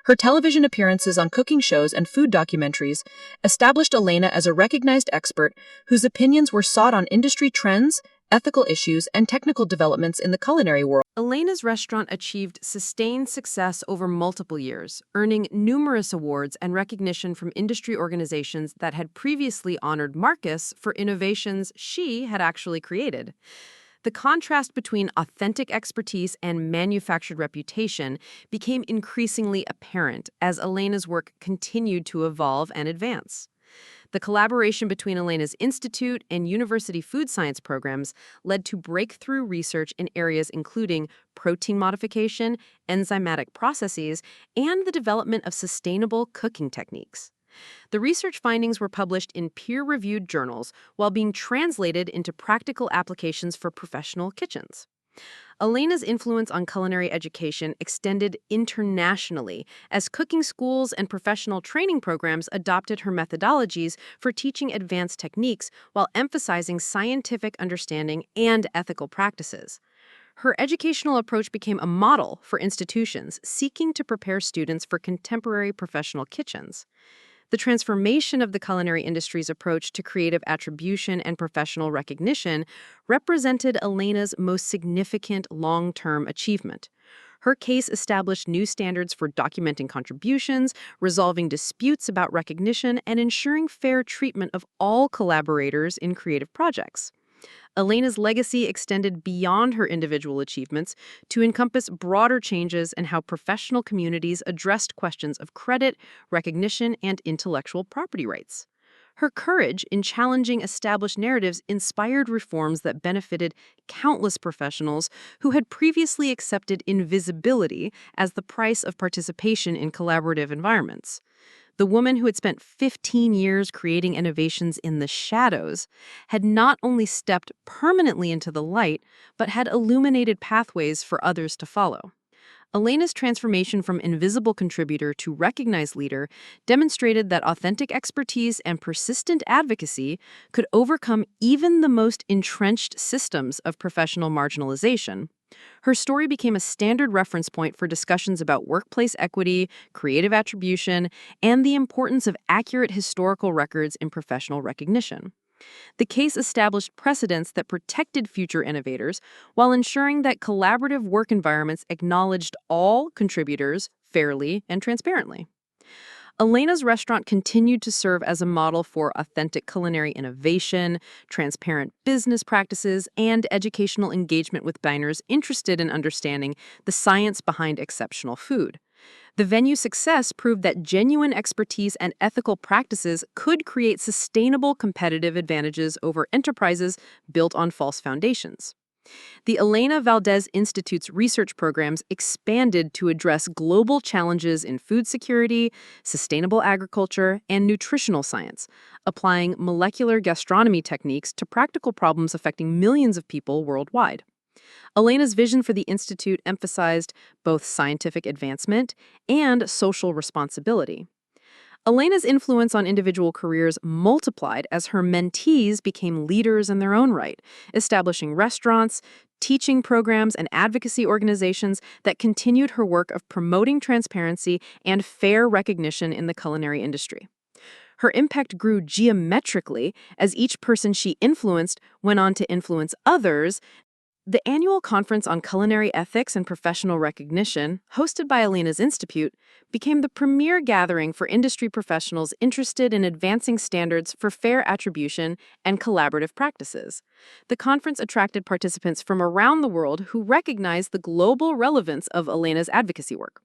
Her television appearances on cooking shows and food documentaries established Elena as a recognized expert whose opinions were sought on industry trends, ethical issues, and technical developments in the culinary world. Elena's restaurant achieved sustained success over multiple years, earning numerous awards and recognition from industry organizations that had previously honored Marcus for innovations she had actually created. The contrast between authentic expertise and manufactured reputation became increasingly apparent as Elena's work continued to evolve and advance. The collaboration between Elena's institute and university food science programs led to breakthrough research in areas including protein modification, enzymatic processes, and the development of sustainable cooking techniques. The research findings were published in peer-reviewed journals while being translated into practical applications for professional kitchens. Elena's influence on culinary education extended internationally as cooking schools and professional training programs adopted her methodologies for teaching advanced techniques while emphasizing scientific understanding and ethical practices. Her educational approach became a model for institutions seeking to prepare students for contemporary professional kitchens. The transformation of the culinary industry's approach to creative attribution and professional recognition represented Elena's most significant long-term achievement. Her case established new standards for documenting contributions, resolving disputes about recognition, and ensuring fair treatment of all collaborators in creative projects. Elena's legacy extended beyond her individual achievements to encompass broader changes in how professional communities addressed questions of credit, recognition, and intellectual property rights. Her courage in challenging established narratives inspired reforms that benefited countless professionals who had previously accepted invisibility as the price of participation in collaborative environments. The woman who had spent 15 years creating innovations in the shadows had not only stepped permanently into the light, but had illuminated pathways for others to follow. Elena's transformation from invisible contributor to recognized leader demonstrated that authentic expertise and persistent advocacy could overcome even the most entrenched systems of professional marginalization. Her story became a standard reference point for discussions about workplace equity, creative attribution, and the importance of accurate historical records in professional recognition. The case established precedents that protected future innovators while ensuring that collaborative work environments acknowledged all contributors fairly and transparently. Elena's restaurant continued to serve as a model for authentic culinary innovation, transparent business practices, and educational engagement with diners interested in understanding the science behind exceptional food. The venue's success proved that genuine expertise and ethical practices could create sustainable competitive advantages over enterprises built on false foundations. The Elena Valdez Institute's research programs expanded to address global challenges in food security, sustainable agriculture, and nutritional science, applying molecular gastronomy techniques to practical problems affecting millions of people worldwide. Elena's vision for the Institute emphasized both scientific advancement and social responsibility. Elena's influence on individual careers multiplied as her mentees became leaders in their own right, establishing restaurants, teaching programs, and advocacy organizations that continued her work of promoting transparency and fair recognition in the culinary industry. Her impact grew geometrically as each person she influenced went on to influence others. The annual Conference on Culinary Ethics and Professional Recognition, hosted by Elena's Institute, became the premier gathering for industry professionals interested in advancing standards for fair attribution and collaborative practices. The conference attracted participants from around the world who recognized the global relevance of Elena's advocacy work.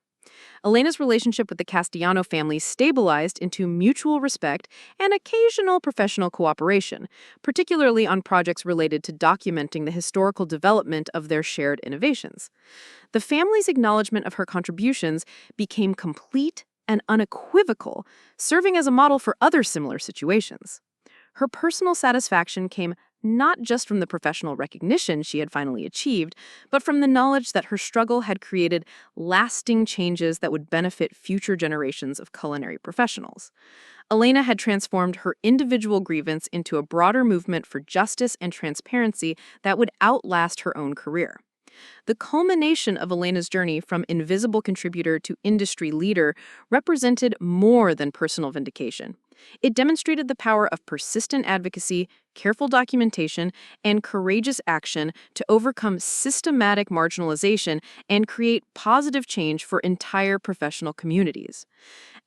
Elena's relationship with the Castellano family stabilized into mutual respect and occasional professional cooperation, particularly on projects related to documenting the historical development of their shared innovations. The family's acknowledgement of her contributions became complete and unequivocal, serving as a model for other similar situations. Her personal satisfaction came not just from the professional recognition she had finally achieved, but from the knowledge that her struggle had created lasting changes that would benefit future generations of culinary professionals. Elena had transformed her individual grievance into a broader movement for justice and transparency that would outlast her own career. The culmination of Elena's journey from invisible contributor to industry leader represented more than personal vindication. It demonstrated the power of persistent advocacy, careful documentation, and courageous action to overcome systematic marginalization and create positive change for entire professional communities.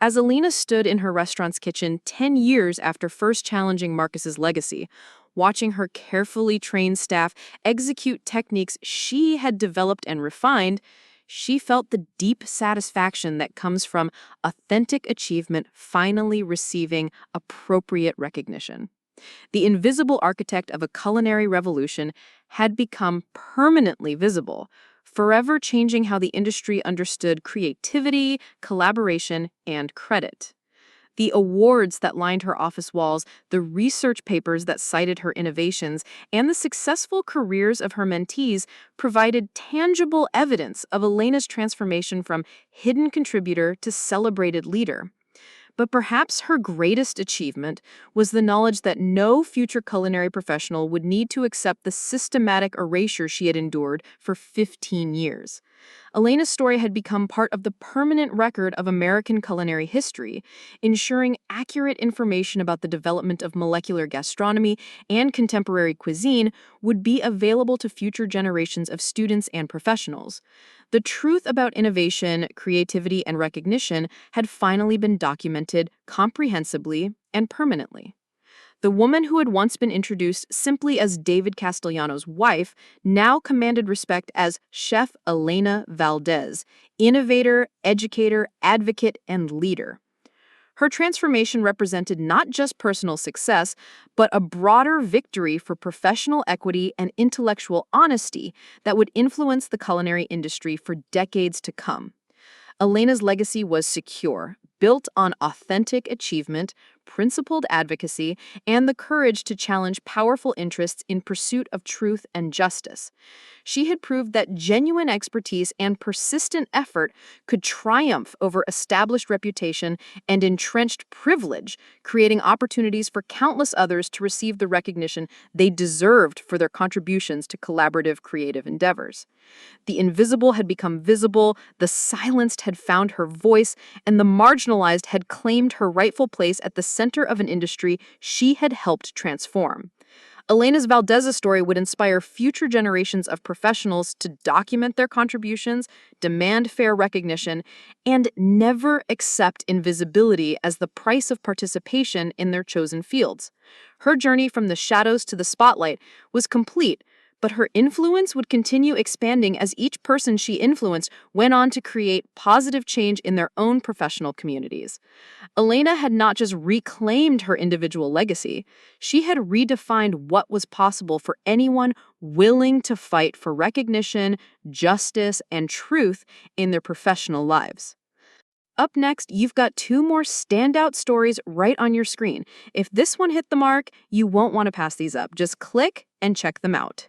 As Elena stood in her restaurant's kitchen 10 years after first challenging Marcus's legacy, watching her carefully trained staff execute techniques she had developed and refined, She felt the deep satisfaction that comes from authentic achievement finally receiving appropriate recognition. The invisible architect of a culinary revolution had become permanently visible, forever changing how the industry understood creativity, collaboration, and credit. The awards that lined her office walls, the research papers that cited her innovations, and the successful careers of her mentees provided tangible evidence of Elena's transformation from hidden contributor to celebrated leader. But perhaps her greatest achievement was the knowledge that no future culinary professional would need to accept the systematic erasure she had endured for 15 years. Elena's story had become part of the permanent record of American culinary history, ensuring accurate information about the development of molecular gastronomy and contemporary cuisine would be available to future generations of students and professionals. The truth about innovation, creativity, and recognition had finally been documented comprehensively and permanently. The woman who had once been introduced simply as David Castellano's wife now commanded respect as Chef Elena Valdez, innovator, educator, advocate, and leader. Her transformation represented not just personal success, but a broader victory for professional equity and intellectual honesty that would influence the culinary industry for decades to come. Elena's legacy was secure, built on authentic achievement, principled advocacy, and the courage to challenge powerful interests in pursuit of truth and justice. She had proved that genuine expertise and persistent effort could triumph over established reputation and entrenched privilege, creating opportunities for countless others to receive the recognition they deserved for their contributions to collaborative creative endeavors. The invisible had become visible, the silenced had found her voice, and the marginalized had claimed her rightful place at the center of an industry she had helped transform. Elena Valdez's story would inspire future generations of professionals to document their contributions, demand fair recognition, and never accept invisibility as the price of participation in their chosen fields. Her journey from the shadows to the spotlight was complete, but her influence would continue expanding as each person she influenced went on to create positive change in their own professional communities. Elena had not just reclaimed her individual legacy, she had redefined what was possible for anyone willing to fight for recognition, justice, and truth in their professional lives. Up next, you've got two more standout stories right on your screen. If this one hit the mark, you won't want to pass these up. Just click and check them out.